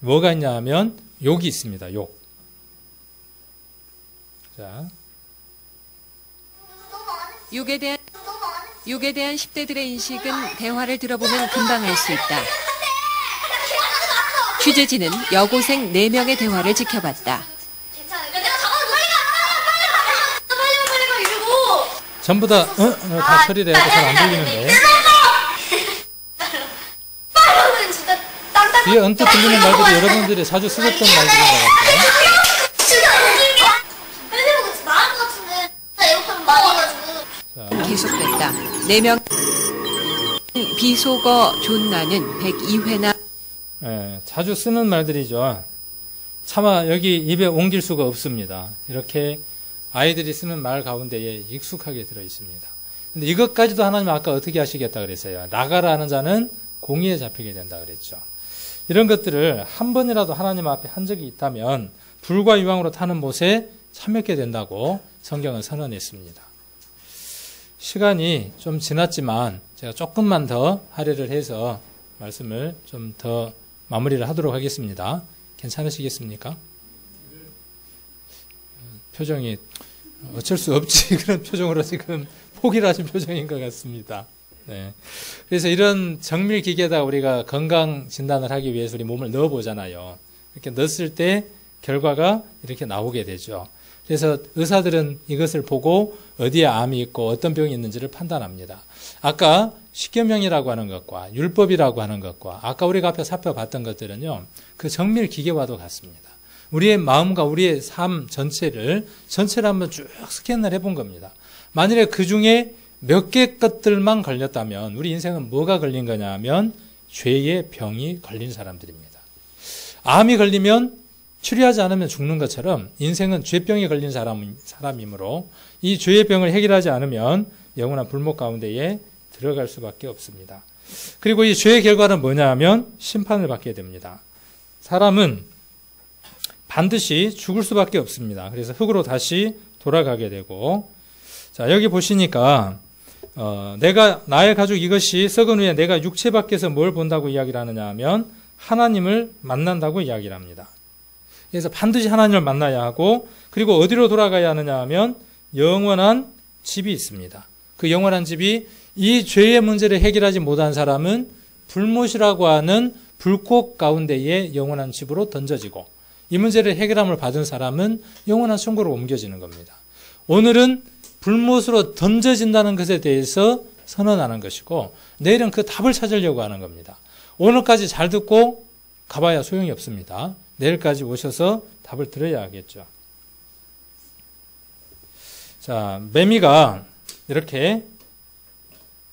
뭐가 있냐 하면 욕이 있습니다. 욕. 자, 욕에 대한 10대들의 인식은 대화를 들어보면 금방 알 수 있다. 취재진은 여고생 4명의 대화를 지켜봤다. 전부 다 처리를 해도 잘 안 들리는데. 뒤에 언뜻 들리는 말들이 여러분들이 자주 쓰셨던 말들인 것 같아요. 계속됐다. 4명 비속어 존나는 102회나 자주 쓰는 말들이죠. 차마 여기 입에 옮길 수가 없습니다. 이렇게 아이들이 쓰는 말 가운데에 익숙하게 들어 있습니다. 근데 이것까지도 하나님 아까 어떻게 하시겠다 그랬어요? 나가라 하는 자는 공의에 잡히게 된다 그랬죠. 이런 것들을 한 번이라도 하나님 앞에 한 적이 있다면 불과 유황으로 타는 못에 참였게 된다고 성경은 선언했습니다. 시간이 좀 지났지만 제가 조금만 더 할애를 해서 말씀을 좀 더 마무리를 하도록 하겠습니다. 괜찮으시겠습니까? 표정이 어쩔 수 없지 그런 표정으로 지금 포기를 하신 표정인 것 같습니다. 네. 그래서 이런 정밀 기계에다 우리가 건강 진단을 하기 위해서 우리 몸을 넣어보잖아요. 이렇게 넣었을 때 결과가 이렇게 나오게 되죠. 그래서 의사들은 이것을 보고 어디에 암이 있고 어떤 병이 있는지를 판단합니다. 아까 십계명이라고 하는 것과 율법이라고 하는 것과 아까 우리가 앞에 살펴봤던 것들은요. 그 정밀 기계와도 같습니다. 우리의 마음과 우리의 삶 전체를 한번 쭉 스캔을 해본 겁니다. 만일에 그 중에 몇 개 것들만 걸렸다면 우리 인생은 뭐가 걸린 거냐 하면 죄의 병이 걸린 사람들입니다. 암이 걸리면 치료하지 않으면 죽는 것처럼 인생은 죄병이 걸린 사람이므로 이 죄의 병을 해결하지 않으면 영원한 불목 가운데에 들어갈 수밖에 없습니다. 그리고 이 죄의 결과는 뭐냐 하면 심판을 받게 됩니다. 사람은 반드시 죽을 수밖에 없습니다. 그래서 흙으로 다시 돌아가게 되고, 자, 여기 보시니까, 내가, 나의 가죽 이것이 썩은 후에 내가 육체 밖에서 뭘 본다고 이야기를 하느냐 하면 하나님을 만난다고 이야기를 합니다. 그래서 반드시 하나님을 만나야 하고, 그리고 어디로 돌아가야 하느냐 하면 영원한 집이 있습니다. 그 영원한 집이 이 죄의 문제를 해결하지 못한 사람은 불못이라고 하는 불꽃 가운데에 영원한 집으로 던져지고, 이 문제를 해결함을 받은 사람은 영원한 천국으로 옮겨지는 겁니다. 오늘은 불못으로 던져진다는 것에 대해서 선언하는 것이고, 내일은 그 답을 찾으려고 하는 겁니다. 오늘까지 잘 듣고 가봐야 소용이 없습니다. 내일까지 오셔서 답을 들어야 하겠죠. 자, 매미가 이렇게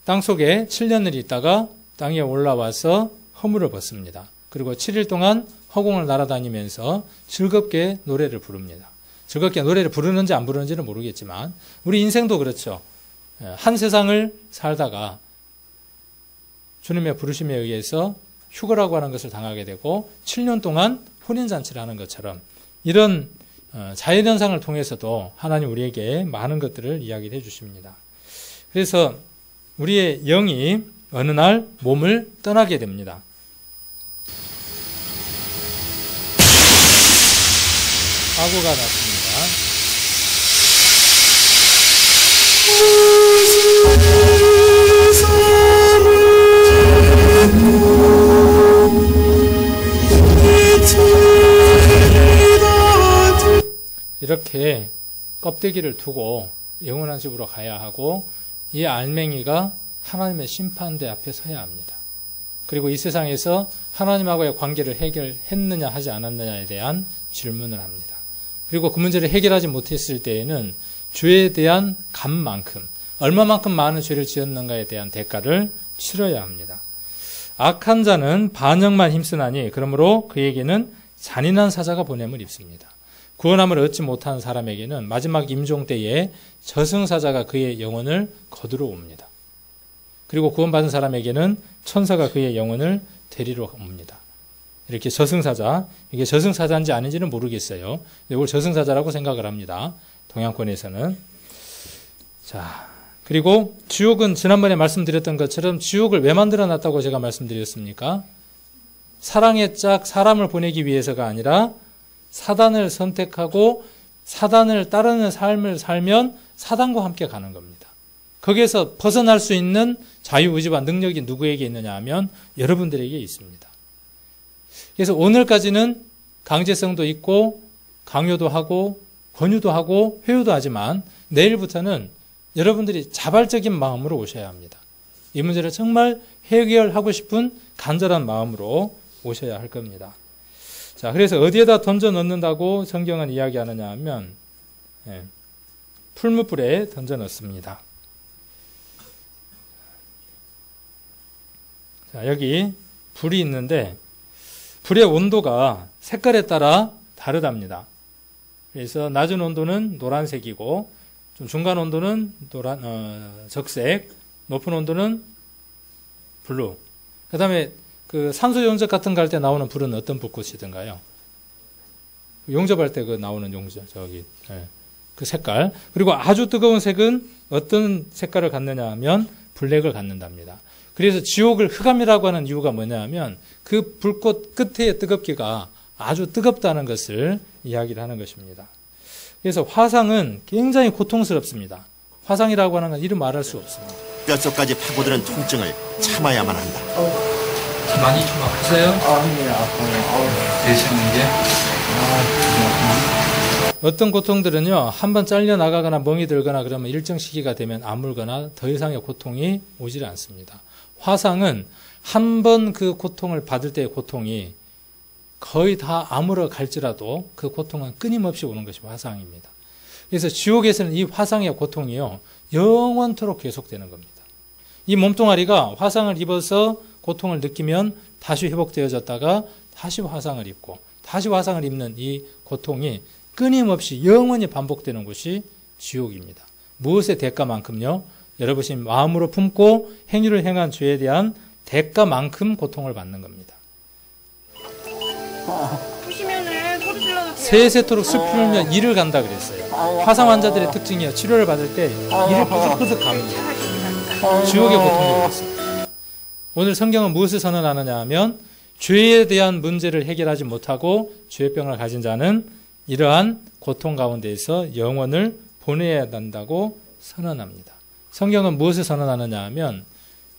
땅 속에 7년을 있다가 땅에 올라와서 허물을 벗습니다. 그리고 7일 동안 허공을 날아다니면서 즐겁게 노래를 부릅니다. 즐겁게 노래를 부르는지 안 부르는지는 모르겠지만 우리 인생도 그렇죠. 한 세상을 살다가 주님의 부르심에 의해서 휴거라고 하는 것을 당하게 되고 7년 동안 혼인잔치를 하는 것처럼 이런 자연현상을 통해서도 하나님 우리에게 많은 것들을 이야기해 주십니다. 그래서 우리의 영이 어느 날 몸을 떠나게 됩니다. 사고가 났습니다. 이렇게 껍데기를 두고 영원한 집으로 가야 하고 이 알맹이가 하나님의 심판대 앞에 서야 합니다. 그리고 이 세상에서 하나님하고의 관계를 해결했느냐 하지 않았느냐에 대한 질문을 합니다. 그리고 그 문제를 해결하지 못했을 때에는 죄에 대한 값만큼 얼마만큼 많은 죄를 지었는가에 대한 대가를 치러야 합니다. 악한 자는 반역만 힘쓰나니 그러므로 그에게는 잔인한 사자가 보냄을 입습니다. 구원함을 얻지 못한 사람에게는 마지막 임종 때에 저승사자가 그의 영혼을 거두러 옵니다. 그리고 구원받은 사람에게는 천사가 그의 영혼을 데리러 옵니다. 이렇게 저승사자, 이게 저승사자인지 아닌지는 모르겠어요. 이걸 저승사자라고 생각을 합니다. 동양권에서는. 자, 그리고 지옥은 지난번에 말씀드렸던 것처럼 지옥을 왜 만들어놨다고 제가 말씀드렸습니까? 사랑의 짝 사람을 보내기 위해서가 아니라 사단을 선택하고 사단을 따르는 삶을 살면 사단과 함께 가는 겁니다. 거기에서 벗어날 수 있는 자유의지와 능력이 누구에게 있느냐 하면 여러분들에게 있습니다. 그래서 오늘까지는 강제성도 있고 강요도 하고 권유도 하고 회유도 하지만 내일부터는 여러분들이 자발적인 마음으로 오셔야 합니다. 이 문제를 정말 해결하고 싶은 간절한 마음으로 오셔야 할 겁니다. 자, 그래서 어디에다 던져 넣는다고 성경은 이야기하느냐 하면 풀무불에 던져 넣습니다. 자, 여기 불이 있는데 불의 온도가 색깔에 따라 다르답니다. 그래서 낮은 온도는 노란색이고 좀 중간 온도는 적색, 높은 온도는 블루. 그 다음에 그 산소 용접 같은 거 할 때 나오는 불은 어떤 불꽃이든가요? 용접할 때 그 나오는 용접, 그 색깔. 그리고 아주 뜨거운 색은 어떤 색깔을 갖느냐 하면 블랙을 갖는답니다. 그래서 지옥을 흑암이라고 하는 이유가 뭐냐 하면 그 불꽃 끝의 뜨겁기가 아주 뜨겁다는 것을 이야기를 하는 것입니다. 그래서 화상은 굉장히 고통스럽습니다. 화상이라고 하는 건 이루 말할 수 없습니다. 뼛속까지 파고드는 통증을 참아야만 한다. 많이 좀 아프세요? 네, 아파요. 되시는 게? 어떤 고통들은요, 한번 잘려나가거나 멍이 들거나 그러면 일정 시기가 되면 아물거나 더 이상의 고통이 오질 않습니다. 화상은 한 번 그 고통을 받을 때의 고통이 거의 다 아물어 갈지라도 그 고통은 끊임없이 오는 것이 화상입니다. 그래서 지옥에서는 이 화상의 고통이요, 영원토록 계속되는 겁니다. 이 몸뚱아리가 화상을 입어서 고통을 느끼면 다시 회복되어졌다가 다시 화상을 입고 다시 화상을 입는 이 고통이 끊임없이 영원히 반복되는 곳이 지옥입니다. 무엇의 대가만큼요? 여러분이 마음으로 품고 행위를 행한 죄에 대한 대가만큼 고통을 받는 겁니다. 세세토록 슬프면 이를 간다 그랬어요. 화상 환자들의 특징이요, 치료를 받을 때 이를 푸석푸석 갑니다. 지옥의 고통이 그렇습니다. 오늘 성경은 무엇을 선언하느냐 하면 죄에 대한 문제를 해결하지 못하고 죄병을 가진 자는 이러한 고통 가운데에서 영혼을 보내야 한다고 선언합니다. 성경은 무엇을 선언하느냐 하면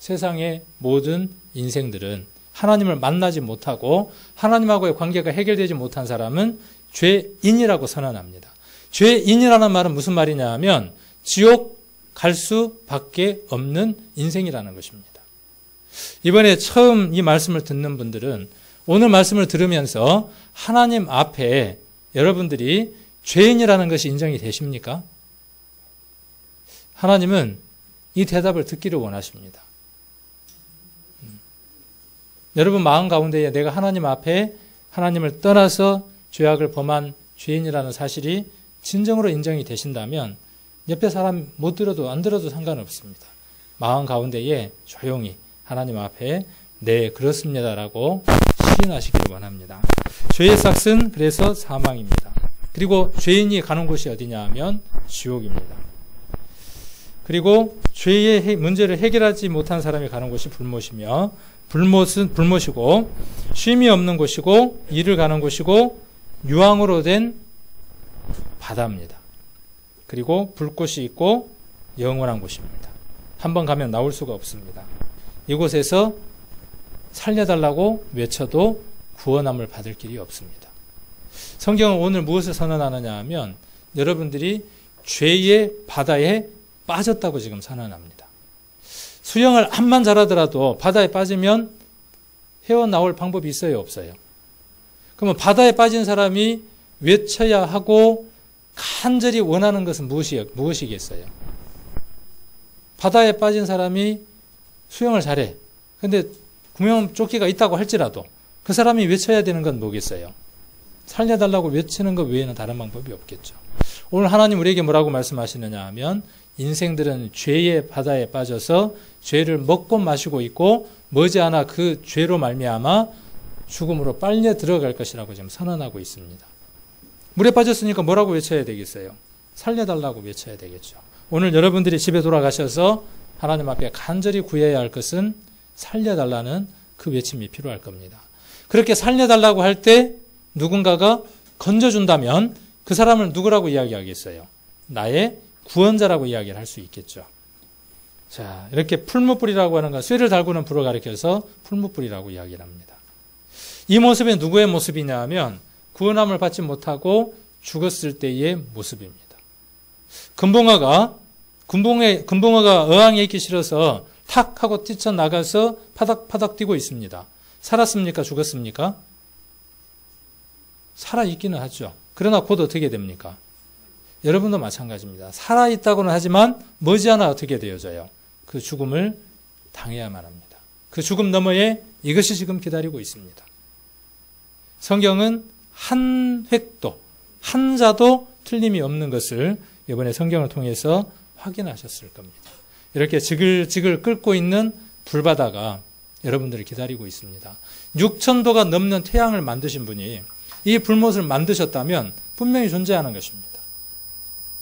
세상의 모든 인생들은 하나님을 만나지 못하고 하나님하고의 관계가 해결되지 못한 사람은 죄인이라고 선언합니다. 죄인이라는 말은 무슨 말이냐 하면 지옥 갈 수밖에 없는 인생이라는 것입니다. 이번에 처음 이 말씀을 듣는 분들은 오늘 말씀을 들으면서 하나님 앞에 여러분들이 죄인이라는 것이 인정이 되십니까? 하나님은 이 대답을 듣기를 원하십니다. 여러분 마음 가운데에 내가 하나님 앞에 하나님을 떠나서 죄악을 범한 죄인이라는 사실이 진정으로 인정이 되신다면 옆에 사람 못 들어도 안 들어도 상관없습니다. 마음 가운데에 조용히 하나님 앞에 네 그렇습니다라고 시인하시기를 원합니다. 죄의 삭은 그래서 사망입니다. 그리고 죄인이 가는 곳이 어디냐 하면 지옥입니다. 그리고 죄의 문제를 해결하지 못한 사람이 가는 곳이 불못이며 불못은 불못이고 쉼이 없는 곳이고 일을 가는 곳이고 유황으로 된 바다입니다. 그리고 불꽃이 있고 영원한 곳입니다. 한번 가면 나올 수가 없습니다. 이곳에서 살려달라고 외쳐도 구원함을 받을 길이 없습니다. 성경은 오늘 무엇을 선언하느냐 하면 여러분들이 죄의 바다에 빠졌다고 지금 선언합니다. 수영을 암만 잘하더라도 바다에 빠지면 헤어나올 방법이 있어요, 없어요? 그러면 바다에 빠진 사람이 외쳐야 하고 간절히 원하는 것은 무엇이겠어요? 바다에 빠진 사람이 수영을 잘해. 근데 구명조끼가 있다고 할지라도 그 사람이 외쳐야 되는 건 뭐겠어요? 살려달라고 외치는 것 외에는 다른 방법이 없겠죠. 오늘 하나님 우리에게 뭐라고 말씀하시느냐 하면 인생들은 죄의 바다에 빠져서 죄를 먹고 마시고 있고 머지않아 그 죄로 말미암아 죽음으로 빨려 들어갈 것이라고 지금 선언하고 있습니다. 물에 빠졌으니까 뭐라고 외쳐야 되겠어요? 살려달라고 외쳐야 되겠죠. 오늘 여러분들이 집에 돌아가셔서 하나님 앞에 간절히 구해야 할 것은 살려달라는 그 외침이 필요할 겁니다. 그렇게 살려달라고 할 때 누군가가 건져준다면 그 사람을 누구라고 이야기하겠어요? 나의 구원자라고 이야기를 할 수 있겠죠. 자, 이렇게 풀무불이라고 하는 건 쇠를 달구는 불을 가리켜서 풀무불이라고 이야기를 합니다. 이 모습은 누구의 모습이냐 하면 구원함을 받지 못하고 죽었을 때의 모습입니다. 금붕어가 어항에 있기 싫어서 탁 하고 뛰쳐나가서 파닥파닥 뛰고 있습니다. 살았습니까? 죽었습니까? 살아있기는 하죠. 그러나 곧 어떻게 됩니까? 여러분도 마찬가지입니다. 살아있다고는 하지만 머지않아 어떻게 되어져요? 그 죽음을 당해야만 합니다. 그 죽음 너머에 이것이 지금 기다리고 있습니다. 성경은 한 획도, 한 자도 틀림이 없는 것을 이번에 성경을 통해서 확인하셨을 겁니다. 이렇게 지글지글 끓고 있는 불바다가 여러분들을 기다리고 있습니다. 6,000도가 넘는 태양을 만드신 분이 이 불못을 만드셨다면 분명히 존재하는 것입니다.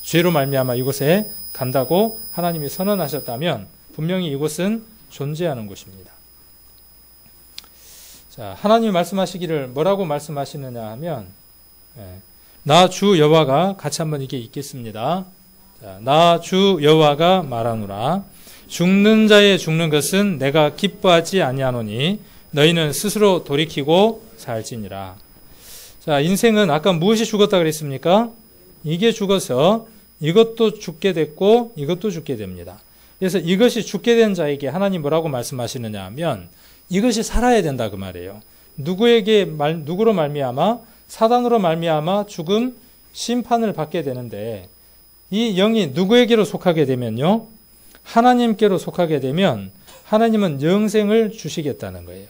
죄로 말미암아 이곳에 간다고 하나님이 선언하셨다면 분명히 이곳은 존재하는 곳입니다. 자, 하나님이 말씀하시기를 뭐라고 말씀하시느냐 하면 나 주 여호와가 같이 한번 이게 읽겠습니다. 자, 나 주 여호와가 말하노라 죽는 자의 죽는 것은 내가 기뻐하지 아니하노니 너희는 스스로 돌이키고 살지니라. 자, 인생은 아까 무엇이 죽었다 그랬습니까? 이게 죽어서 이것도 죽게 됐고 이것도 죽게 됩니다. 그래서 이것이 죽게 된 자에게 하나님 뭐라고 말씀하시느냐 하면 이것이 살아야 된다 그 말이에요. 누구로 말미암아? 사단으로 말미암아 죽음 심판을 받게 되는데 이 영이 누구에게로 속하게 되면요? 하나님께로 속하게 되면 하나님은 영생을 주시겠다는 거예요.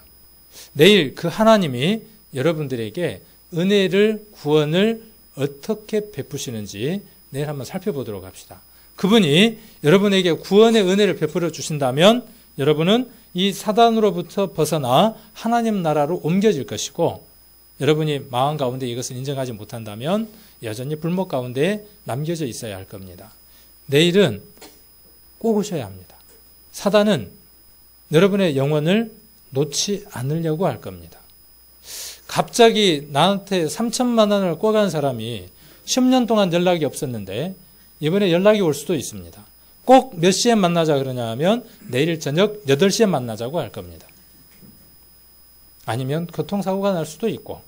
내일 그 하나님이 여러분들에게 은혜를 구원을 어떻게 베푸시는지 내일 한번 살펴보도록 합시다. 그분이 여러분에게 구원의 은혜를 베풀어 주신다면 여러분은 이 사단으로부터 벗어나 하나님 나라로 옮겨질 것이고 여러분이 마음 가운데 이것을 인정하지 못한다면 여전히 불목 가운데 남겨져 있어야 할 겁니다. 내일은 꼭 오셔야 합니다. 사단은 여러분의 영혼을 놓지 않으려고 할 겁니다. 갑자기 나한테 3천만 원을 꿔간 사람이 10년 동안 연락이 없었는데 이번에 연락이 올 수도 있습니다. 꼭 몇 시에 만나자 그러냐 하면 내일 저녁 8시에 만나자고 할 겁니다. 아니면 교통사고가 날 수도 있고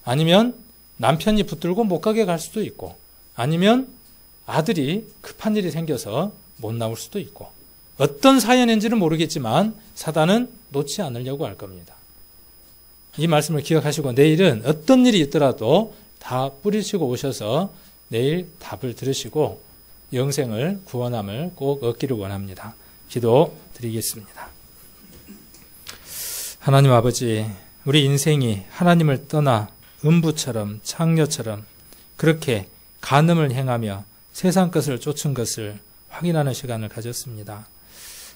아니면 남편이 붙들고 못 가게 갈 수도 있고 아니면 아들이 급한 일이 생겨서 못 나올 수도 있고 어떤 사연인지는 모르겠지만 사단은 놓지 않으려고 할 겁니다. 이 말씀을 기억하시고 내일은 어떤 일이 있더라도 다 뿌리치고 오셔서 내일 답을 들으시고 영생을 구원함을 꼭 얻기를 원합니다. 기도 드리겠습니다. 하나님 아버지, 우리 인생이 하나님을 떠나 음부처럼 창녀처럼 그렇게 간음을 행하며 세상 것을 쫓은 것을 확인하는 시간을 가졌습니다.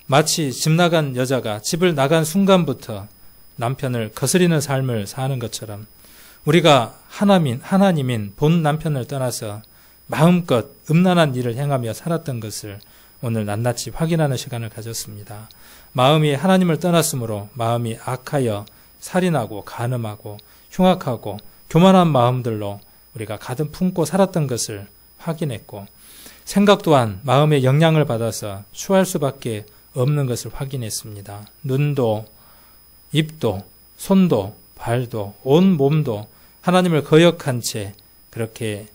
마치 집 나간 여자가 집을 나간 순간부터 남편을 거스리는 삶을 사는 것처럼 우리가 하나님인 본 남편을 떠나서 마음껏 음란한 일을 행하며 살았던 것을 오늘 낱낱이 확인하는 시간을 가졌습니다. 마음이 하나님을 떠났으므로 마음이 악하여 살인하고 간음하고 흉악하고 교만한 마음들로 우리가 가득 품고 살았던 것을 확인했고, 생각 또한 마음의 영향을 받아서 추할 수밖에 없는 것을 확인했습니다. 눈도, 입도, 손도, 발도, 온 몸도 하나님을 거역한 채 그렇게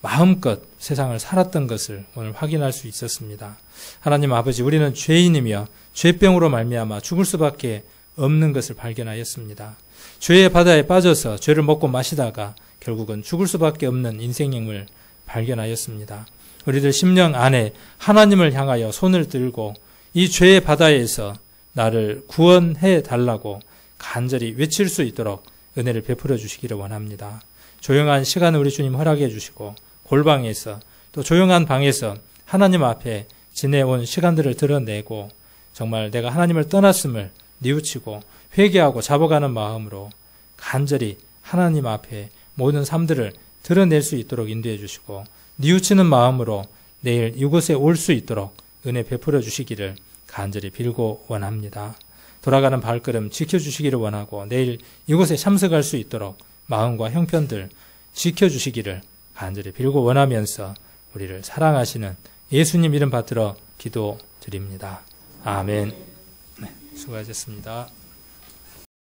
마음껏 세상을 살았던 것을 오늘 확인할 수 있었습니다. 하나님 아버지, 우리는 죄인이며 죄병으로 말미암아 죽을 수밖에 없는 것을 발견하였습니다. 죄의 바다에 빠져서 죄를 먹고 마시다가 결국은 죽을 수밖에 없는 인생임을 발견하였습니다. 우리들 심령 안에 하나님을 향하여 손을 들고 이 죄의 바다에서 나를 구원해 달라고 간절히 외칠 수 있도록 은혜를 베풀어 주시기를 원합니다. 조용한 시간을 우리 주님 허락해 주시고 골방에서 또 조용한 방에서 하나님 앞에 지내온 시간들을 드러내고 정말 내가 하나님을 떠났음을 뉘우치고 회개하고 잡아가는 마음으로 간절히 하나님 앞에 모든 삶들을 드러낼 수 있도록 인도해 주시고 뉘우치는 마음으로 내일 이곳에 올 수 있도록 은혜 베풀어 주시기를 간절히 빌고 원합니다. 돌아가는 발걸음 지켜주시기를 원하고 내일 이곳에 참석할 수 있도록 마음과 형편들 지켜주시기를 간절히 빌고 원하면서 우리를 사랑하시는 예수님 이름 받들어 기도드립니다. 아멘. 네, 수고하셨습니다.